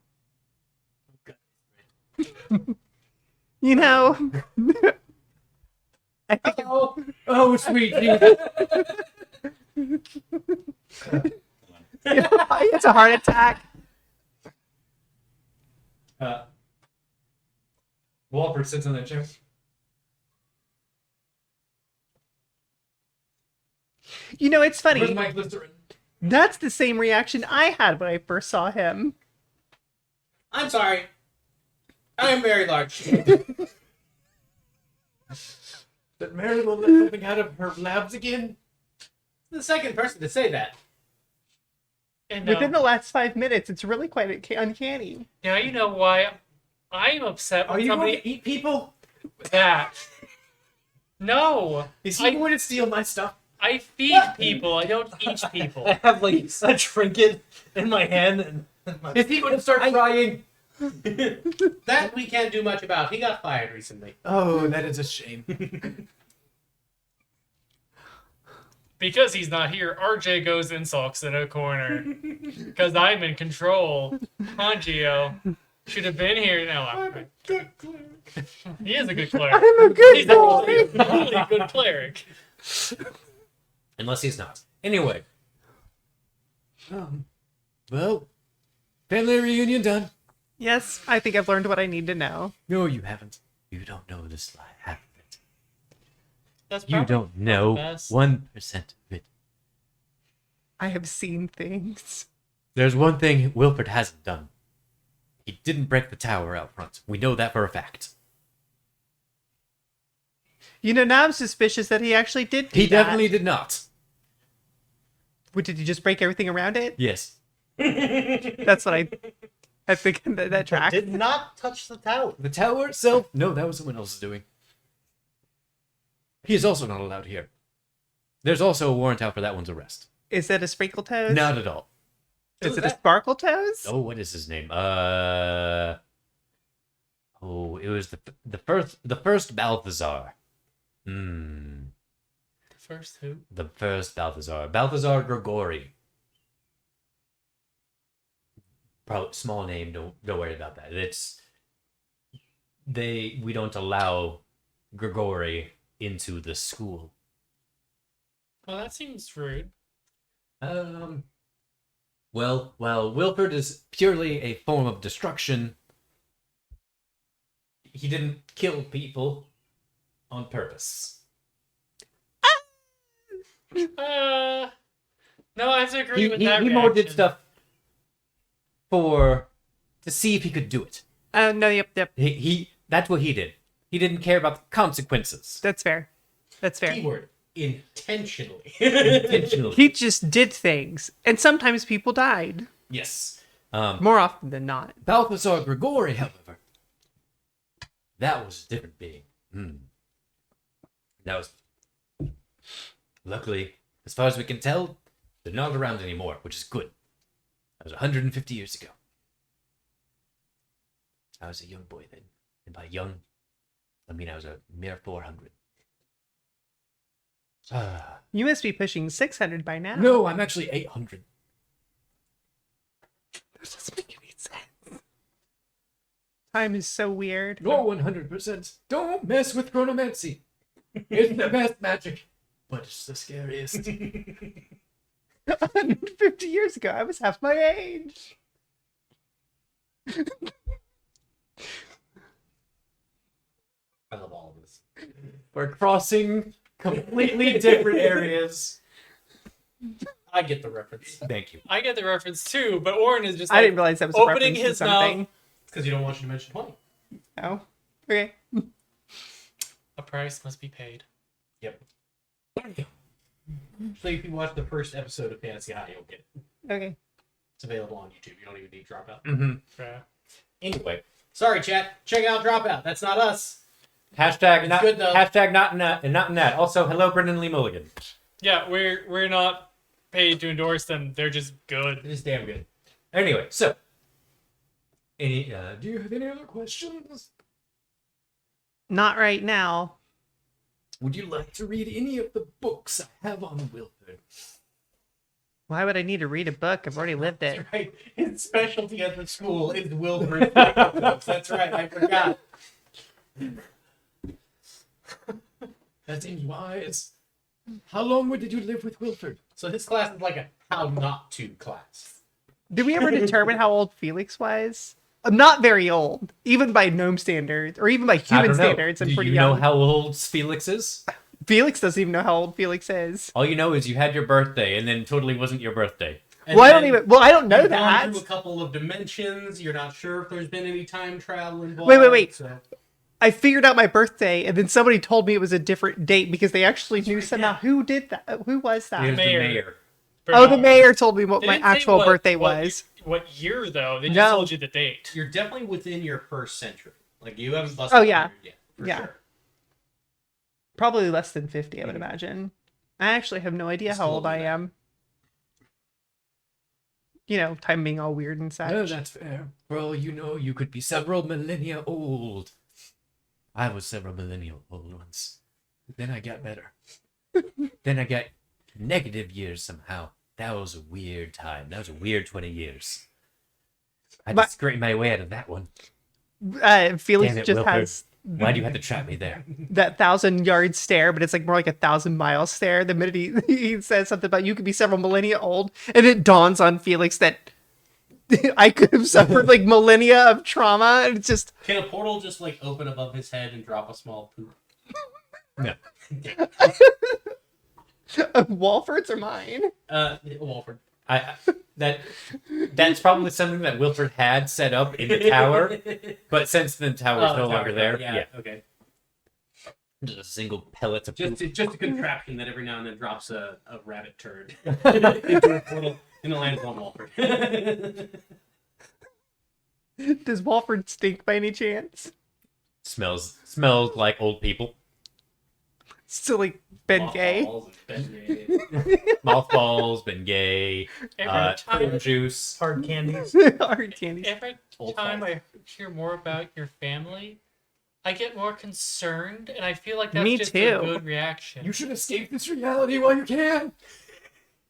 You know, I think Oh, sweet Jesus. it's a heart attack. Walford sits on that chair. You know, it's Where's funny. my glycerin? That's the same reaction I had when I first saw him. I'm sorry. I am very large. That Mary will let something out of her labs again? The second person to say that. And Within the last 5 minutes, it's really quite uncanny. now you know why I'm upset Are when you going somebody to eat people? that. No. Is he going to steal my stuff? I feed people. I don't eat people. I have like a trinket in my hand and Is he going to start crying? That we can't do much about. He got fired recently. Oh, that is a shame. Because he's not here, RJ goes and sulks in a corner. Because I'm in control. Hangio should have been here. No, I'm he is a good cleric. I'm a good He's boy. a really good cleric. Unless he's not. Anyway. Well, family reunion done. Yes, I think I've learned what I need to know. No, you haven't. You don't know this half of it. That's You probably don't know the best. 1% of it. I have seen things. There's one thing Wilford hasn't done. He didn't break the tower out front. We know that for a fact. You know, now I'm suspicious that he actually did do He that. definitely did not. What, did he just break everything around it? Yes. That's what I think that tracks. did not touch the tower. The tower itself? No, that was someone else's doing. He is also not allowed here. There's also a warrant out for that one's arrest. Is it a Sprinkle Toes? Not at all. Is it a Sparkle Toes? Oh, what is his name? Oh, it was the first Balthazar. The first who? The first Balthazar. Balthazar Grigori. Probably small name. Don't worry about that. We don't allow Grigori into the school. Well, that seems rude. Well, while Wilford is purely a form of destruction, he didn't kill people on purpose. No, I have to agree with He that. more did reaction. stuff to see if he could do it. No, yep. He that's what he did. He didn't care about the consequences. That's fair. That's fair. Keyword intentionally. Intentionally. He just did things, and sometimes people died. Yes. More often than not. Balthazar Grigori, however, that was a different being. That was, luckily, as far as we can tell, they're not around anymore, which is good. That was 150 years ago. I was a young boy then, and by young, I mean I was a mere 400. You must be pushing 600 by now. No, I'm actually 800. That doesn't make any sense. Time is so weird. You're 100%. Don't mess with chronomancy. It's the best magic, but it's the scariest. 150 years ago, I was half my age. I love all of this. We're crossing completely different areas. I get the reference. Thank you. I get the reference too, but Oren is just I like didn't realize that was a opening reference to his something. mouth. It's because you don't want you to mention 20. Oh, okay. A price must be paid. Yep. So if you watch the first episode of Fantasy High, you'll get it. Okay. It's available on YouTube. You don't even need Dropout. Yeah. Anyway, sorry, chat. Check out Dropout. That's not us. Hashtag not good, though. hashtag not in that and not in that. Also, hello, Brendan Lee Mulligan. Yeah, we're not paid to endorse them. They're just good. It is damn good. Anyway, so any do you have any other questions? Not right now. Would you like to read any of the books I have on Wilford? Why would I need to read a book? I've already lived it. That's right. His specialty at the school is Wilbur. That's right. I forgot. That seems wise. How long did you live with Wilford? So his class is like a how not to class. Did we ever determine how old Felix was? Not very old, even by gnome standards, or even by human standards. I'm Do pretty you young. know how old Felix is? Felix doesn't even know how old Felix is. All you know is you had your birthday, and then totally wasn't your birthday. And Well, I don't then even. Well, I don't know you've gone that. through a couple of dimensions. You're not sure if there's been any time travel involved. Wait. So. I figured out my birthday, and then somebody told me it was a different date because they actually knew right, somehow. yeah. Who did that? Who was that? It was Mayor. the mayor. Oh, the Bernard. mayor told me what They my didn't say actual what- birthday what- was. What year though? They just No. told you the date. You're definitely within your first century. Like you haven't busted. Oh, yeah. 100 yet, for Yeah. Sure. Probably less than 50, I would imagine. I actually have no idea how old I am. You know, time being all weird and such. Oh, that's fair. For all you know, you could be several millennia old. I was several millennia old once. Then I got better. Then I got negative years somehow. That was a weird time. That was a weird 20 years. I had to scrape my way out of that one. Felix Damn it, just Wilford. has Why do you have to trap me there? that 1,000-yard stare, but it's like more like a 1,000-mile stare. The minute he says something about you could be several millennia old, and it dawns on Felix that I could have suffered like millennia of trauma. And it's just Can a portal just like open above his head and drop a small poop? No. Walford's or mine. Walford. That's probably something that Wilford had set up in the tower, but since the tower's no longer there, Yeah. Okay. just a single pellet of poop. Just a contraption that every now and then drops a rabbit turd into a portal in the land on Walford. Does Walford stink by any chance? Smells like old people. Still like been gay. Mothballs and been Mothballs, been gay, Every prune time, juice. Hard candies. Hard candies. every Old time fight. I hear more about your family, I get more concerned, and I feel like that's Me just too. a good reaction. You should escape this reality while you can.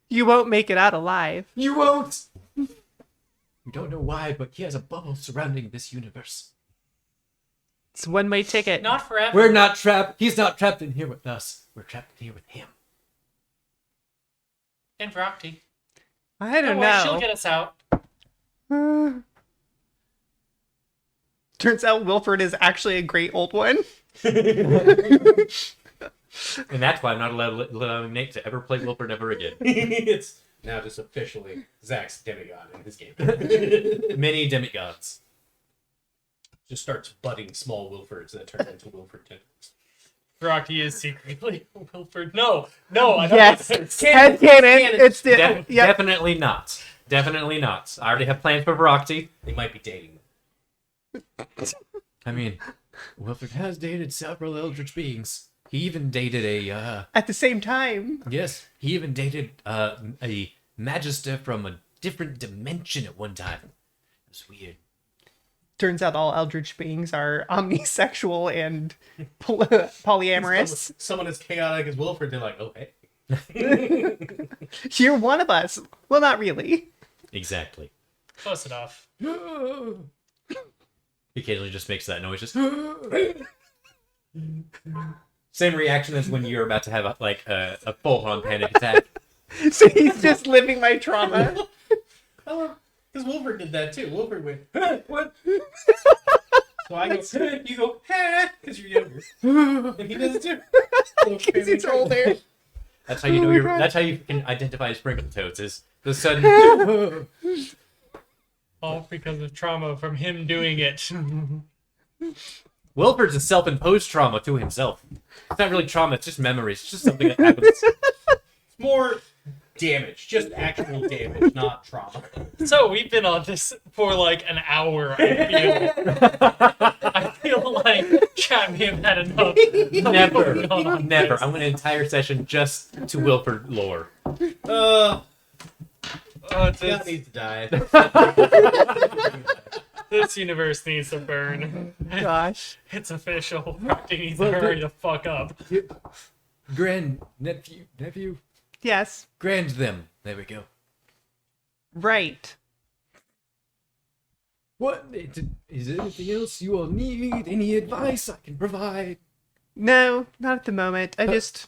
You won't make it out alive. You won't. You don't know why, but he has a bubble surrounding this universe. It's a one-way ticket. Not forever. We're not trapped. He's not trapped in here with us. We're trapped in here with him. And Rocky. I don't worry, She'll know. get us out. Turns out Wilford is actually a great old one. And that's why I'm not allowing Nate to ever play Wilford ever again. It's now just officially Zach's demigod in his game. Many demigods. Just starts budding small Wilfords that turn into Wilford tentacles. Rocky is secretly Wilford. No, I don't Yes. want this. Head canon. It's Def- yep. Definitely not. Definitely not. I already have plans for Varocti. They might be dating. I mean, Wilford has dated several eldritch beings. He even dated At the same time. yes, he even dated a magister from a different dimension at one time. It was weird. Turns out all eldritch beings are omnisexual and polyamorous. Someone as chaotic as Wilford, they're like, oh, hey. You're one of us. Well, not really. Exactly. Close enough. He occasionally just makes that noise. Just same reaction as when you're about to have a full-on panic attack. So he's just living my trauma. Because Wilford did that too. Wilford went, what? So I go, you go, because you're younger. And he does it too. Because he's older. That's how you know That's how you can identify sprinkle toads. Is the sudden. All because of trauma from him doing it. Wilford's a self-imposed trauma to himself. It's not really trauma. It's just memories. It's just something that happens. More damage, just actual damage, not trauma. So we've been on this for like an hour, I feel like chat may have had enough. Never. I went an entire session just to Wilford lore. Scott needs to die. This universe needs to burn. Gosh. It's official. Rocky needs to hurry the fuck up. Grand nephew. Yes. Grand them. There we go. Right. What is there anything else you all need? Any advice I can provide? No, not at the moment. I just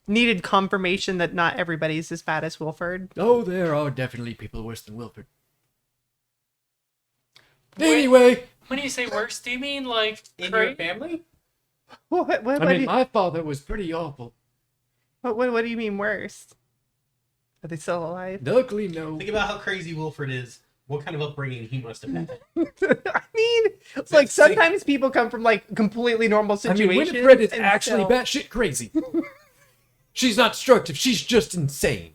needed confirmation that not everybody's as bad as Wilford. Oh, there are definitely people worse than Wilford. Wait. Anyway, When you say worse, do you mean like In cra- your family? What my father was pretty awful. what do you mean worse? Are they still alive? Luckily, no. Think about how crazy Wilford is. What kind of upbringing he must have had. I mean, it's like sometimes people come from like completely normal I mean, situations. Winifred is and actually still- batshit crazy. She's not destructive. She's just insane.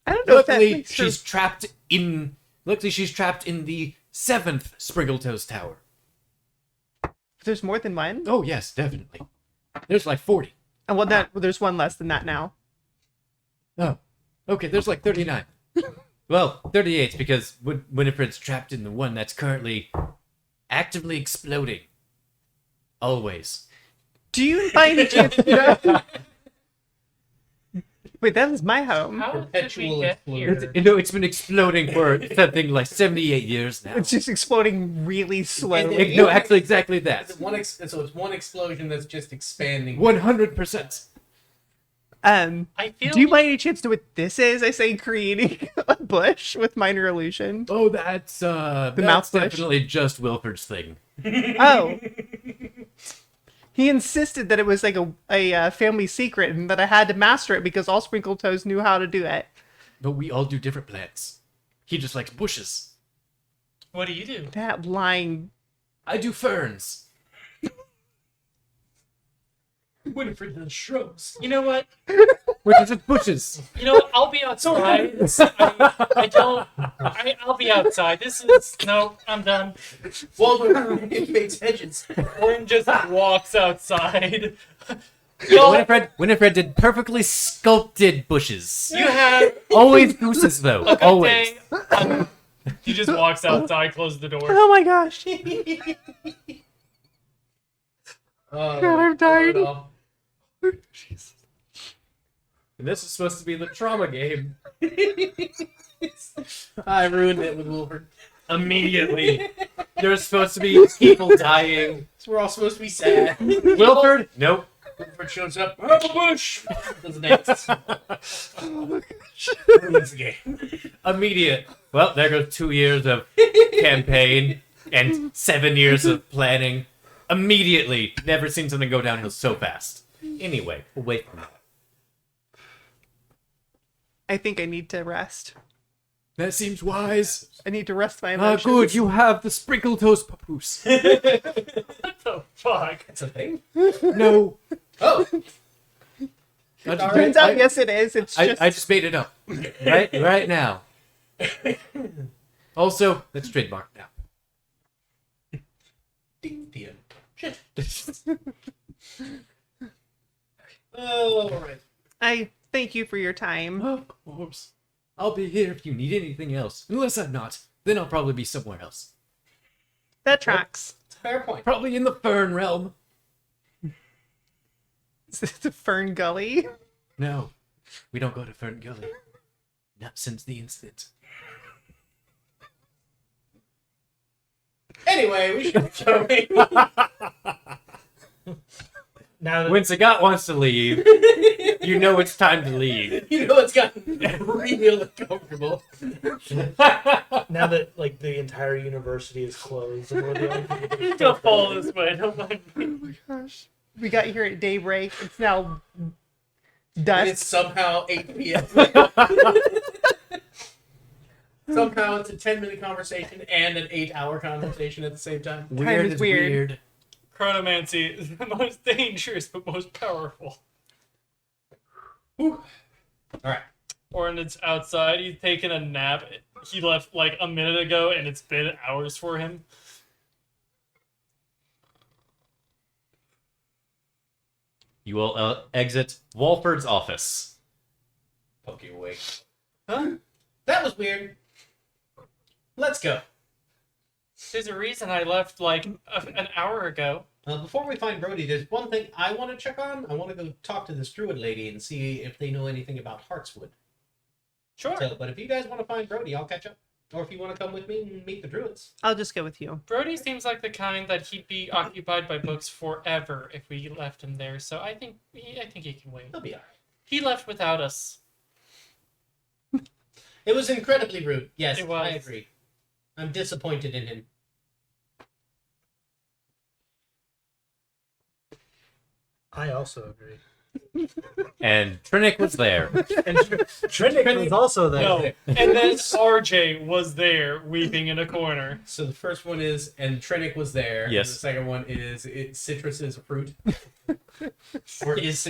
I don't know if that Luckily, makes her- she's trapped in. Luckily, she's trapped in the 7th Springletoes Tower. There's more than one. Oh yes, definitely. There's like 40. And well, there's one less than that now. Oh, okay. There's like 39. Well, 38 because Winifred's trapped in the one that's currently actively exploding. Always. Do you by any chance? Wait, that was my home. How did we Perpetual get explosion. here? It's been exploding for something like 78 years now. It's just exploding really slowly. No, actually, exactly that. So it's one explosion that's just expanding. 100%. I feel Do you by any chance know what this is? I say creating a bush with minor illusion. Oh, that's mouth That's bush? definitely just Wilford's thing. Oh. He insisted that it was like a family secret and that I had to master it because all Sprinkle Toes knew how to do it. But we all do different plants. He just likes bushes. What do you do? That lying. I do ferns. Winifred does shrubs. You know what? Which is just bushes. You know what? I'll be outside. I'll be outside. No, I'm done. Well, it makes hedges. Oren just walks outside. Yo, Winifred did perfectly sculpted bushes. you have Always gooses, though. a good Always. day. He just walks outside, closes the door. Oh my gosh. God, I'm tired. And this is supposed to be the trauma game. I ruined it with Wilford. Immediately. There's supposed to be people dying. So we're all supposed to be sad. Wilford? Nope. Wilford shows up. I'm a bush. Does a dance. Ruins the game. Immediate. Well, there goes 2 years of campaign and 7 years of planning. Immediately. Never seen something go downhill so fast. Anyway, we'll wait for that. I think I need to rest. That seems wise. I need to rest my Ah, emotions. good. You have the sprinkle toes papoose. What the fuck? It's a thing. No. Oh, Turns out, yes, it is. It's just. I just made it up. Right now. Also, let's trademark now. ding ding. Shit. Oh, all right. I thank you for your time. Of course. I'll be here if you need anything else. Unless I'm not. Then I'll probably be somewhere else. That tracks. It's a fair point. Probably in the fern realm. Is this the Fern Gully? No. We don't go to Fern Gully. Not since the incident. Anyway, we should be going. Now that When Sagat wants to leave, you know it's time to leave. you know it's gotten real uncomfortable. Now that like the entire university is closed and we're the only people that are Don't still fall this way. Don't mind me. Gosh. We got here at daybreak. It's now And dusk. it's somehow 8 p.m. Somehow it's a 10-minute conversation and an 8-hour conversation at the same time. Time is weird. Chronomancy is the most dangerous but most powerful. All right. Oren is outside. He's taking a nap. He left like a minute ago, and it's been hours for him. You will exit Walford's office. Poke you awake. Huh? That was weird. Let's go. There's a reason I left like an hour ago. Before we find Brody, there's one thing I want to check on. I want to go talk to this druid lady and see if they know anything about Heartswood. Sure. So, but if you guys want to find Brody, I'll catch up. Or if you want to come with me and meet the druids. I'll just go with you. Brody seems like the kind that he'd be occupied by books forever if we left him there. So I think he can wait. He'll be alright. He left without us. It was incredibly rude. Yes, It was. I agree. I'm disappointed in him. I also agree. And Trinic was there. And Trinic was also there. No. And then RJ was there weeping in a corner. So the first one is, and Trinic was there. Yes. And the second one is, citrus is a fruit. Or is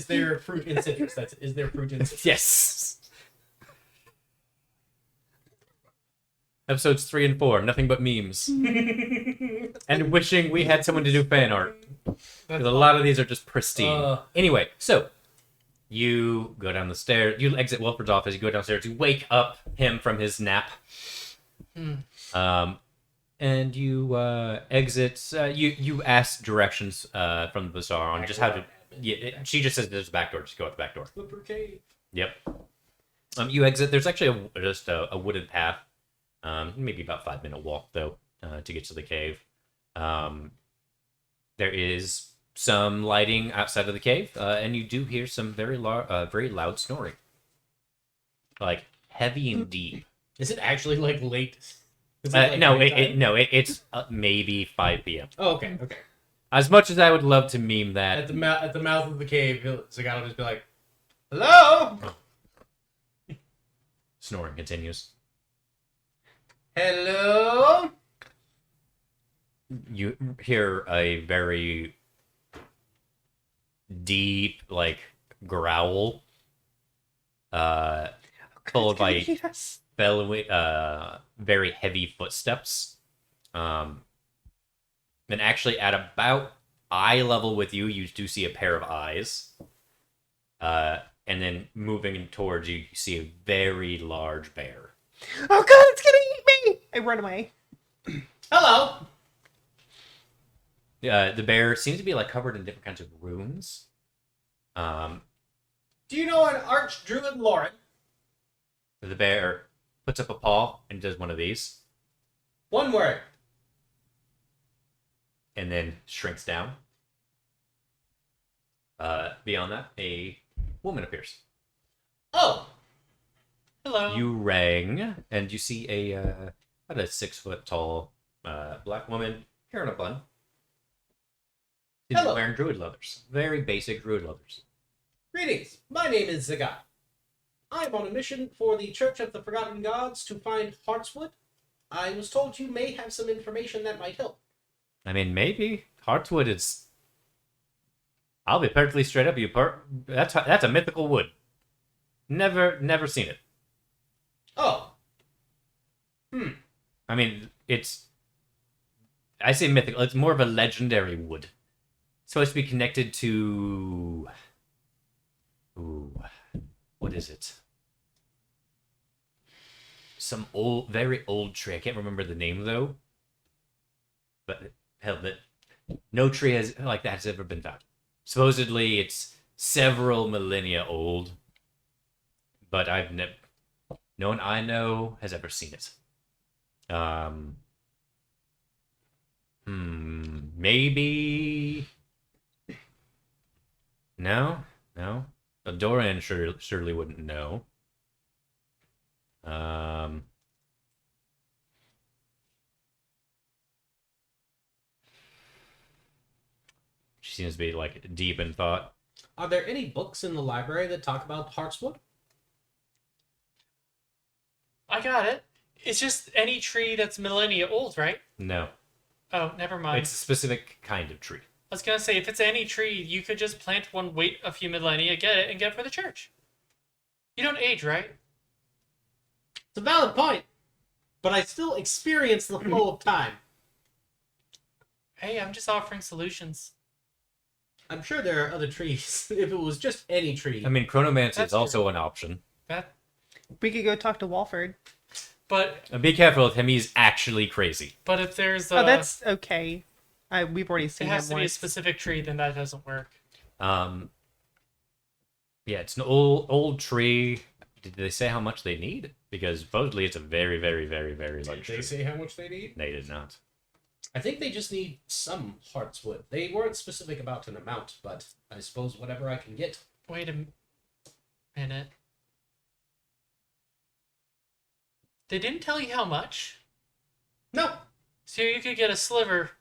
there fruit in citrus? Is there fruit in citrus? Yes. Episodes 3 and 4, nothing but memes. And wishing we had someone to do fan art. 'Cause a lot of these are just pristine. Uh. Anyway, so you go down the stairs. You exit Wilfred's office. You go downstairs. You wake up him from his nap. And you exit. You ask directions from the bazaar on just how to. Yeah, she just says there's a back door. Just go out the back door. Flipper cave. Yep. You exit. There's actually just a wooded path. Maybe about 5-minute walk though to get to the cave. There is some lighting outside of the cave, and you do hear some very loud snoring, like heavy and deep. Is it actually like late? Is it, like, No, nighttime? it's maybe 5 p.m. Oh, okay, okay. As much as I would love to meme that, At the mouth of the cave, Zagato will just be like, "Hello, snoring continues. hello." You hear a very deep, like, growl, followed by Yes. bellowing, very heavy footsteps. And actually, at about eye level with you, you do see a pair of eyes. And then moving towards you, you see a very large bear. Oh god, it's gonna eat me! I run away. Hello. The bear seems to be like covered in different kinds of runes. Do you know an archdruid Lauren? The bear puts up a paw and does one of these, One word. and then shrinks down. Beyond that, a woman appears. Oh, Hello. You rang, and you see about a 6 foot tall black woman, hair in a bun. She's Hello. wearing druid leathers, very basic druid leathers. greetings. My name is Zagat. I'm on a mission for the Church of the Forgotten Gods to find Heartswood. I was told you may have some information that might help. I mean, maybe Heartswood is. I'll be perfectly straight up. That's a mythical wood. Never seen it. Oh, I mean, I say mythical. It's more of a legendary wood. It's supposed to be connected to. Ooh, what is it? Some very old tree. I can't remember the name though. But hell, no tree like that has ever been found. Supposedly, it's several millennia old, but no one I know has ever seen it. Maybe. No. Doran surely wouldn't know. She seems to be like deep in thought. are there any books in the library that talk about Heartswood? I got it. It's just any tree that's millennia old, right? No, Oh, never mind. it's a specific kind of tree. I was gonna say, if it's any tree, you could just plant one, wait a few millennia, get it, and get it for the church. You don't age, right? It's a valid point, but I still experience the flow of time. Hey, I'm just offering solutions. I'm sure there are other trees. If it was just any tree. I mean, chronomancy That's is also an option. That, We could go talk to Walford. but Be careful with him; he's actually crazy. if there's Oh, that's okay. We've already it seen has him to be a once. specific tree, then that doesn't work. Yeah, it's an old tree. Did they say how much they need? Because supposedly it's a very, very, very, very large Did tree. they say how much they need? They did not. I think they just need some Heartswood. They weren't specific about an amount, but I suppose whatever I can get. Wait a minute. They didn't tell you how much, No, so you could get a sliver.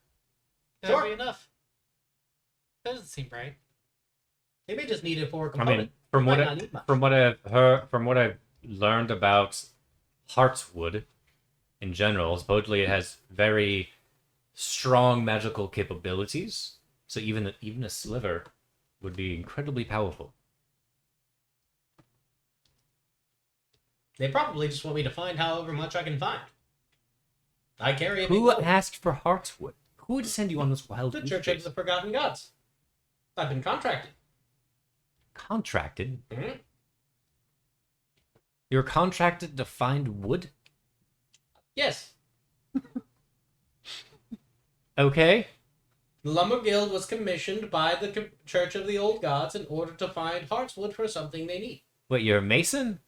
That would Sure. be enough. That doesn't seem right. they may just need it for a I component. mean, from Might what not need much. from what I've heard, from what I've learned about Heartswood in general, supposedly it has very strong magical capabilities. So even a sliver would be incredibly powerful. They probably just want me to find however much I can find. I carry a big Who load. asked for Heartswood? Who would send you on this wild The goose Church chase? of the Forgotten Gods. I've been contracted. Contracted? Hmm? You're contracted to find wood? Yes. Okay. The Lumber Guild was commissioned by the Church of the Old Gods in order to find heartswood for something they need. Wait, you're a mason?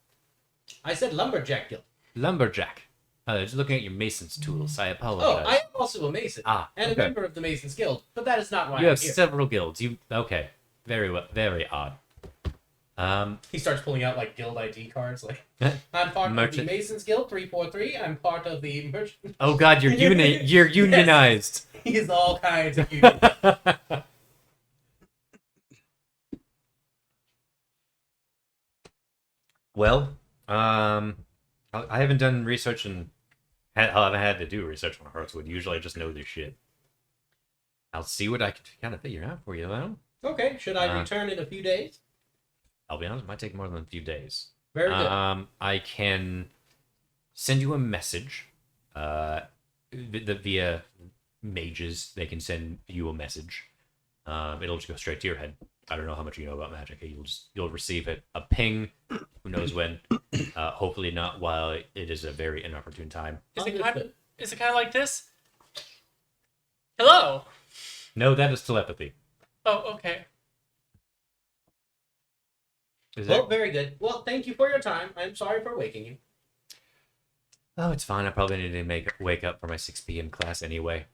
I said Lumberjack Guild. Lumberjack. Just looking at your mason's tools. I Oh, apologize. I am also a mason. Ah, and okay. a member of the Masons Guild, but that is not why You I'm have here. several guilds. Okay? Very well. Very odd. He starts pulling out like guild ID cards. Like, I'm part of Merchant. the Masons Guild 343. I'm part of the merchant. Oh God, you're you're unionized. He's all kinds of union. Well, I haven't done research and I haven't had to do research on Heartswood. Usually, I just know this shit. I'll see what I can kind of figure out for you, though. Okay, should I return in a few days? I'll be honest, it might take more than a few days. Very good. I can send you a message. Via mages, they can send you a message. It'll just go straight to your head. I don't know how much you know about magic. You'll receive a ping. Who knows when? Hopefully not while it is a very inopportune time. Is it kind of like this? Hello. No, that is telepathy. Oh, okay. Is Well, that... very good. Well, thank you for your time. I'm sorry for waking you. Oh, it's fine. I probably need to wake up for my 6 p.m. class anyway.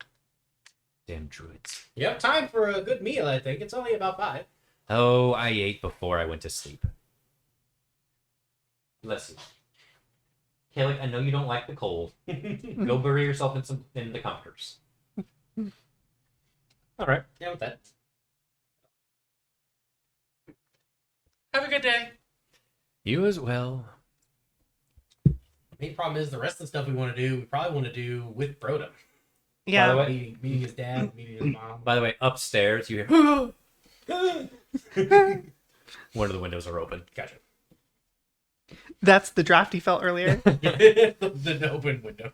Damn druids. You have time for a good meal, I think. It's only about 5. Oh, I ate before I went to sleep. Bless you. Kelly, I know you don't like the cold. Go bury yourself in the comforters. All right. Yeah, with that. Have a good day. You as well. Main problem is the rest of the stuff we want to do, we probably want to do with Broda. Yeah. By the way- Meeting his dad, meeting his mom. By the way, upstairs you hear one of the windows are open. Gotcha. That's the draft he felt earlier. The open window.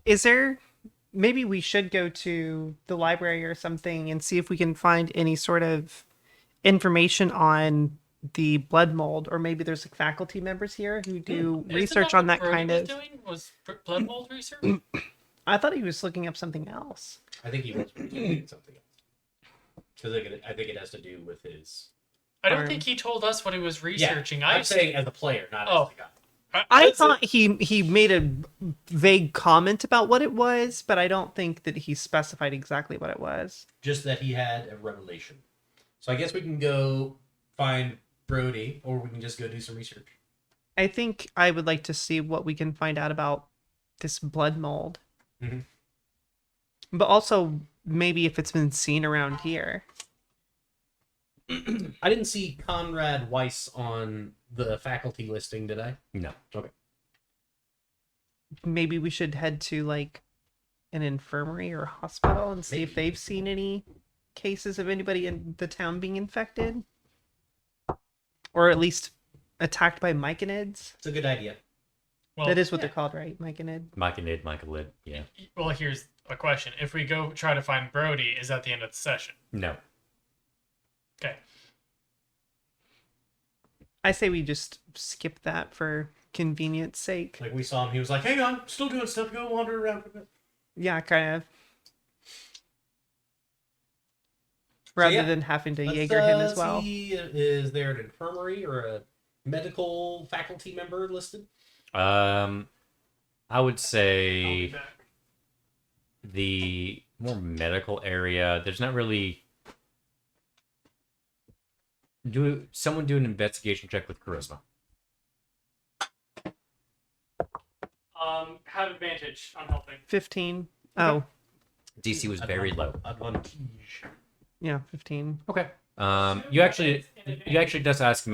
Is there... Maybe we should go to the library or something and see if we can find any sort of information on the blood mold, or maybe there's like faculty members here who do Isn't research on what that Brody kind was of... doing? Was blood mold research? I thought he was looking up something else. I think he was doing something else. Because I think it has to do with his... I don't Arm. think he told us what he was Yeah, researching. I'm saying as a player, not Oh. as the guy. I thought he made a vague comment about what it was, but I don't think that he specified exactly what it was. Just that he had a revelation. So I guess we can go find Brody, or we can just go do some research. I think I would like to see what we can find out about this blood mold. Mhm. But also maybe if it's been seen around here. I didn't see Conrad Weiss on the faculty listing, did I? No. Okay. Maybe we should head to like an infirmary or hospital and see if they've seen any cases of anybody in the town being infected. Or at least attacked by myconids. It's a good idea. Well, That is what they're called, right? Myconid. Michael Lid. Yeah. well, here's a question. If we go try to find Brody, is that the end of the session? No. Okay. I say we just skip that for convenience sake. Like we saw him, he was like, "Hey, I'm still doing stuff. Go wander around for a bit." Yeah, kind of. Rather yeah, than having to Let's, Jaeger him as well. see, is there an infirmary or a medical faculty member listed? I would I'll be say back. the more medical area. There's not really. Someone do an investigation check with charisma. Have advantage. I'm helping. 15. Oh, DC was very low. Advantage. yeah, 15. Okay. You actually just ask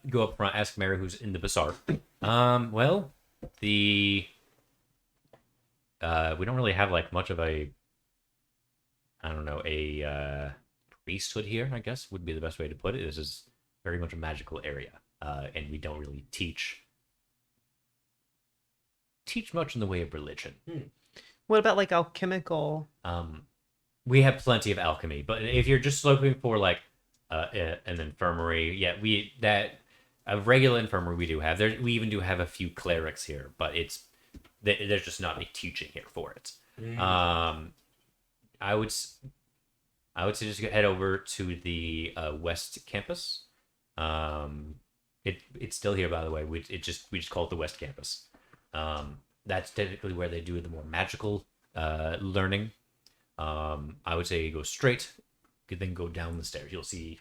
go up front, ask Mary who's in the bazaar. Well, we don't really have like much of a, I don't know, a priesthood here, I guess would be the best way to put it. This is very much a magical area, and we don't really teach much in the way of religion. What about like alchemical? We have plenty of alchemy, but if you're just looking for like an infirmary, yeah, a regular infirmary we do have. We even do have a few clerics here, but there's just not a teaching here for it. I would say just head over to the West Campus. It's still here, by the way. We just call it the West Campus. That's typically where they do the more magical learning. I would say go straight, then go down the stairs. You'll see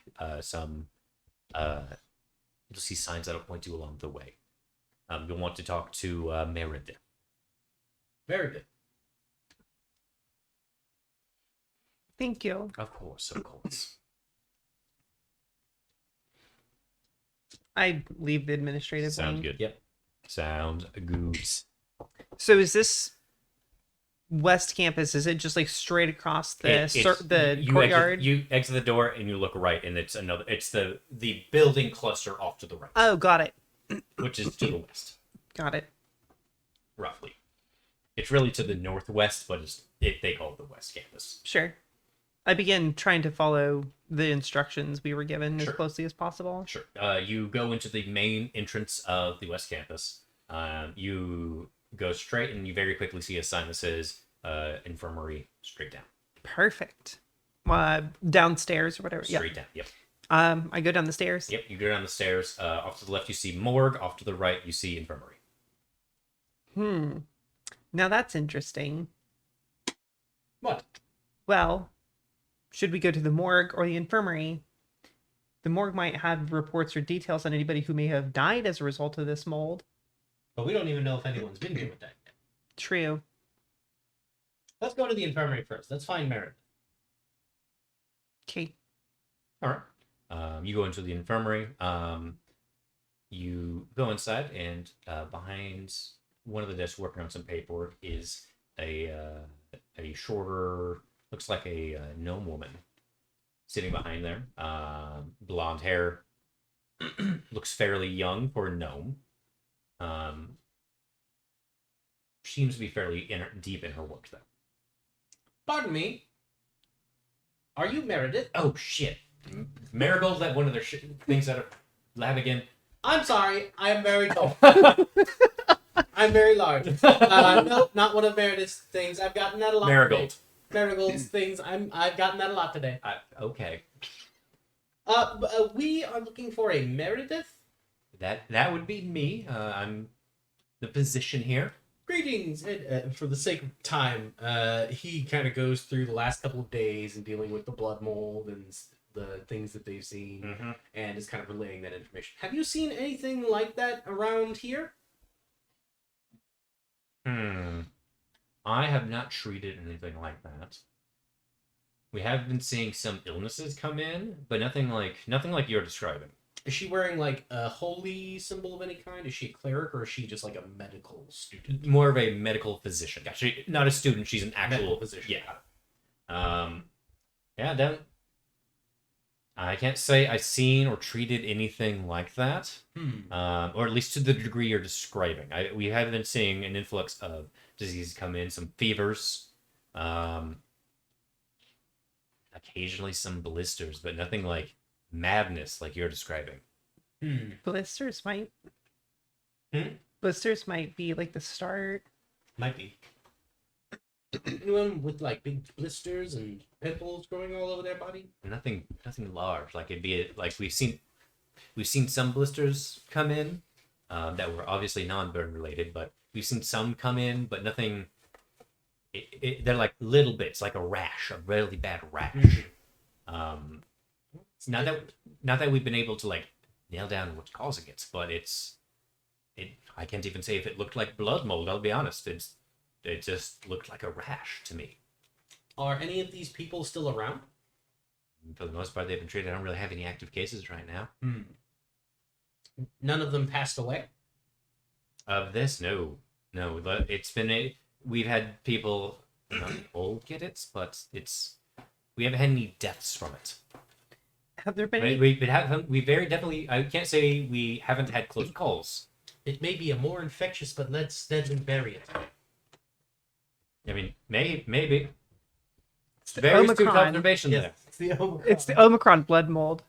you'll see signs that'll point you along the way. You'll want to talk to Meredith. Very good. Thank you. Of course, of course. I leave the administrative Sounds wing. good. Yep. Sounds good. So is this West Campus? Is it just like straight across the courtyard? You exit the door and you look right, and it's the building cluster off to the right, Oh, got it. which is to the west, Got it. roughly. It's really to the northwest, but they call it the West Campus. Sure. I begin trying to follow the instructions we were given Sure. as closely as possible. Sure. You go into the main entrance of the West Campus. You go straight, and you very quickly see a sign that says infirmary straight down. Perfect. Downstairs or whatever. Straight down. Yep. I go down the stairs. Yep. You go down the stairs. Off to the left, you see morgue. Off to the right, you see infirmary. Now that's interesting. What? Well, should we go to the morgue or the infirmary? The morgue might have reports or details on anybody who may have died as a result of this mold. But we don't even know if anyone's been here with that yet. True. Let's go to the infirmary first. Let's find Meredith. Okay. All right. You go into the infirmary. You go inside, and behind one of the desks working on some paperwork is a shorter, looks like a gnome woman sitting behind there. Blonde hair. Looks fairly young for a gnome. Seems to be fairly deep in her work, though. Pardon me. Are you Meredith? Oh, shit. Marigold let one of their things out of lab again. I'm sorry. I am very tall. I'm very large. No, not one of Meredith's things. I've gotten that a lot. Marigold. Today. Marigold's things. I've gotten that a lot today. Okay. We are looking for a Meredith. That would be me. I'm the physician here. Greetings. And, for the sake of time, he kind of goes through the last couple of days and dealing with the blood mold and the things that they've seen, and is kind of relaying that information. Have you seen anything like that around here? I have not treated anything like that. We have been seeing some illnesses come in, but nothing like you're describing. Is she wearing like a holy symbol of any kind? Is she a cleric, or is she just like a medical student? More of a medical physician. She, not a student. She's an actual Medical physician. Yeah. Yeah. I can't say I've seen or treated anything like that, or at least to the degree you're describing. We have been seeing an influx of diseases come in, some fevers, occasionally some blisters, but nothing like madness like you're describing. Blisters might. Hmm? Blisters might be like the start. Might be. Anyone with like big blisters and pimples growing all over their body? Nothing large. Like it'd be like we've seen some blisters come in that were obviously non-burn related, but we've seen some come in, but nothing. They're like little bits, like a rash, a really bad rash. Not that we've been able to like nail down what's causing it, but I can't even say if it looked like blood mold. I'll be honest. It just looked like a rash to me. Are any of these people still around? For the most part, they've been treated. I don't really have any active cases right now. None of them passed away? Of this, no. It's been we've had people not old get it, but we haven't had any deaths from it. Have there been any? We very definitely. I can't say we haven't had close calls. It may be a more infectious but less deadly variant. I mean, maybe. It's the Very astute Omicron. observation there. It's the Omicron. It's the Omicron blood mold.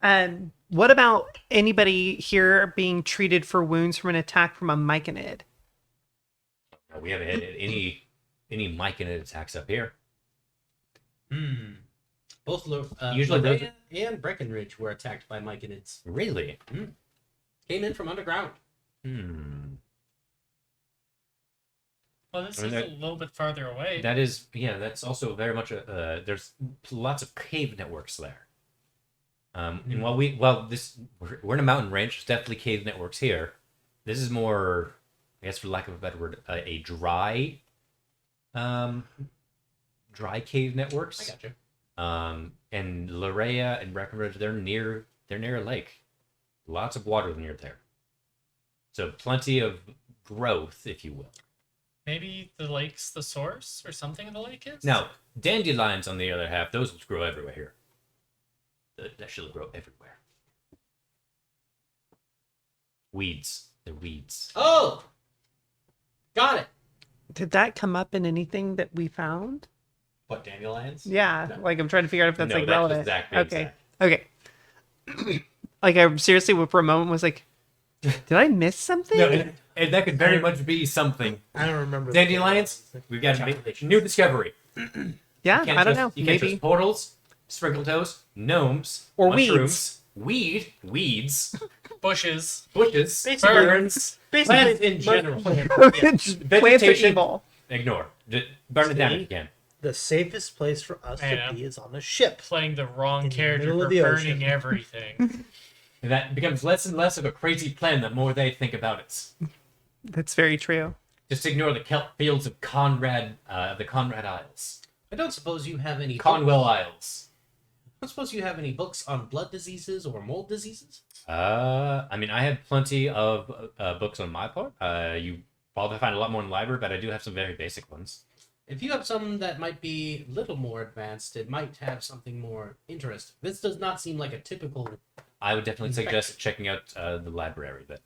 And what about anybody here being treated for wounds from an attack from a myconid? No, we haven't had any myconid attacks up here. Both Usually those Lorraine and Breckenridge were attacked by myconids. Really? Came in from underground. Well, this I mean, is a that- little bit farther away. That is, yeah, that's also very much there's lots of cave networks there. And while we're in a mountain range, there's definitely cave networks here. This is more, I guess, for lack of a better word, a dry cave networks. I got you. And Larea and Breckenridge, they're near a lake. Lots of water near there. So plenty of growth, if you will. Maybe the lake's the source or something of the lake is? Now, dandelions, on the other half, those will grow everywhere here. That should grow everywhere. Weeds. They're weeds. Oh! Got it. Did that come up in anything that we found? What, dandelions? Yeah, No. like I'm trying to figure out if that's No, like that's relevant. exactly Okay. exact. Okay. Like I seriously, for a moment, was like, did I miss something? No, and that could very much be something. I don't remember. Dandelions, we've got a new discovery. Yeah, I don't know. You can't Maybe. trust portals, sprinkle toes, gnomes, Or mushrooms, weeds, Bushes. bushes, Basically- burns, Plants in general. Plants are vegetation. evil. Ignore. Burn it down if you can. The safest place for us Man. to be is on a ship. Playing the wrong In the character middle for of the burning ocean. everything. And that becomes less and less of a crazy plan the more they think about it. That's very true. Just ignore the kelp fields of the Conrad Isles. I don't suppose you have any. Conwell Isles. I don't suppose you have any books on blood diseases or mold diseases. I mean, I have plenty of books on my part. You probably find a lot more in the library, but I do have some very basic ones. If you have some that might be a little more advanced, it might have something more interesting. This does not seem like a typical. I would definitely suggest checking out the library. But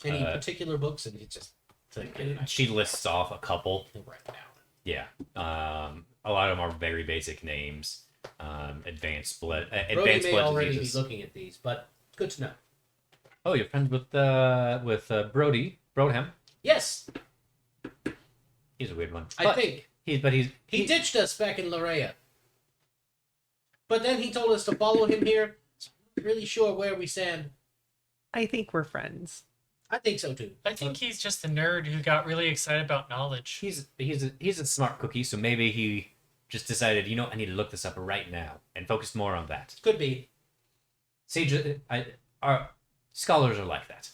Any particular books, and you just to get an she lists off a couple. idea right now. Yeah, a lot of them are very basic names. Advanced blood Brody may already diseases. be looking at these, but good to know. Oh, you're friends with Brody Broadham. Yes, He's a weird one. I think He he ditched us back in Larea, but then he told us to follow him here. So I'm not really sure where we stand. I think we're friends. I think so too. I think he's just a nerd who got really excited about knowledge. he's a smart cookie, so maybe he just decided, I need to look this up right now and focus more on that. Could be. Our scholars are like that.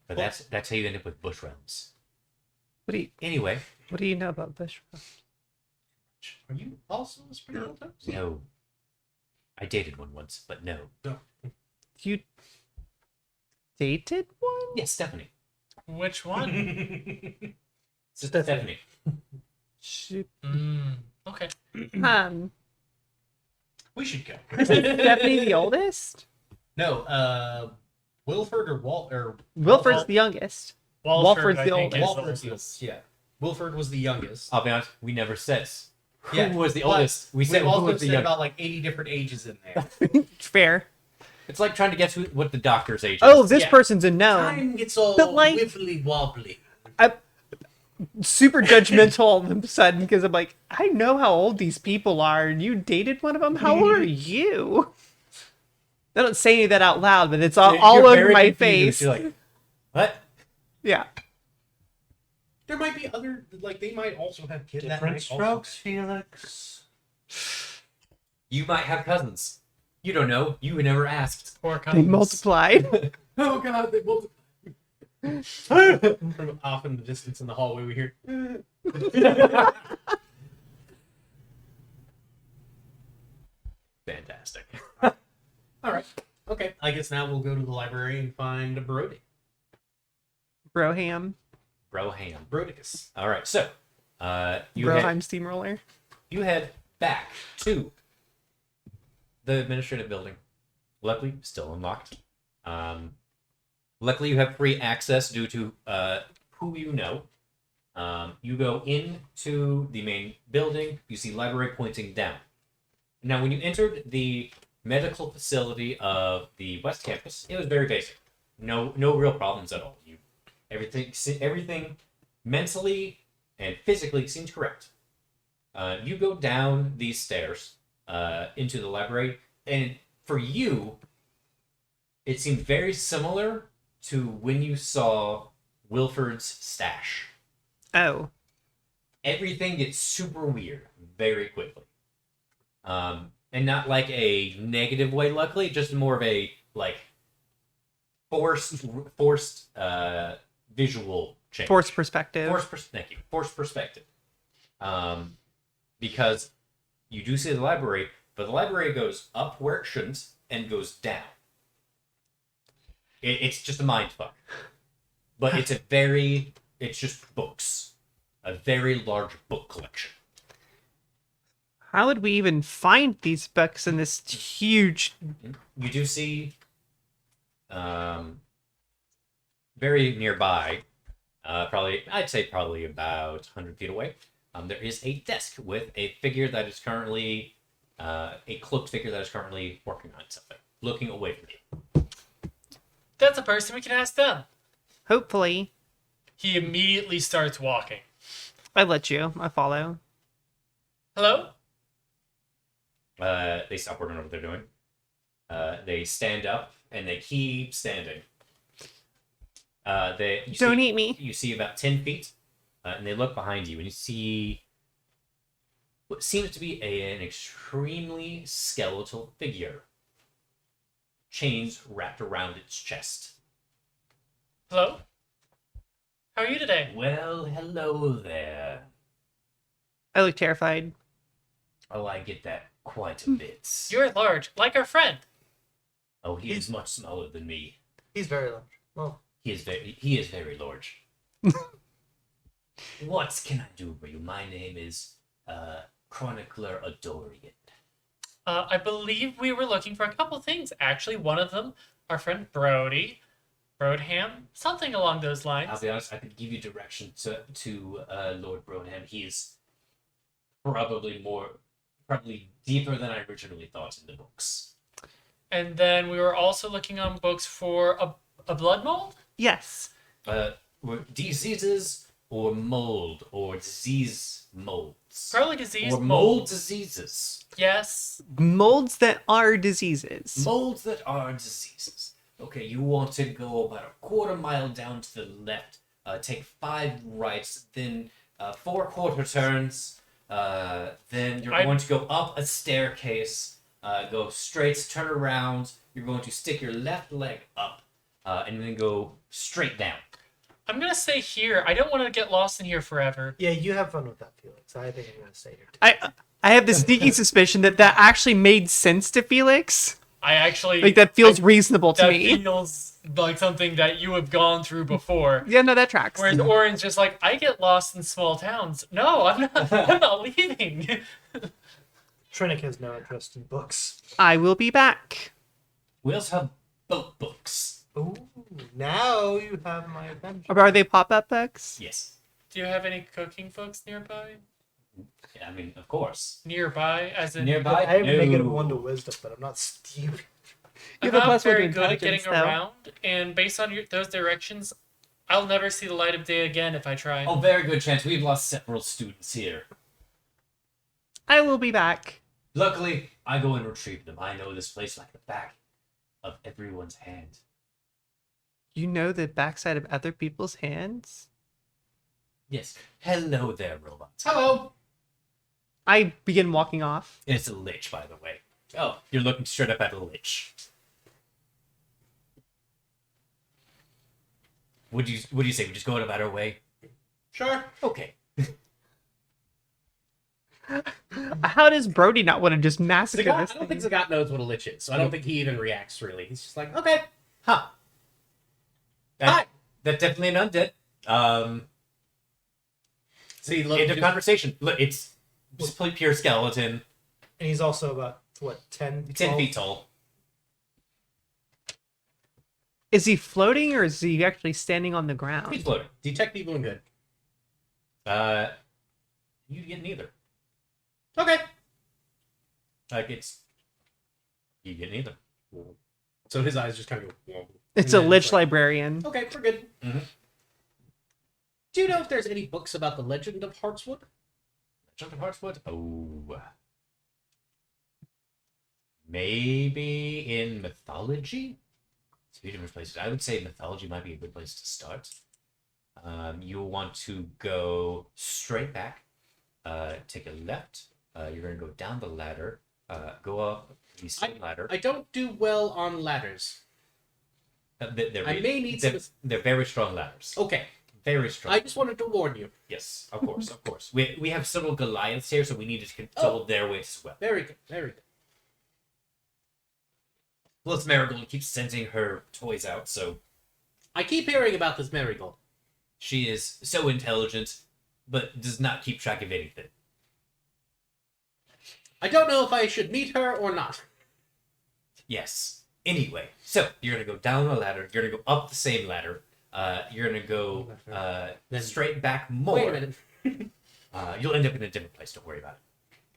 But Well- that's how you end up with bush realms. What do you know about Bushra? Are you also a sprinkle toes? No. I dated one once, but no. You dated one? Yes, Stephanie. Which one? Stephanie. Shoot. Okay. We should go. Is Stephanie the oldest? No, Wilford or Walt or Wilford's the youngest. Walford's I the think, is Walford's the yeah. Wilford was the youngest. I'll be honest, we never said who Yeah, was the but oldest. We We said who also was the said youngest. about like 80 different ages in there. Fair. It's like trying to guess what the doctor's age is. Oh, this Yeah. person's a gnome. Time gets all But, like- wibbly wobbly. Super judgmental all of a sudden because I'm like, I know how old these people are, and you dated one of them. How old are you? I don't say any of that out loud, but it's all You're over very my confused. face. You're like, what? Yeah. There might be other like they might also have kids. Different strokes, Felix. You might have cousins. You don't know. You never asked. Poor They cousins. multiplied. Oh god, they both. From off in the distance in the hallway we hear. Fantastic. All right. Okay. I guess now we'll go to the library and find a Brody. Broham. Broham. Brodicus. All right, so Broheim Steamroller. you head back to the administrative building. Luckily, still unlocked. Luckily, you have free access due to who you know. You go into the main building. You see library pointing down. Now, when you entered the medical facility of the West Campus, it was very basic. No real problems at all. Everything mentally and physically seemed correct. You go down these stairs into the library, and for you, it seemed very similar to when you saw Wilford's stash. Oh. Everything gets super weird very quickly. And not like a negative way, luckily, just more of a like forced visual change. Forced perspective. Thank you. Forced perspective. Because you do see the library, but the library goes up where it shouldn't and goes down. It's just a mind fuck. But it's just books. A very large book collection. How would we even find these books in this huge... You do see very nearby, I'd say probably about 100 feet away, there is a desk with a figure that is currently, a cloaked figure that is currently working on something, looking away from you. That's a person we can ask them. Hopefully. He immediately starts walking. I let you. I follow. Hello? They stop working on what they're doing. They stand up and they keep standing. Don't eat me. You see about 10 feet, and they look behind you, and you see what seems to be an extremely skeletal figure. Chains wrapped around its chest. Hello? How are you today? Well, hello there. I look terrified. Oh, I get that quite a bit. You're large, like our friend. Oh, he is much smaller than me. He's very large. Well, He is very large. What can I do for you? My name is Chronicler Adorian. I believe we were looking for a couple things. Actually, one of them, our friend Broadham, something along those lines. I'll be honest, I could give you direction to Lord Broadham. He is probably deeper than I originally thought in the books. And then we were also looking on books for a blood mold? Yes. Diseases or mold or disease molds. Probably disease or mold diseases. Yes. Molds that are diseases. Molds that are diseases. Okay, you want to go about a quarter mile down to the left, take 5 rights, then 4 quarter turns, then you're going to go up a staircase, go straight, turn around, you're going to stick your left leg up, and then go straight down. I'm going to stay here. I don't want to get lost in here forever. yeah, you have fun with that, Felix. I think I'm going to stay here too. I have the sneaky suspicion that actually made sense to Felix. I actually... Like, that feels reasonable to me. That feels like something that you have gone through before. Yeah, no, that tracks. Whereas Oren's just like, I get lost in small towns. No, I'm not leaving. Trinic has no interest in books. I will be back. We also have boat books. Ooh, now you have my attention. Are they pop-up books? Yes. Do you have any cooking books nearby? Yeah, I mean, of course. Nearby, as in... Nearby? I have a negative No. 1 to wisdom, but I'm not stupid. You I'm have a not plus one to very good at getting intelligence, though. around, and based on those directions, I'll never see the light of day again if I try. Oh, very good chance. We've lost several students here. I will be back. Luckily, I go and retrieve them. I know this place like the back of everyone's hand. You know the backside of other people's hands? Yes. Hello there, robots. Hello. I begin walking off. It's a lich, by the way. Oh, you're looking straight up at a lich. Would you say we just go about our way? Sure. Okay. How does Brody not want to just massacre Zagat, this I don't thing? think Zagat knows what a lich is, so I don't think he even reacts really. He's just like, okay, huh. Hi. That's definitely an undead. See, look, End of just- conversation. Look, it's just pure skeleton. And he's also about, what, 10? 10 12? feet tall. Is he floating or is he actually standing on the ground? He's floating. Detect evil and good. You get neither. Okay. Like you get neither. So his eyes just kind of go. Whoa. It's And a then lich it's like, librarian. Okay, we're good. Mhm. Do you know if there's any books about the legend of Heartswood? Legend of Heartswood? Oh. Maybe in mythology? It's a few different places. I would say mythology might be a good place to start. You'll want to go straight back, take a left. You're going to go down the ladder, go up the same ladder. I don't do well on ladders. I may need they're very strong ladders. Okay. Very strong. I just wanted to warn you. Yes, of course, of course. We have several Goliaths here, so we need to control their weight as well. Very good. Very good. Plus, Marigold keeps sending her toys out, so I keep hearing about this Marigold. she is so intelligent, but does not keep track of anything. I don't know if I should meet her or not. Yes. Anyway, so you're gonna go down the ladder. You're gonna go up the same ladder. You're gonna go Then- straight back more. Wait a minute. You'll end up in a different place. Don't worry about it.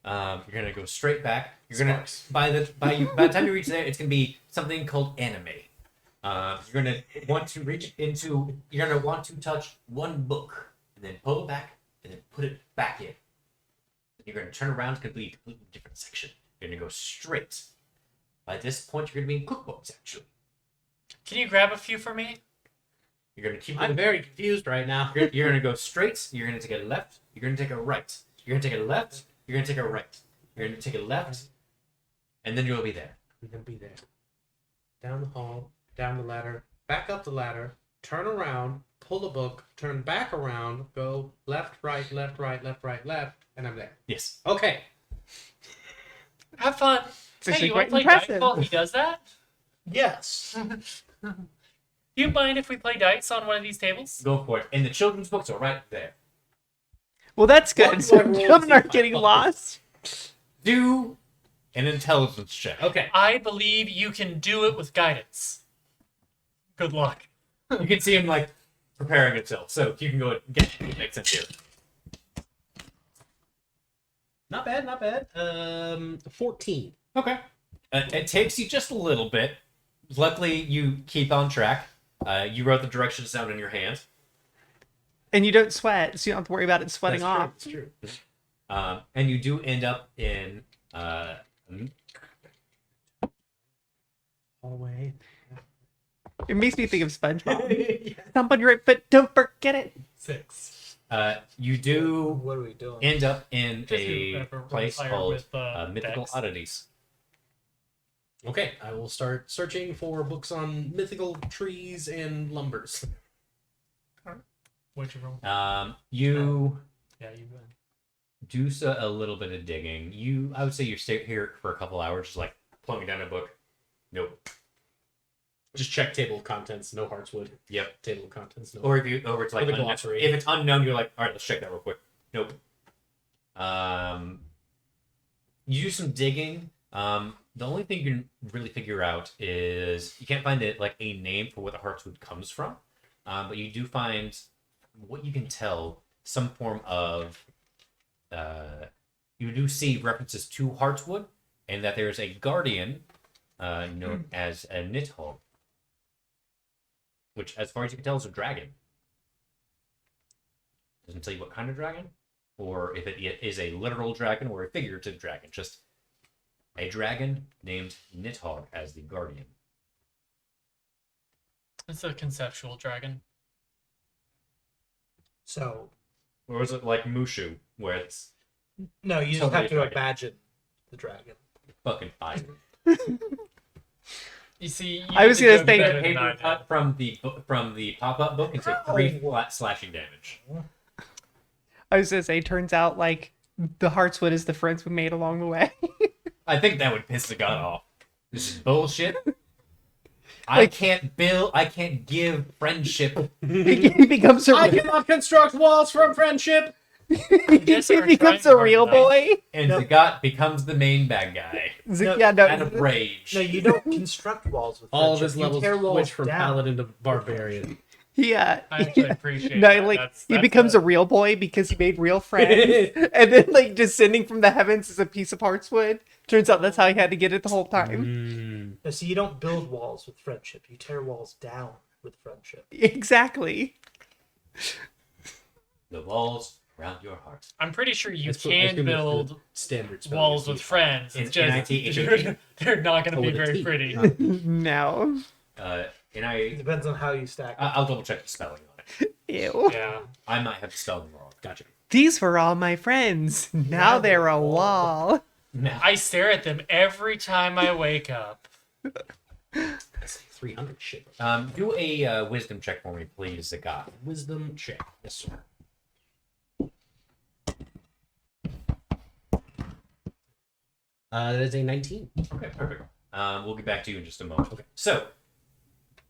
You're gonna go straight back. You're gonna Sparks. by the time you reach there, it's gonna be something called anime. You're gonna want to reach into. You're gonna want to touch one book and then pull it back and then put it back in. You're gonna turn around to complete a completely different section. You're gonna go straight. By this point, you're gonna be in cookbooks. Actually, Can you grab a few for me? you're gonna keep. I'm very confused right now. You're gonna go straight. You're gonna take a left. You're gonna take a right. You're gonna take a left. You're gonna take a right. You're gonna take a left, and then you'll be there. I'm gonna be there. Down the hall, down the ladder, back up the ladder, turn around, pull a book, turn back around, go left, right, left, right, left, right, left, and I'm there. Yes. Okay. Have fun. It's Hey, actually you want quite to play dice impressive. while he does that? Yes. Do you mind if we play dice on one of these tables? Go for it. And the children's books are right there. Well, that's What good. do So I roll children to aren't see getting my- lost. Do an intelligence check. Okay. I believe you can do it with guidance. Good luck. You can see him like preparing himself, so you can go and get it makes sense here. Not bad, not bad. 14. Okay. It takes you just a little bit. Luckily, you keep on track. You wrote the directions down in your hand. And you don't sweat, so you don't have to worry about it sweating off. That's true. And you do end up in Hallway. It makes me think of SpongeBob. Stomp on your right foot, don't forget it. 6. you do What are we doing? end up in Just a whoever place higher called with, Mythical Dex. Oddities. Okay, I will start searching for books on mythical trees and lumbers. What'd you roll? You Yeah, you win. do a little bit of digging. I would say you stay here for a couple hours, just like plugging down a book. Nope. Just check table of contents, no Heartswood. Yep. Table of contents, no. Or if it's like Or the glossary. if it's unknown, you're like, all right, let's check that real quick. Nope. You do some digging. The only thing you can really figure out is you can't find it like a name for where the Heartswood comes from, but you do find what you can tell some form of. You do see references to Heartswood, and that there's a guardian known as a Nidhogg, which, as far as you can tell, is a dragon. Doesn't tell you what kind of dragon, or if it is a literal dragon or a figurative dragon. Just a dragon named Nidhogg as the guardian. It's a conceptual dragon. So, Or is it like Mushu, where it's no, you just Totally have to dragon. imagine the dragon. fucking fine? You see, you I was need to gonna joke say- better than Paper I do. cut from the pop-up book and take 3 flat slashing damage. I was gonna say, turns out like the Heartswood is the friends we made along the way. I think that would piss the god off. This is bullshit. I can't give friendship. He becomes a I cannot construct walls from friendship. Just he are becomes trying a real hard boy. And No. Zagat becomes the main bad guy. No, Yeah, no. Out of rage. No, you don't construct walls with All of friendship. his You levels tear walls switch from down. paladin to barbarian. Yeah. I actually appreciate No, that. like That's he becomes a good. real boy because he made real friends, and then like descending from the heavens is a piece of heartswood. Turns out that's how he had to get it the whole time. No, so you don't build walls with friendship. You tear walls down with friendship. Exactly. The walls around your heart. I'm pretty sure you I assume can it's the build standard spell walls you with see. friends. In- It's just in they're not going to Oh, be with a very T. pretty. No. And It depends on how you stack. I'll double check the spelling on it. Ew. Yeah. I might have the spelling wrong. Gotcha. These were all my friends. Now they're a wall. Now, I stare at them every time I wake up. That's like 300 shit. do a wisdom check for me, please, Zagat. Wisdom check. Yes, sir. That is a 19. Okay, perfect. We'll get back to you in just a moment. Okay. So,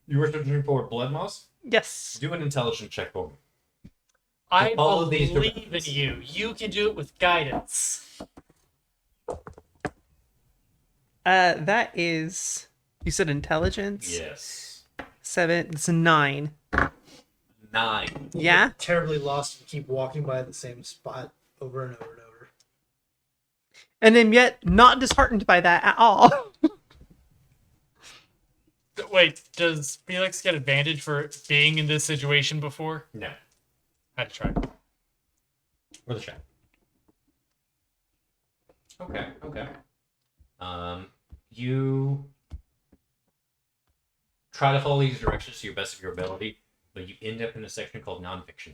you were searching for blood moss? Yes. Do an intelligence check for me. I Follow these believe in directions. you. You can do it with guidance. That is. You said intelligence. Yes. 7. It's a 9. 9. Yeah. Terribly lost and keep walking by the same spot over and over and over. And am yet not disheartened by that at all. Wait, does Felix get advantage for being in this situation before? No. I had to try. Or the check. Okay, okay. You try to follow these directions to your best of your ability, but you end up in a section called nonfiction.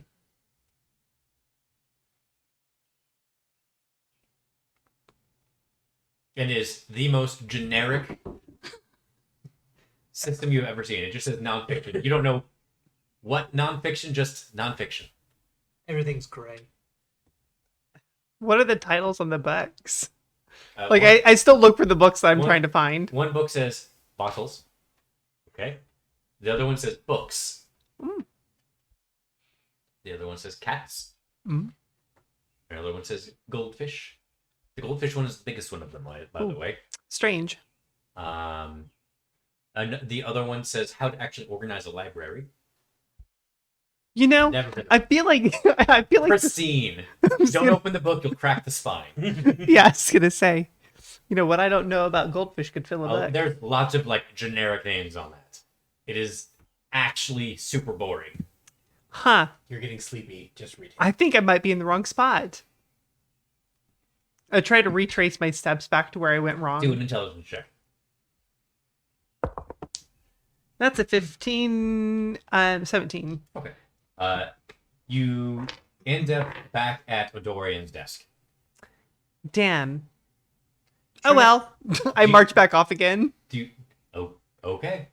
It is the most generic system you've ever seen. It just says nonfiction. You don't know what nonfiction, just nonfiction. Everything's gray. What are the titles on the books? One- I still look for the books that I'm One- trying to find. One book says bottles. Okay. The other one says books. Mm. The other one says cats. Mm. The other one says goldfish. The goldfish one is the biggest one of them, by the Ooh. way. Strange. And the other one says how to actually organize a library. You know, Never been I feel like this- pristine. Don't open the book; you'll crack the spine. yeah, I was gonna say. You know what I don't know about goldfish could fill a Oh, book. there's lots of like generic names on that. It is actually super boring. Huh. You're getting sleepy just reading. I think I might be in the wrong spot. I try to retrace my steps back to where I went wrong. Do an intelligence check. That's a 15, 17. Okay. You end up back at Odorian's desk. Damn. Oh well. I march back off again. Do you? Oh, okay.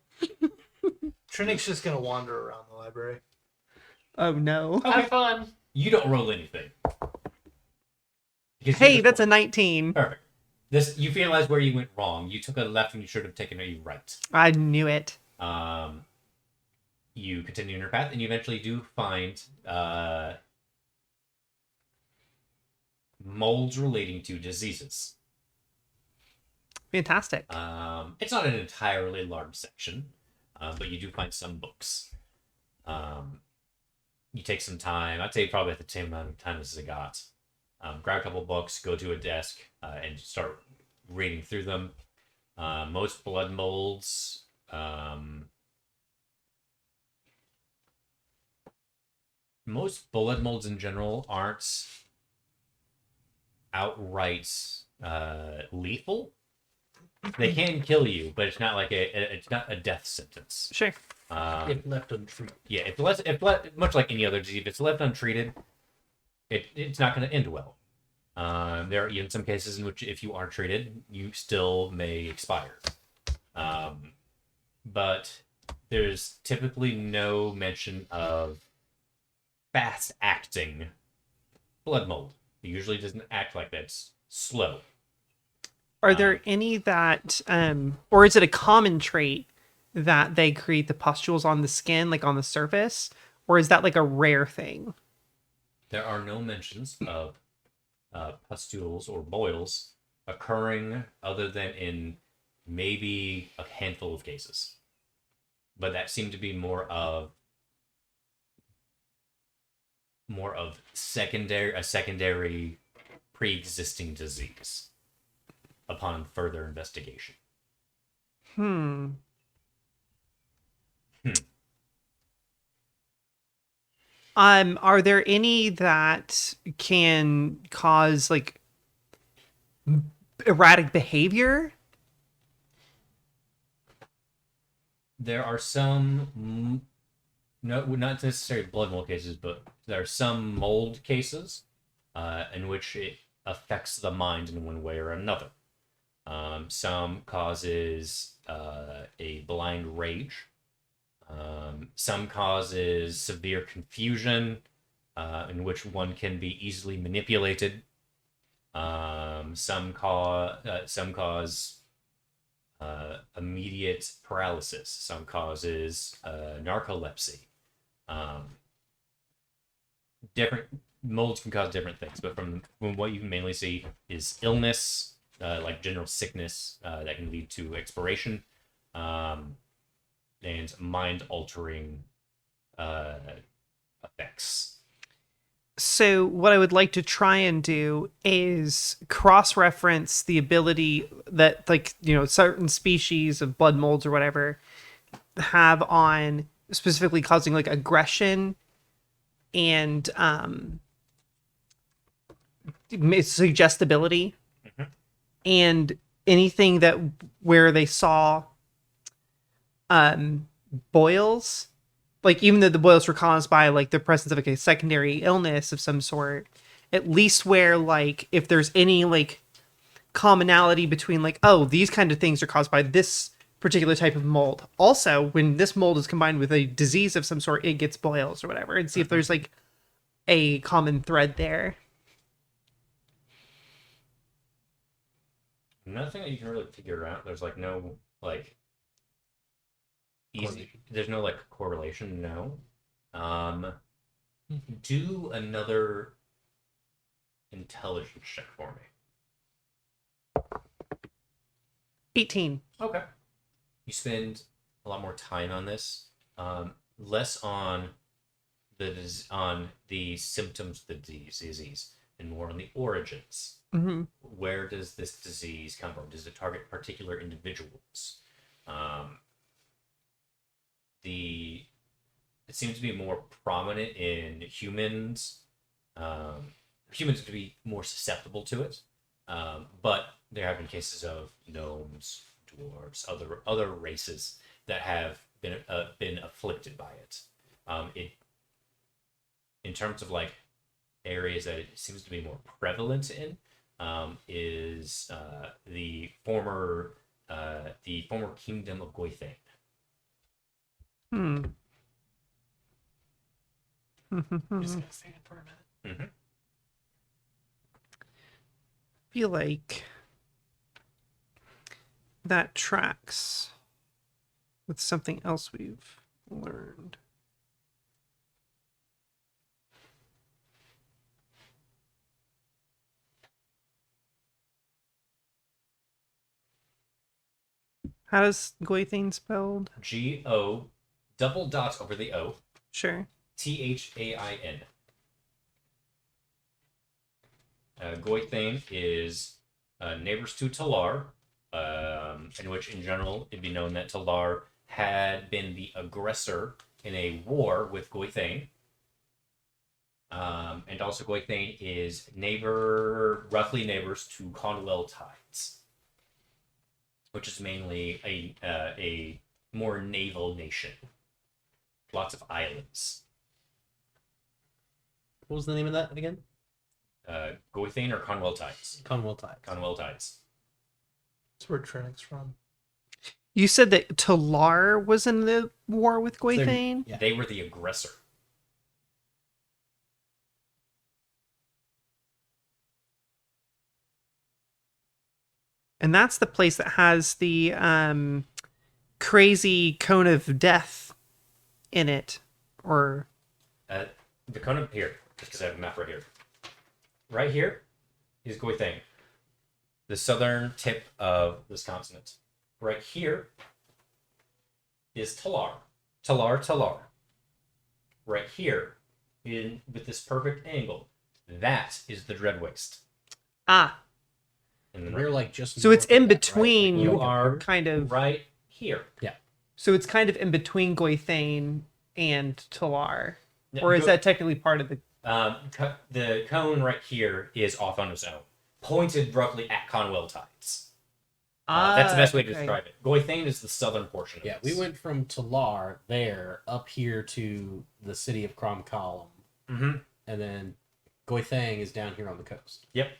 Trinic's just gonna wander around the library. Oh no. Have fun. You don't roll anything. Because Hey, you- that's a 19. perfect. This you realize where you went wrong. You took a left when you should have taken a right. I knew it. You continue on your path, and you eventually do find molds relating to diseases. Fantastic. It's not an entirely large section, but you do find some books. You take some time. I'd say probably at the same amount of time as I got. Grab a couple books, go to a desk, and start reading through them. Most blood molds. Most blood molds in general aren't outright lethal. They can kill you, but it's not like it's not a death sentence. Sure. If left untreated. Yeah, much like any other disease, if it's left untreated, it's not going to end well. There are even some cases in which if you are treated, you still may expire. But there's typically no mention of fast-acting blood mold. It usually doesn't act like that. It's slow. Are there any that, or is it a common trait that they create the pustules on the skin, like on the surface? Or is that like a rare thing? There are no mentions of pustules or boils occurring other than in maybe a handful of cases. But that seemed to be more of secondary pre-existing disease upon further investigation. Are there any that can cause like erratic behavior? There are some, no, not necessarily blood mold cases, but there are some mold cases in which it affects the mind in one way or another. Some causes a blind rage. Some causes severe confusion, in which one can be easily manipulated. Some cause immediate paralysis. Some causes narcolepsy. Different molds can cause different things, but from what you can mainly see is illness, like general sickness that can lead to expiration, and mind-altering effects. So what I would like to try and do is cross-reference the ability that, like, you know, certain species of blood molds or whatever have on specifically causing like aggression and suggestibility, and anything that where they saw boils, like even though the boils were caused by like the presence of like a secondary illness of some sort, at least where like if there's any like commonality between like, oh, these kind of things are caused by this particular type of mold. Also, when this mold is combined with a disease of some sort, it gets boils or whatever, and see if there's like a common thread there. Another thing that you can really figure out, there's like no like easy, there's no like correlation, no. Do another intelligence check for me. 18. Okay. You spend a lot more time on this, less on the symptoms of the disease, and more on the origins. Mm-hmm. Where does this disease come from? Does it target particular individuals? It seems to be more prominent in humans. Humans to be more susceptible to it, but there have been cases of gnomes, dwarves, other races that have been afflicted by it. In terms of like areas that it seems to be more prevalent in, is the former kingdom of Goithane. I'm just gonna stand for a minute. Mm-hmm. Feel like that tracks with something else we've learned. How does Goithane spelled? G-O, double dot over the O, Sure. Thain. Goithane is neighbors to Talar, in which in general it'd be known that Talar had been the aggressor in a war with Goithane. And also Goithane is roughly neighbors to Conwell Tides, which is mainly a more naval nation. Lots of islands. What was the name of that again? Goithane or Conwell Tides? Conwell Tides. Conwell Tides. That's where Trinic's from. You said that Talar was in the war with Goithane? Yeah. They were the aggressor. And that's the place that has the crazy cone of death in it. Or The cone of here. because I have a map right here. Right here is Goithang, the southern tip of this continent. Right here is Talar. Talar. Right here, with this perfect angle, that is the Dreadwaste. Ah, And then We're like just. so it's north of in that, right? between. Like, You are kind of. right here. So it's kind of in between Goithane and Talar, Yeah, or is that technically part of the? The cone right here is off on its own, pointed roughly at Conwell Tides. That's the best way to okay. describe it. Goithane is the southern portion of Yeah, this. we went from Talar there up here to the city of Chron'Cal, Mm-hmm. and then Goithang is down here on the coast. Yep.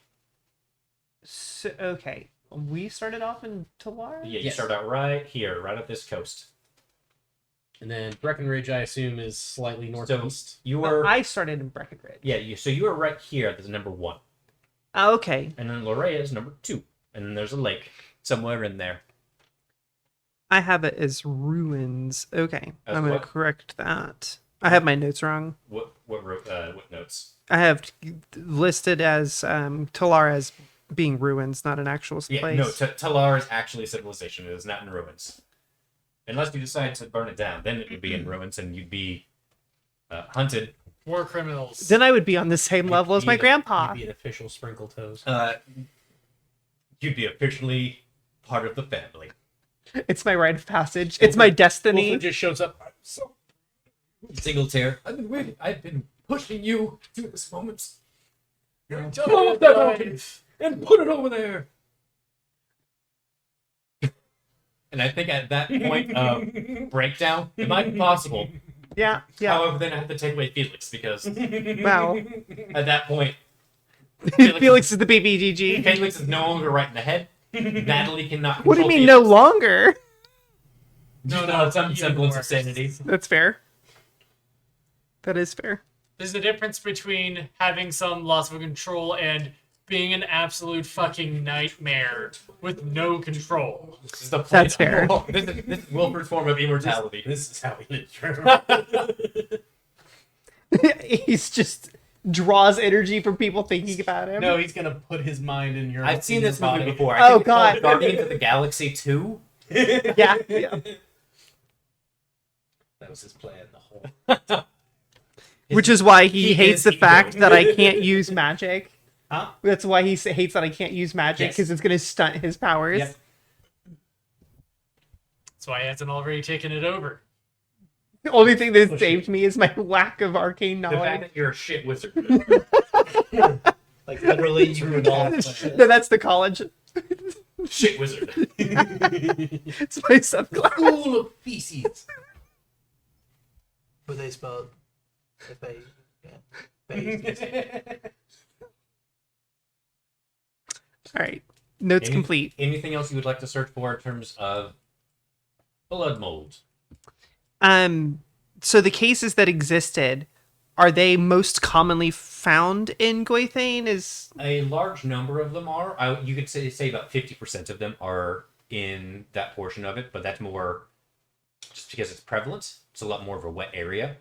So, okay, we started off in Talar. Yeah, you Yes. start out right here, right up this coast. And then Breckenridge, I assume, is slightly northeast. You Well, were I started in Breckenridge. yeah, you were right here. There's number 1, Oh, okay, and then Lorea is number 2, and then there's a lake somewhere in there. I have it as ruins. Okay, As I'm gonna what? correct that. I have my notes wrong. What notes? I have listed as Talar as being ruins, not an actual Yeah, place. no, Talar is actually civilization. It is not in ruins. Unless you decide to burn it down, then it would be in ruins, and you'd be hunted. War criminals. Then I would be on the same level as my grandpa. You'd be an official sprinkle toes. You'd be officially part of the family. It's my rite of passage. It's my destiny. Wolford just shows up. I'm so Single tear. I've been waiting. I've been pushing you to this moment. You're Pull up that organ and put it over there. And I think at that point of breakdown, it might be possible. Yeah, yeah. However, then I have to take away Felix because Wow. at that point, Felix is the BBGG. Felix is no longer right in the head. Natalie cannot. What do you control mean no Felix. longer? No, some even semblance of worse. sanity. That's fair. That is fair. There's a difference between having some loss of control and being an absolute fucking nightmare with no control. This is the point. That's fair. This is Wilford's form of immortality. This is how we live. He's just draws energy from people thinking about him. No, he's gonna put his mind in your. I've seen in your this movie body. before. Oh, It's called God. Guardians of the Galaxy 2. Yeah, yeah. That was his plan. The whole. Which is why he He hates is the ego. fact that I can't use magic. Huh? That's why he hates that I can't use magic Yes. because it's going to stunt his powers. Yep. That's why he hasn't already taken it over. The only thing that saved me is my lack of arcane The fact knowledge. that you're a shit wizard. Like literally, you would all. No, that's the college. Shit wizard. It's my subclass. Full of feces. But they spelled. Yeah. All right. Notes Any- complete. Anything else you would like to search for in terms of blood mold? So the cases that existed, are they most commonly found in Goithane? Is A large number of them are. You could say about 50% of them are in that portion of it, but that's more just because it's prevalent. It's a lot more of a wet area.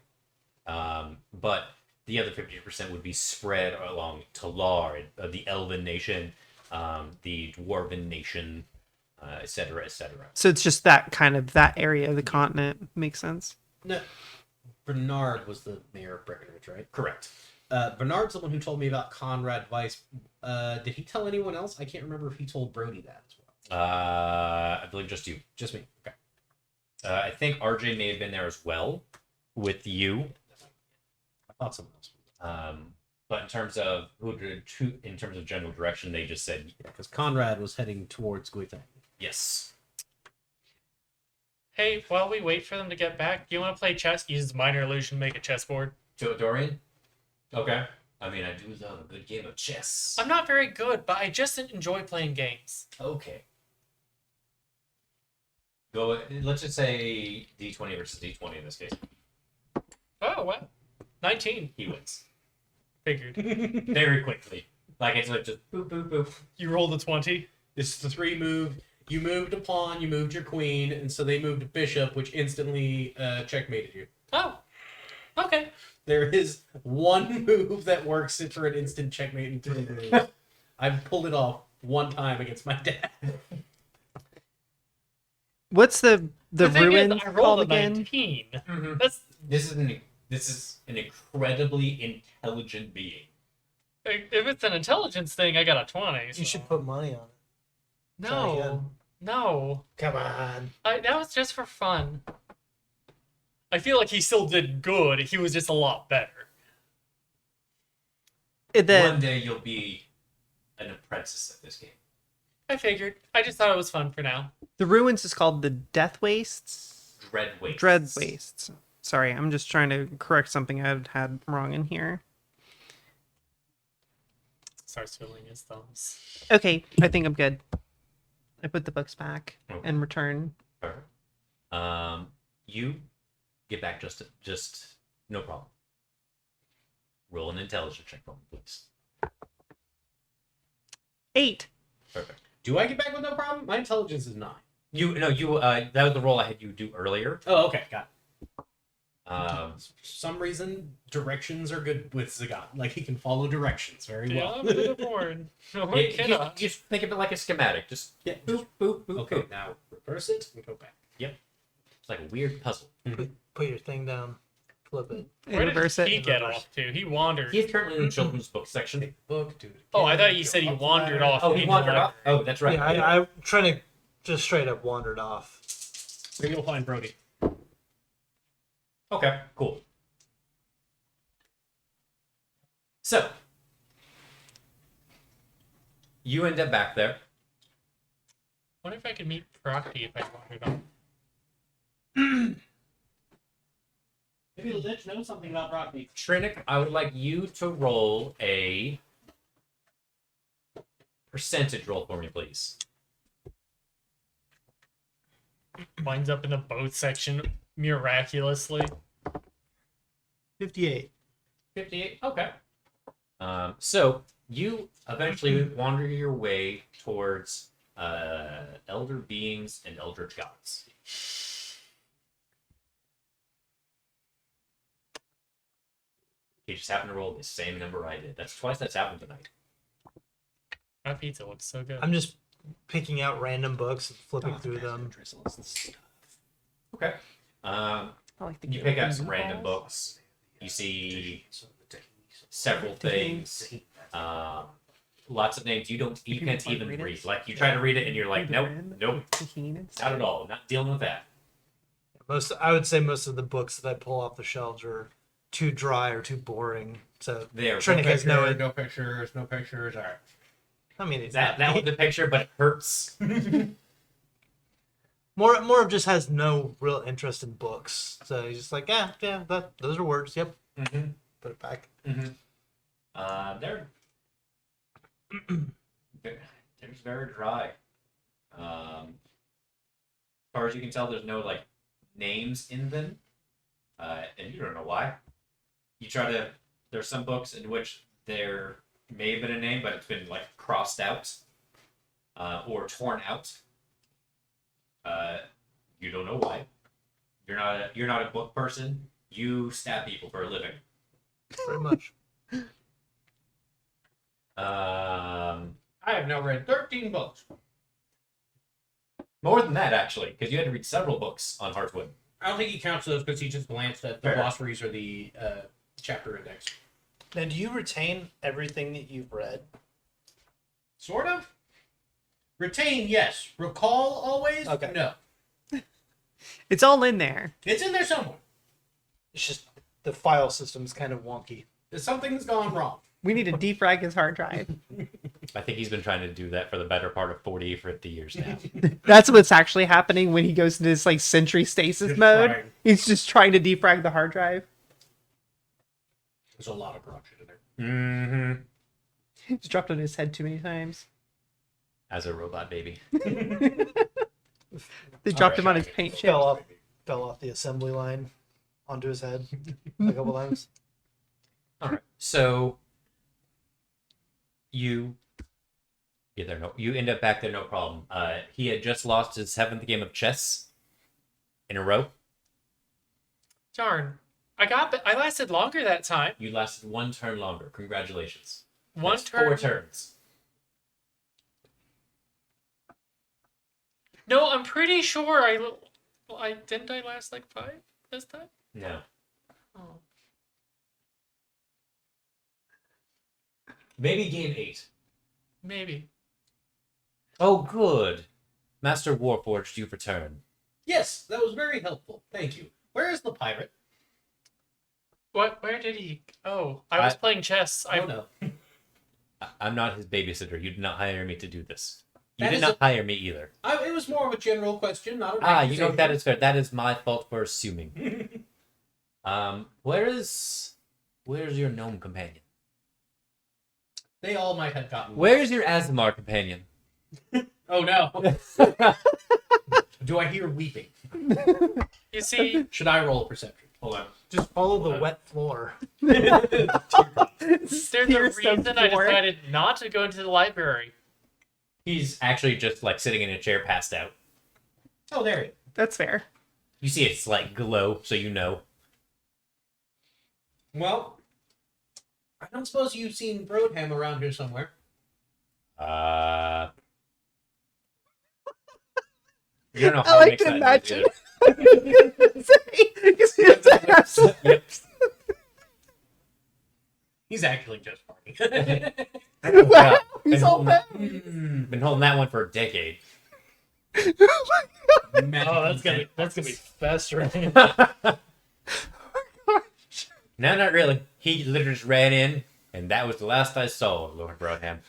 But the other 50% would be spread along Talar, the Elven nation, the Dwarven nation, et cetera, et cetera. so it's just that kind of that area of the continent. Makes sense. No, Bernard was the mayor of Breckenridge, right? Correct. Bernard's the one who told me about Conrad Weiss. Did he tell anyone else? I can't remember if he told Brody that as well. I believe just you. Just me. Okay. I think RJ may have been there as well with you. I thought someone else. But in terms of in terms of general direction, they just said Because Conrad was heading towards Guithang. yes. Hey, while we wait for them to get back, do you want to play chess? Use minor illusion, make a chessboard. To Dorian? Okay. I mean, I do love a good game of chess. I'm not very good, but I just enjoy playing games. Okay. Go. Let's just say D20 versus D20 in this case. Oh, wow. 19. He wins Figured. very quickly. Like it's like just boop boop boop. You rolled a 20. This is the 3 move. You moved a pawn, you moved your queen, and so they moved a bishop, which instantly checkmated you. Oh. Okay. There is one move that works for an instant checkmate in 3 moves. I've pulled it off one time against my dad. What's the thing is, ruin I rolled called a again? 19. Mhm. That's This is an incredibly intelligent being. if it's an intelligence thing, I got a 20. You so- should put money on it. Try No. again. No. Come on. That was just for fun. I feel like he still did good. He was just a lot better. One The day you'll be an apprentice at this game. I figured. I just thought it was fun for now. ruins is called the Death Wastes. Dread Wastes. Dread Wastes. Sorry, I'm just trying to correct something I had wrong in here. Starts twiddling his thumbs. Okay, I think I'm good. I put the books back Okay. and return. Perfect. You get back just no problem. Roll an intelligence check for me, please. 8. Perfect. Do I get back with no problem? My intelligence is 9. That was the roll I had you do earlier. Oh, okay, got it. Um, For some reason, directions are good with Zagat. Like, he can follow directions very Yeah, well. I'm a bit bored. No, I you cannot. just think of it like a schematic. Just Yeah. boop, boop, boop, Okay, boop. now reverse it and go back. It's like a weird puzzle. Put your thing down. Flip it. Where Reverse did it. he get off to? He wandered. He's currently in the children's book section. Book, dude. Oh, I thought you said he wandered off. Oh, he into wandered the off? Oh, that's right. Yeah, I'm trying to just straight up wandered off. Maybe you'll find Brody. Okay, cool. So, you end up back there. Wonder if I could meet Procky if I wandered off. Maybe the Lich knows something about Rocky. Trinic, I would like you to roll a percentage roll for me, please. Winds up in the boat section miraculously. 58. 58. Okay. So you eventually wander your way towards elder beings and eldritch gods. You just happen to roll the same number I did. That's twice that's happened tonight. My pizza looks so good. I'm just picking out random books and flipping through them. Okay. I like the You pick up some random books. You see several things. Lots of names you can't even read. Like you try to read it and you're like, nope, not at all. Not dealing with that. I would say most of the books that I pull off the shelves are too dry or too boring. So There. Trinic has no. no pictures, no pictures. All right. I mean, it's That not, was the picture, but it hurts. more of just has no real interest in books. So he's just like, yeah, those are words. Yep, Mm-hmm. put it back. They're very dry. As far as you can tell, there's no like names in them, and you don't know why. You try to. There's some books in which there may have been a name, but it's been like crossed out or torn out. You don't know why. You're not a book person. You stab people for a living. Pretty much. I have now read 13 books. More than that, actually, because you had to read several books on Heartwood. I don't think he counts those because he just glanced at the Fair. glossaries or the chapter index. Now, do you retain everything that you've read? Sort of. Retain, yes. Recall, always? Okay. No. It's all in there. It's in there somewhere. It's just the file system's kind of wonky. Something's gone wrong. We need to defrag his hard drive. I think he's been trying to do that for the better part of 40, 50 years now. That's what's actually happening when he goes into this like sentry stasis Just mode. trying. He's just trying to defrag the hard drive. There's a lot of corruption in there. Mm-hmm. He's dropped on his head too many times. As a robot baby. They dropped him on his Alright. paint chip. Fell off the assembly line onto his head a couple times. All right. So you get there. You end up back there, no problem. He had just lost his 7th game of chess in a row. Darn. I lasted longer that time. You lasted 1 turn longer. Congratulations. One That's turn. 4 turns. No, I'm pretty sure I didn't I last like 5 this time? No. Oh. Maybe game 8. Maybe. Oh, good. Master Warforged, you've returned. Yes, that was very helpful. Thank you. Where is the pirate? What? Where did he? Oh, I was playing chess. Oh no. I'm not his babysitter. You did not hire me to do this. You That did is not hire me either. It was more of a general question, not an You know accusation. that is fair. That is my fault for assuming. Where's your gnome companion? They all might have gotten. Where's your Azamar companion? Oh no. Do I hear weeping? You see, Should I roll a perception? Hold on. Just follow the wet floor. there's a Tears so reason I pure. decided not to go into the library. He's actually just like sitting in a chair, passed out. Oh, there he is. That's fair. You see a slight glow, so you know. Well, I don't suppose you've seen Broadham around here somewhere. You don't know I how like makes to that imagine. noise He's actually just farting. either. Wow, Been he's all holding- bad. Been holding that one for a decade. Oh, that's gonna be festering. No, not really. He literally just ran in, and that was the last I saw of Lord Broadham.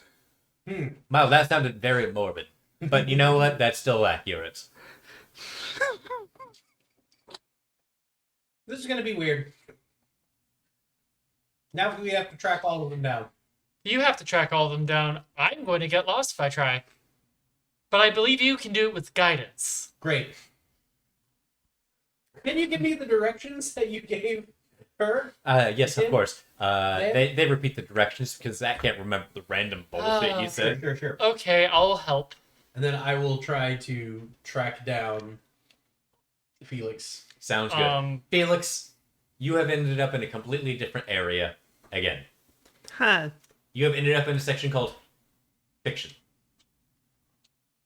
Wow, that sounded very morbid. But you know what? That's still accurate. This is going to be weird. Now we have to track all of them down. You have to track all of them down. I'm going to get lost if I try. But I believe you can do it with guidance. Great. Can you give me the directions that you gave her? Yes, of Tim? course. There? They repeat the directions because I can't remember the random bullshit you said. Sure. Okay, I'll help. And then I will try to track down Felix. Sounds good. Felix, you have ended up in a completely different area again. Huh. You have ended up in a section called Fiction.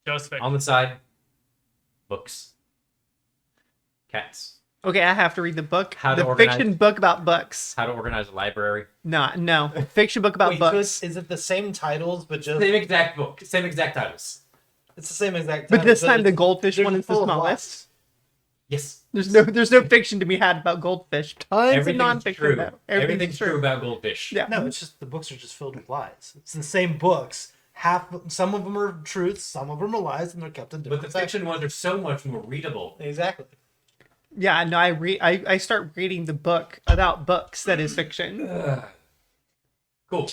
Just fix. On the side, books, cats. Okay, I have to read the book. How to the organize- fiction book about books. How to organize a library. No. Fiction book about Wait, so books. is it the same titles, but just Same exact book. Same exact titles. it's the same exact But title, this time the it's- goldfish they're one just is the full of smallest. Yes. There's no fiction to be had about goldfish. Tons of Everything's nonfiction true. about Everything's true about goldfish. Yeah. No, it's just the books are just filled with lies. It's the same books. Some of them are truths, some of them are lies, and they're kept in But different the fiction ones are so much more readable. Exactly. Yeah, no, I start reading the book about books that is fiction. Cool.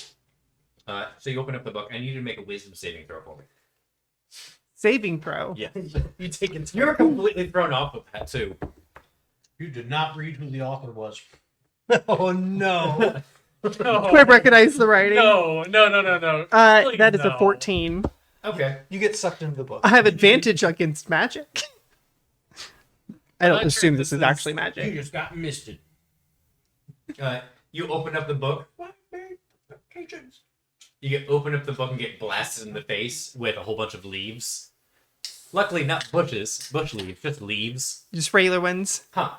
So you open up the book. I need you to make a wisdom saving throw for me. Saving throw. Yeah. You take it. You're completely thrown off with that too. You did not read who the author was. Oh no. Do I recognize the writing? No. Please, That is no. a 14. Okay. You get sucked into the book. I have advantage against magic. I don't I'm not assume sure this this is is- actually You magic. just got misted. You open up the book. You open up the book and get blasted in the face with a whole bunch of leaves. Luckily, not bush leaves, just leaves. Just regular ones. Huh.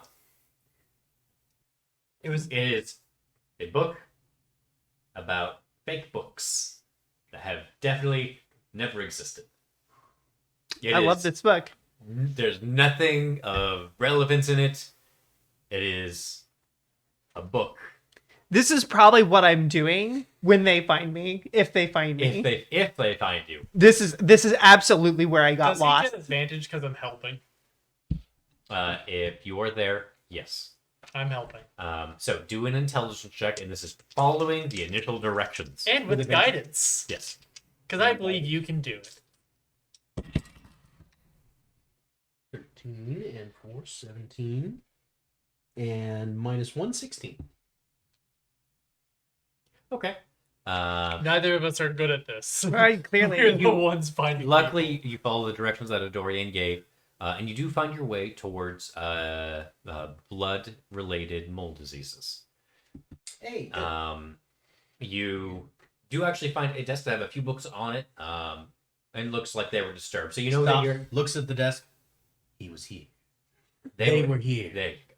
It was It is a book about fake books that have definitely never existed. I love this book. There's nothing of relevance in it. It is a book. This is probably what I'm doing when they find me, if they find me. If they find you, This is absolutely where I got Does he lost. get advantage because I'm helping? if you are there, yes. I'm helping. So do an intelligence check, and this is following the initial directions. And with guidance. Yes. Because I believe you can do it. 13 and 4, 17. And minus 1, 16. Okay. Neither of us are good at this. Right, We're clearly. the ones finding Luckily, you follow the directions that Adorian gave. And you do find your way towards blood-related mold diseases. Hey. You do actually find a desk that have a few books on it, and looks like they were disturbed. So you know that Stop, you're... looks at the desk. He was here. They were here. There you go.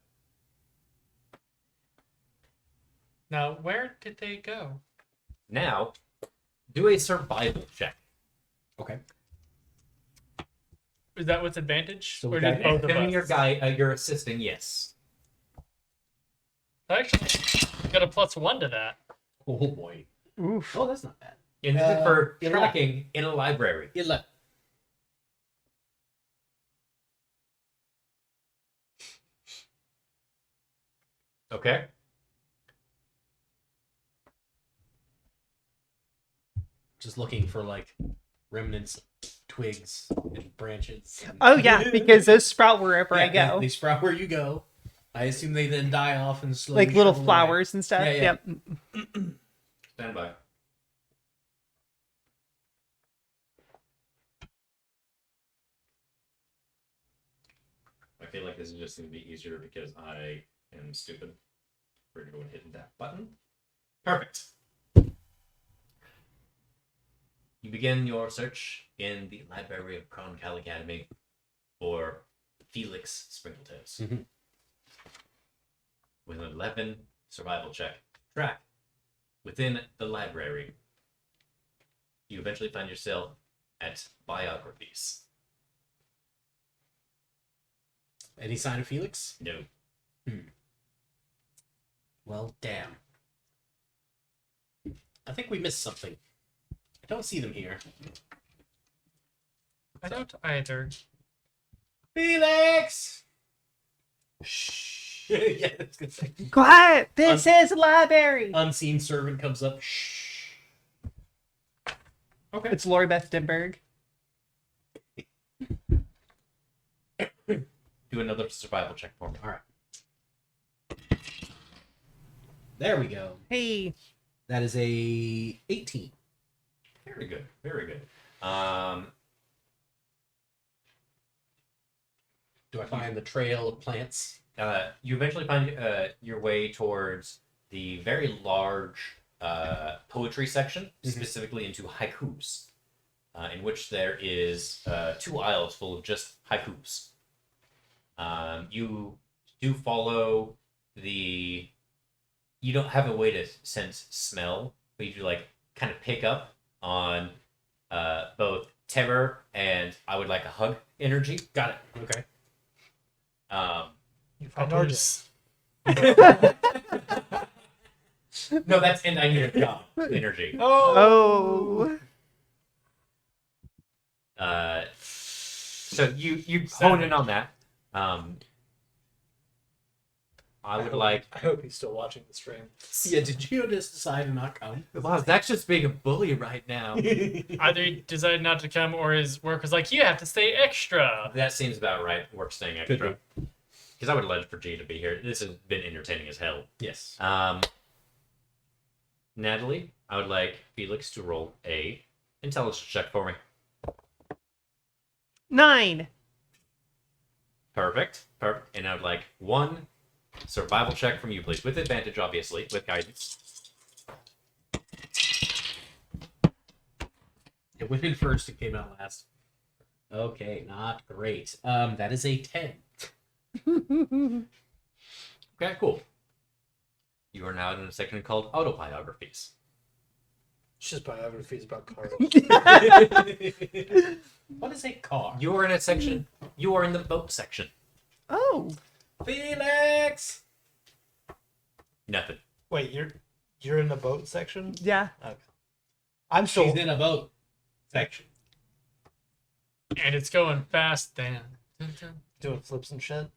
Now, where did they go? Now, do a survival check. Okay. Is that with advantage? So or we did got- both of Giving us? your assisting, yes. I actually got a +1 to that. Oh boy. Oof. Oh, that's not bad. And this is for 11. tracking in a library. 11. Okay. Just looking for like remnants, twigs, and branches. and- Oh yeah, because those sprout wherever I Yeah, go, They sprout where you go. I assume they then die off and slowly like little shrivel away. flowers and stuff. Yeah, yeah. Yep. Stand by. I feel like this is just going to be easier because I am stupid. We're going to go and hit that button. Perfect. You begin your search in the library of Chron'Cal Academy for Felix Springletoes. Mhm. With an 11 survival check track within the library, you eventually find yourself at biographies. Any sign of Felix? No. Well, damn. I think we missed something. I don't see them here. I don't either. Felix! Shh. Yeah, that's good. Thing. Quiet. This is a library. Unseen servant comes up. Shh. Okay. It's Lori Beth Denberg. Do another survival check for me. All right. There we go. Hey. That is a 18. Very good. Very good. Do I find the trail of plants? You eventually find your way towards the very large poetry section, specifically into haikus, in which there is 2 aisles full of just haikus. You do follow the... You don't have a way to sense smell, but you do like kind of pick up on both terror and I would like a hug energy. Got it. Okay. You find Uppers. No, that's and I need a job energy. Oh. So you hone in on that. I would like. I hope he's still watching the stream. Yeah, did you just decide to not come? Wow, that's just being a bully right now. Either he decided not to come or his work was like, you have to stay extra. That seems about right. Work staying extra. Because I would love for G to be here. This has been entertaining as hell. Yes. Natalie, I would like Felix to roll a intelligence check for me. 9. Perfect. Perfect. And I would like 1 survival check from you, please. With advantage, obviously, with guidance. It went in first. It came out last. Okay, not great. That is a 10. Okay, cool. You are now in a section called autobiographies. It's just biographies about cars. What is a car? You are in a section. You are in the boat section. Oh. Felix! Nothing. Wait, you're in the boat section? Yeah. Okay. I'm still. She's in a boat section. And it's going fast, Dan. Dun, dun. doing flips and shit.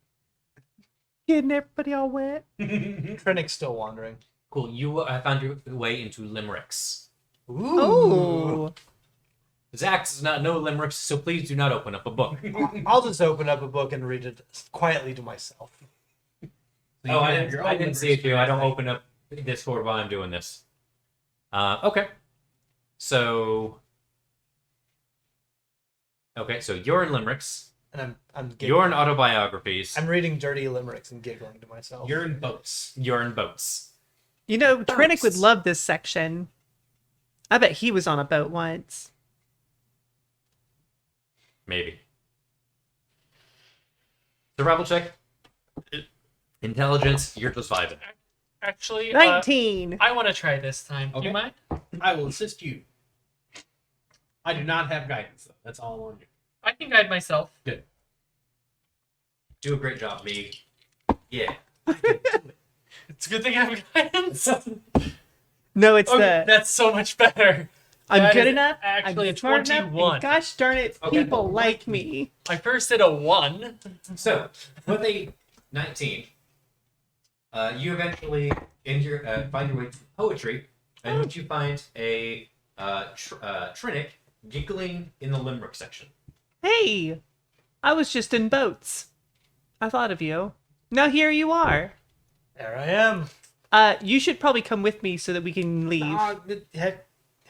Getting everybody all wet. Trinic's still wandering. Cool. You found your way into limericks. Ooh. Zach does not know limericks, so please do not open up a book. I'll just open up a book and read it quietly to myself. Oh, I didn't see it too. I don't open up Discord while I'm doing this. Okay. So you're in limericks. And I'm giggling. You're in autobiographies. I'm reading dirty limericks and giggling to myself. You're in boats. You're in boats. You know, Trinic would Boats. love this section. I bet he was on a boat once. Maybe. Survival check. Intelligence. You're just vibing. Actually, 19. I want to try this time. Okay. You mind? I will assist you. I do not have guidance, though. That's all on you. I can guide myself. Good. Do a great job, me. Yeah. It's a good thing I have guidance. No, it's Okay, the that's so much better. I'm that good is enough. actually I'm a smart enough, 21. and gosh darn it, Okay. people like me. I first did a 1. So, with a 19, you eventually find your way to poetry, in which you find a Trinic giggling in the limerick section. Hey, I was just in boats. I thought of you. Now here you are. There I am. You should probably come with me so that we can leave.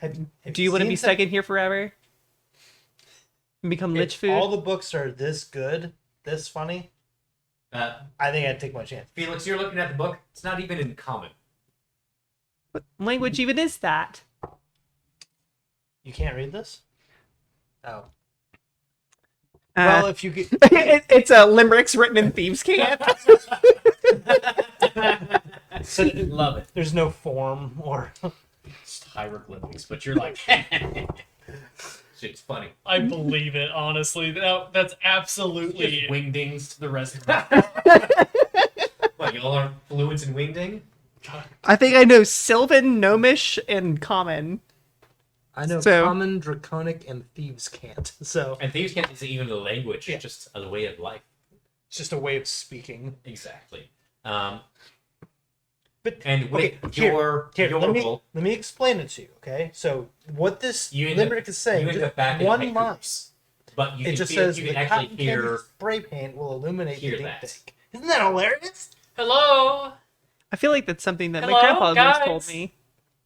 Have Do you want to seen be stuck in here forever? And become If lich food? all the books are this good, this funny, I think I'd take my chance. Felix, you're looking at the book. It's not even in common. What language even is that? You can't read this? Oh. Uh, Well, if you could. it's a limericks written in thieves' camp. So Love it. there's no form or. It's hieroglyphics, but you're like, Shit's funny. I believe it, honestly. That's absolutely just wingdings to the rest of us. What, y'all aren't fluent in wingding? I think I know Sylvan, Gnomish, and Common. I know So- common, draconic, and thieves can't. So And thieves can't isn't even a language, Yeah. it's just a way of life. it's just a way of speaking. Exactly. But And with here, your role, let me explain it to you. Okay, so what this you end up- limerick is saying, you end just up back in one haikus, line. but you It can just feel, says you the can cotton actually candy hear. spray paint will illuminate hear the that. dink. Isn't that hilarious? Hello. I feel like that's something that Hello, my grandpa once guys? told me.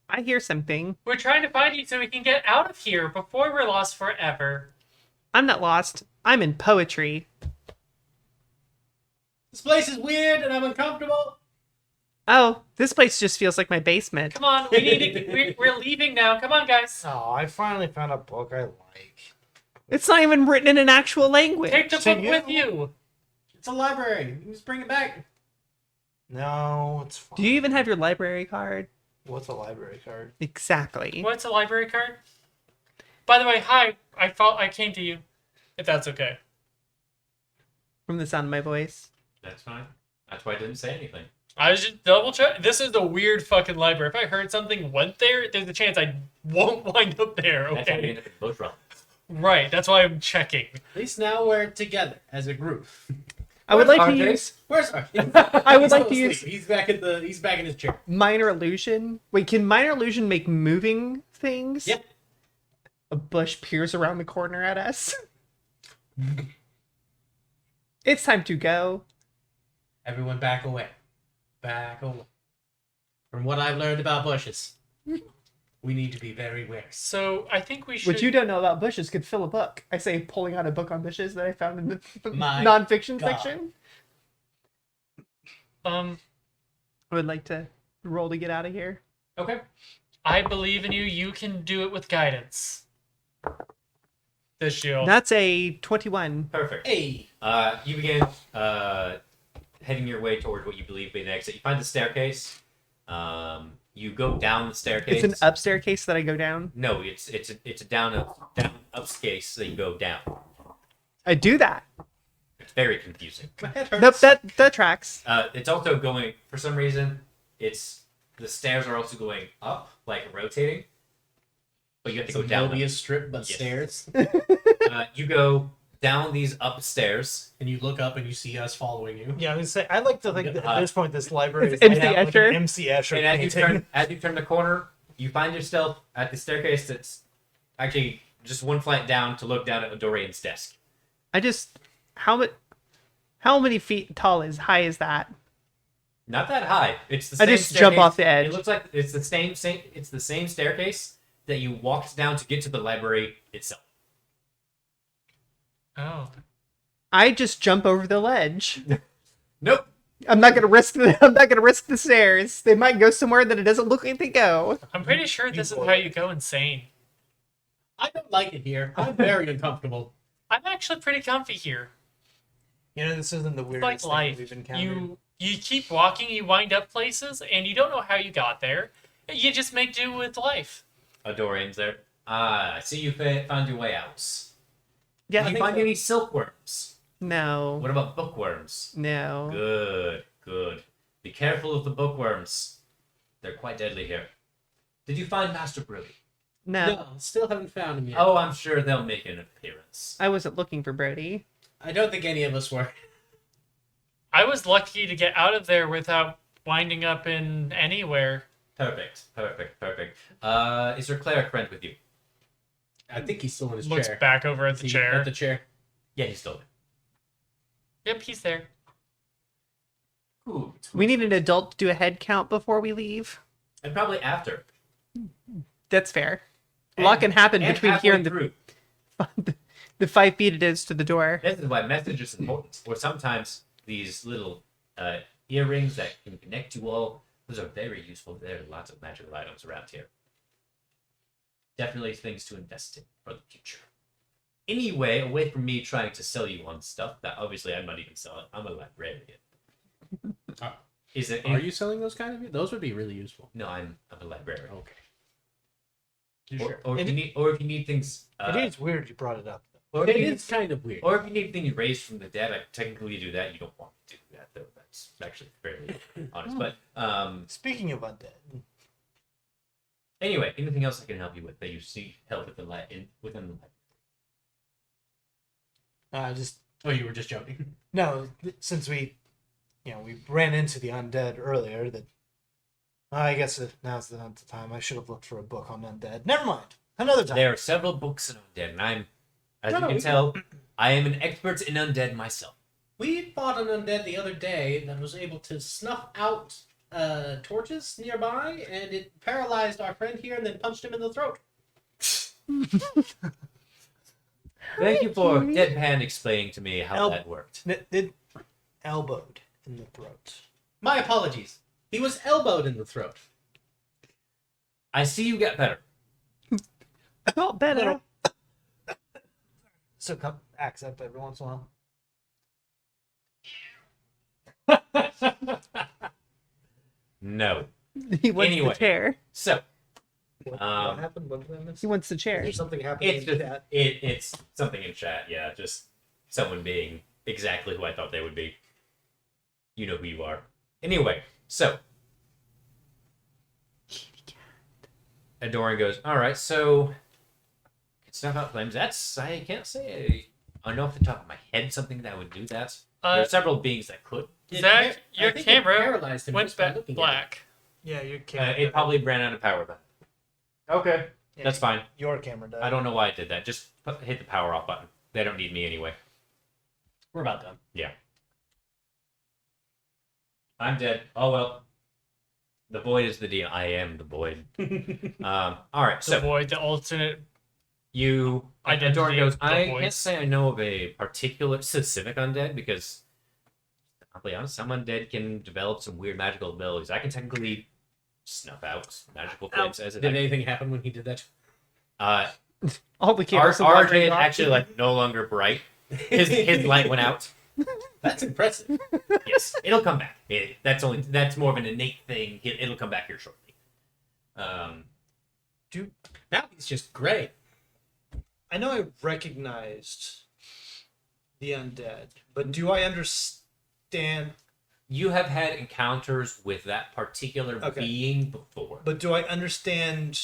I hear something. We're trying to find you so we can get out of here before we're lost forever. I'm not lost. I'm in poetry. This place is weird and I'm uncomfortable. Oh, this place just feels like my basement. Come on, we need to. We're leaving now. Come on, guys. Oh, I finally found a book I like. It's not even written in an actual language. Take the To book you? with you. It's a library. You just bring it back. No, it's fine. Do you even have your library card? What's a library card? Exactly. What's a library card? By the way, hi. I came to you. If that's okay. From the sound of my voice. That's fine. That's why I didn't say anything. I was just double check. This is a weird fucking library. If I heard something went there, there's a chance I won't wind up there. That's why we Okay. end up in both realms. Right. That's why I'm checking. At least now we're together as a group. I would like to RJ? use Where's our? I would He's like still to use- asleep. He's back in his chair. minor illusion. Wait, can minor illusion make moving things? Yep. A bush peers around the corner at us. It's time to go. Everyone back away. Back away. From what I've learned about bushes, we need to be very wary. So I think we should. What you don't know about bushes could fill a book. I say pulling out a book on bushes that I found in the My nonfiction God. section. Um, I would like to roll to get out of here. Okay. I believe in you. You can do it with guidance. This shield. That's a 21. Perfect. Hey. You begin heading your way toward what you believe to be the exit. You find the staircase. You go down the staircase. It's an up staircase that I go down. No, it's a down up staircase that you go down. I do that. It's very confusing. My head hurts. Nope, that tracks. It's also going for some reason. The stairs are also going up, like rotating. But you have to It's go a down. Mobius strip, but Yes. stairs. You go down these upstairs. And you look up and you see us following you. Yeah, I was say I like to think that Uh, at this point this library It's is MC laid out like an Escher. MC Escher And painting. as you turn the corner, you find yourself at the staircase that's actually just one flight down to look down at Dorian's desk. I just how many feet high is that? Not that high. It's the I same just jump staircase- off the edge. It looks like it's the same it's the same staircase that you walked down to get to the library itself. Oh. I just jump over the ledge. Nope. I'm not gonna risk the stairs. They might go somewhere that it doesn't look like they go. I'm pretty sure this is how you go insane. I don't like it here. I'm very uncomfortable. I'm actually pretty comfy here. You know, this isn't the It's like weirdest thing life. we've encountered. You keep walking, you wind up places, and you don't know how you got there. You just make do with life. Dorian's there. I see you found your way out. Yeah. Did you find any silkworms? No. What about bookworms? No. Good, good. Be careful of the bookworms. They're quite deadly here. Did you find Master Brody? No. No, still haven't found him yet. Oh, I'm sure they'll make an appearance. I wasn't looking for Brody. I don't think any of us were. I was lucky to get out of there without winding up in anywhere. Perfect, perfect, perfect. Is your cleric friend with you? I think he's still in his Looks chair. back over at the See, chair. At the chair. Yeah, he's still there. Yep, he's there. Good. We need an adult to do a head count before we leave. And probably after. That's fair. A lot can happen And between here and halfway through. the 5 feet it is to the door. This is why message is important. Or sometimes these little earrings that can connect you all, those are very useful. There are lots of magical items around here. Definitely things to invest in for the future. Anyway, away from me trying to sell you on stuff that obviously I'm not even selling. I'm a librarian. Is it? Are you selling those kind of? Those would be really useful. No, I'm a librarian. Okay. Or if you need things. It is weird you brought it up. Or It if you is kind of weird. Or if you need things raised from the dead, I technically do that. You don't want me to do that, though. That's actually fairly honest. But Speaking of undead, anyway, anything else I can help you with that you see help with within the library? just Oh, you were just joking. no. Since we ran into the undead earlier. That I guess now's the time. I should have looked for a book on undead. Never mind. Another time. There are several books in undead, and as you can tell, I am an expert in undead myself. We fought an undead the other day that was able to snuff out torches nearby, and it paralyzed our friend here and then punched him in the throat. Thank you for deadpan explaining to me how that worked. It elbowed in the throat. My apologies. He was elbowed in the throat. I see you get better. I felt better. So come acts up every once in a while. No. He wants Anyway. the chair. So, What Um, happened? What did I miss? He wants the chair. Is there something happening it's in just chat? it's something in chat. Yeah, just someone being exactly who I thought they would be. You know who you are. Anyway, so Adoran goes, all right, so snuff out flames. That's I can't say I know off the top of my head something that would do that. There are several beings that could. Zach, I your think it camera paralyzed him went just by back looking at black. Yeah, your camera. It probably ran out of power then. Okay, yeah, that's fine. Your camera died. I don't know why I did that. Just hit the power off button. They don't need me anyway. We're about done. Yeah. I'm dead. Oh well. The void is the deal. I am the void. All right. The So void, the alternate. you. Identity Adoran goes. of the I voids." can't say I know of a particular specific undead because, I'll be honest, some undead can develop some weird magical abilities. I can technically snuff out magical flames as it. Did anything happen when he did that? All the cameras are RJ wandering is off. actually like no longer bright. His light went out. That's impressive. Yes, it'll come back. That's more of an innate thing. It'll come back here shortly. Now he's just gray. I know I recognized the undead, but do I understand? You have had encounters with that particular Okay. being before. But do I understand?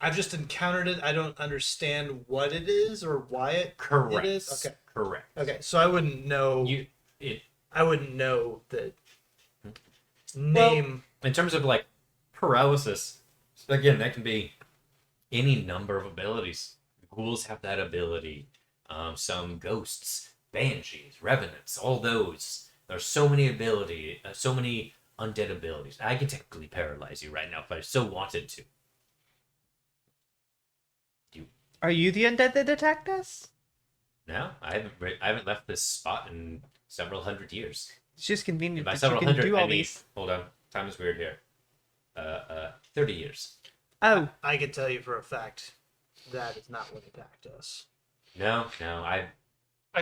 I've just encountered it. I don't understand what it is or why it Correct. It is? Okay. Correct. Okay, so I wouldn't know. I wouldn't know the name. In terms of like paralysis, again, that can be any number of abilities. Ghouls have that ability. Some ghosts, banshees, revenants, all those. There's so many so many undead abilities. I can technically paralyze you right now if I so wanted to. Are you the undead that attacked us? No, I haven't left this spot in several hundred years. It's just convenient By that you several can hundred, do I all mean, these. hold on, time is weird here. 30 years. Oh, I can tell you for a fact that is not what attacked us. No, I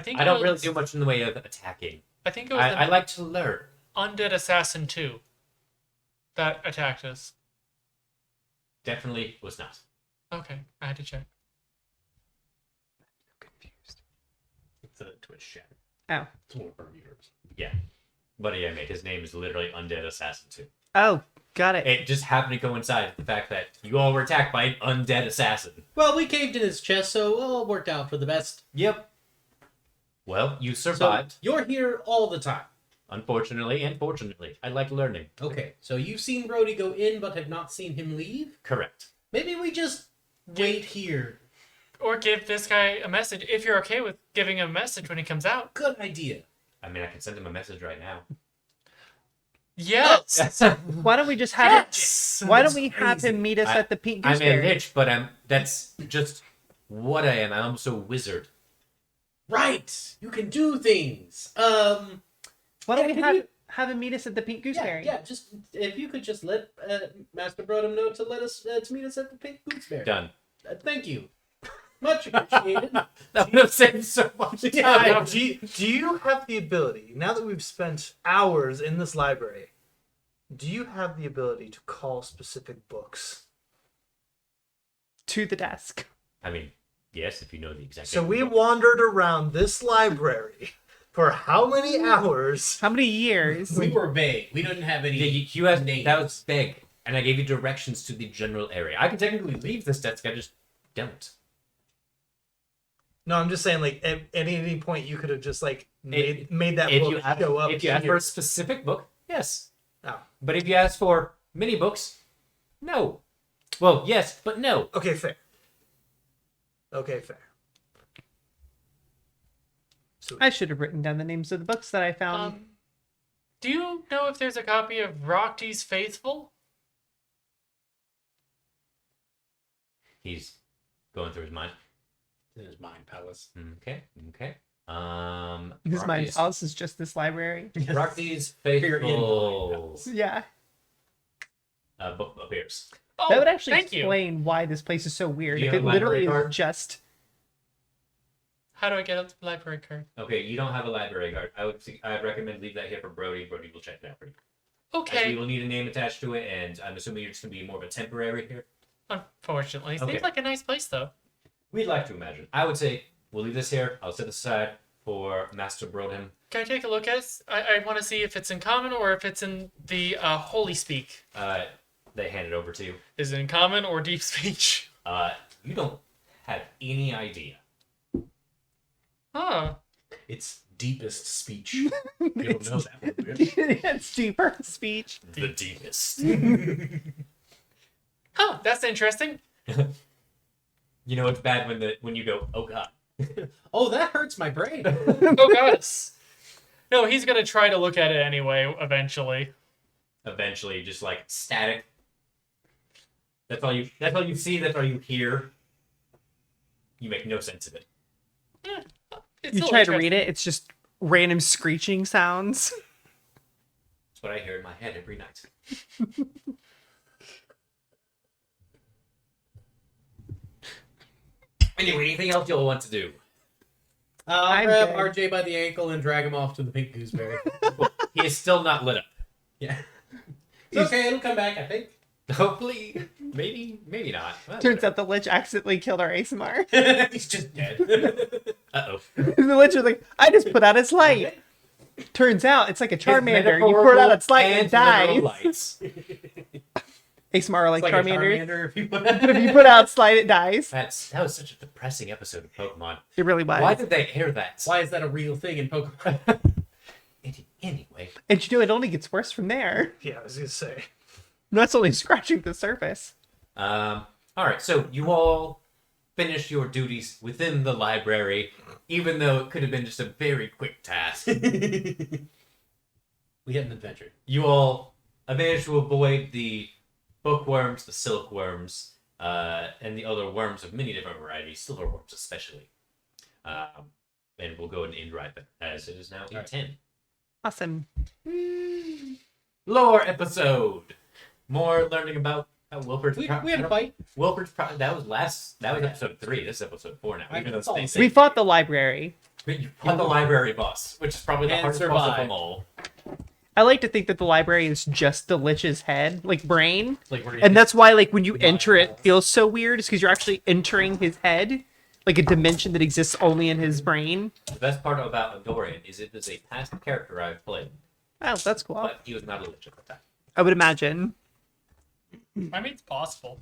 think I it don't really was- do much in the way of attacking. I think it was I the like to learn. Undead Assassin 2 that attacked us. Definitely was not. Okay, I had to check. confused. It's a Twitch chat. Oh, It's one of our viewers. Yeah. But yeah, mate, his name is literally Undead Assassin 2. oh, got it. It just happened to coincide with the fact that you all were attacked by an undead assassin. Well, we caved in his chest, so it all worked out for the best. Yep. Well, you So survived. you're here all the time. Unfortunately and fortunately. I like learning. Okay, so you've seen Brody go in, but have not seen him leave. Correct. Maybe we just wait here. Or give this guy a message if you're okay with giving him a message when he comes out. Good idea. I mean, I can send him a message right now. Yes. Why don't we just have Yes. Why don't we have him meet us I- at the Pink I'm a Gooseberry? lich, but that's just what I am. I'm also a wizard. Right, you can do things. Why don't we can have you- have him meet us at the Pink Gooseberry? Yeah. Just if you could just let Master Brodom know to let us to meet us at the Pink Gooseberry. Done. Thank you. Much appreciated. That would have saved so much time. Yeah, do you have the ability, now that we've spent hours in this library, do you have the ability to call specific books? To the desk. I mean, yes, if you know the exact. So name we of the book. wandered around this library for how many hours? How many years? We were vague. We didn't have any. Yeah, you had names. that was big, and I gave you directions to the general area. I can technically leave this desk. I just don't. No, I'm just saying, like, at any point you could have just, like, made that If book you ask, show up. if you ask here. for a specific book, yes. Oh. But if you ask for mini books, no. Well, yes, but no. Okay, fair. So I should have written down the names of the books that I found. Do you know if there's a copy of Rockdy's Faithful? He's going through his mind. in his mind palace. Okay. Because my Rocky's- house is just this library. Rocky's You're in the Faithful Yeah. book appears. Oh, That would actually thank you. explain why this place is so weird. Do you If have it a literally library is card? just How do I get a library card? Okay, you don't have a library card. I'd recommend leave that here for Brody. Brody will check it out for you. As Okay. we will need a name attached to it, and I'm assuming you're just going to be more of a temporary here. Unfortunately. Okay. Seems like a nice place, though. We'd like to imagine. I would say we'll leave this here. I'll set this aside for Master Brodham. Can I take a look at it? I want to see if it's in common or if it's in the Holy Speak. They hand it over to you. Is it in common or deep speech? You don't have any idea. Huh. It's deepest speech. You don't know that one, do you? it's deeper speech. The deepest. Huh, that's interesting. You know it's bad when you go, oh god. Oh, that hurts my brain. Oh, God. No, he's going to try to look at it anyway, eventually. Eventually, just like static. That's all you see. That's all you hear. You make no sense of it. It's You still try to interesting. read it, it's just random screeching sounds. That's what I hear in my head every night. Anyway, anything else you'll want to do? I'll I'm grab good. RJ by the ankle and drag him off to the pink gooseberry. He is still not lit up. Yeah. It's okay, it'll come back, I think. Hopefully, maybe not. Well, Turns out the Lich accidentally killed our ASMR. He's just dead. Uh-oh. The Lich was like, I just put out its light. Turns out it's like a Charmander. You put out its light and it literal dies. lights. ASMR like, It's like a Charmander. Charmander if you But if you put out its light, it dies. That was such a depressing episode of Pokemon. It really was. Why did they air that? Why is that a real thing in Pokemon? Anyway, And you know, it only gets worse from there. yeah, I was gonna say. That's only scratching the surface. all right. So you all finished your duties within the library, even though it could have been just a very quick task. We had an adventure. You all managed to avoid the bookworms, the silkworms, and the other worms of many different varieties, silverworms especially. and we'll go ahead and end right there, as it is now 8:10. Awesome. Lore episode. More learning about Wilford's. We had a fight. Wilford's. That was episode 3. This is episode 4 now. Even though it's the same. We fought the library. You fought the library boss, which is probably the And hardest boss of survived. them all. I like to think that the library is just the Lich's head, like brain. Like where And that's why, like, when you enter it, it feels so weird, is because you're actually entering his head, like a dimension that exists only in his brain. the best part about Dorian is it is a past character I've played, Oh, that's cool. but he was not a lich at the time. I would imagine. I mean, it's possible.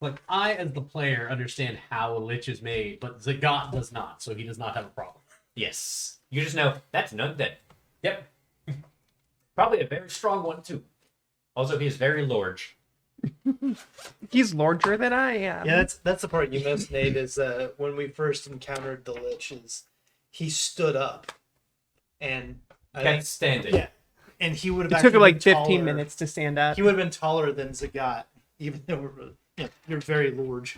Like, I, as the player, understand how a lich is made, but Zagat does not, so he does not have a problem. Yes, you just know that's an undead. Yep, probably a very strong one too. Also, he is very large. He's larger than I am. Yeah, that's the part you missed, Nate. Is when we first encountered the Lich, is he stood up, and I think, That's standing. yeah, and he would have. It took him like been 15 taller. minutes to stand up. He would have been taller than Zagat, even though you're very large.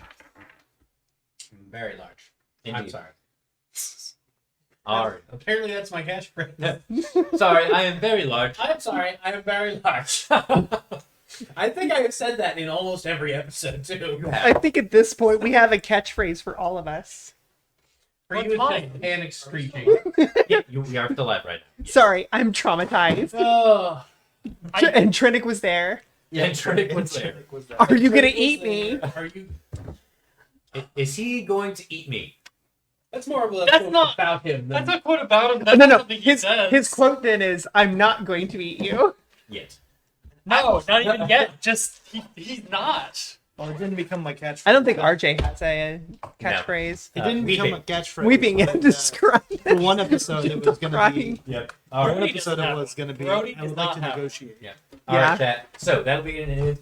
Very large. Indeed. I'm sorry. All right. Apparently, that's my catchphrase. Sorry, I am very large. I'm sorry. I am very large. I think I have said that in almost every episode too. I think at this point we have a catchphrase for all of us. For What you, it's time? just panic screeching. Yeah, we are still alive right now. Yes. Sorry, I'm traumatized. Oh, And Trinic was there. And Trinic was there. Are you gonna eat me? Are you? Is he going to eat me? That's more of a That's quote not- about him. Than, That's a quote about him. That's No. something he says. His quote then is, "I'm not going to eat you." Yet. No, not even yet. Just he's not. Well, it didn't become my catchphrase. I don't think RJ has a catchphrase. It didn't become weeping. a catchphrase. Weeping but, and describing. for one episode, it was going to be. Crying. Yep. For All one right. Brody episode, doesn't it have was going to be. Brody I does would like not to have negotiate. Yeah. All Yeah. right, chat. So that'll be in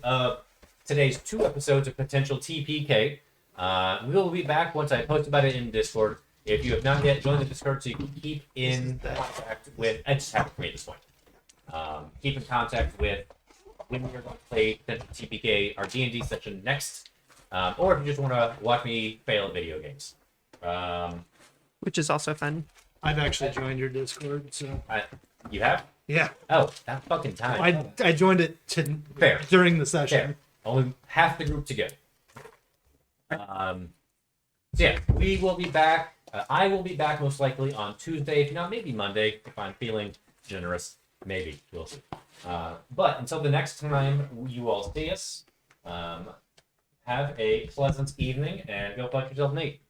today's 2 episodes of potential TPK. We will be back once I post about it in Discord. If you have not yet joined the Discord, so you can keep in contact with. I just have it for me at this point. Keep in contact with when we're going to play potential TPK, our D&D session next, or if you just want to watch me fail at video games. Which is also fun. I've actually joined your Discord, so You have? yeah, Oh, that fucking time. I joined it Fair. during the session. Fair. Only half the group to go. So yeah, we will be back. I will be back most likely on Tuesday, if not maybe Monday, if I'm feeling generous. Maybe. We'll see. But until the next time you all see us, have a pleasant evening and go fuck yourself, Nate.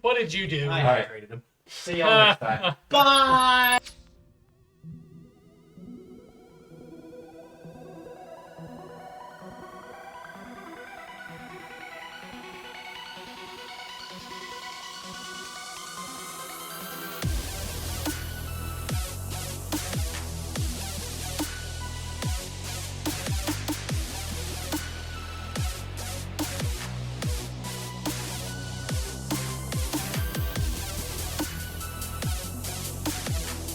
What did you do? I All right. hydrated him. See y'all next time. Bye.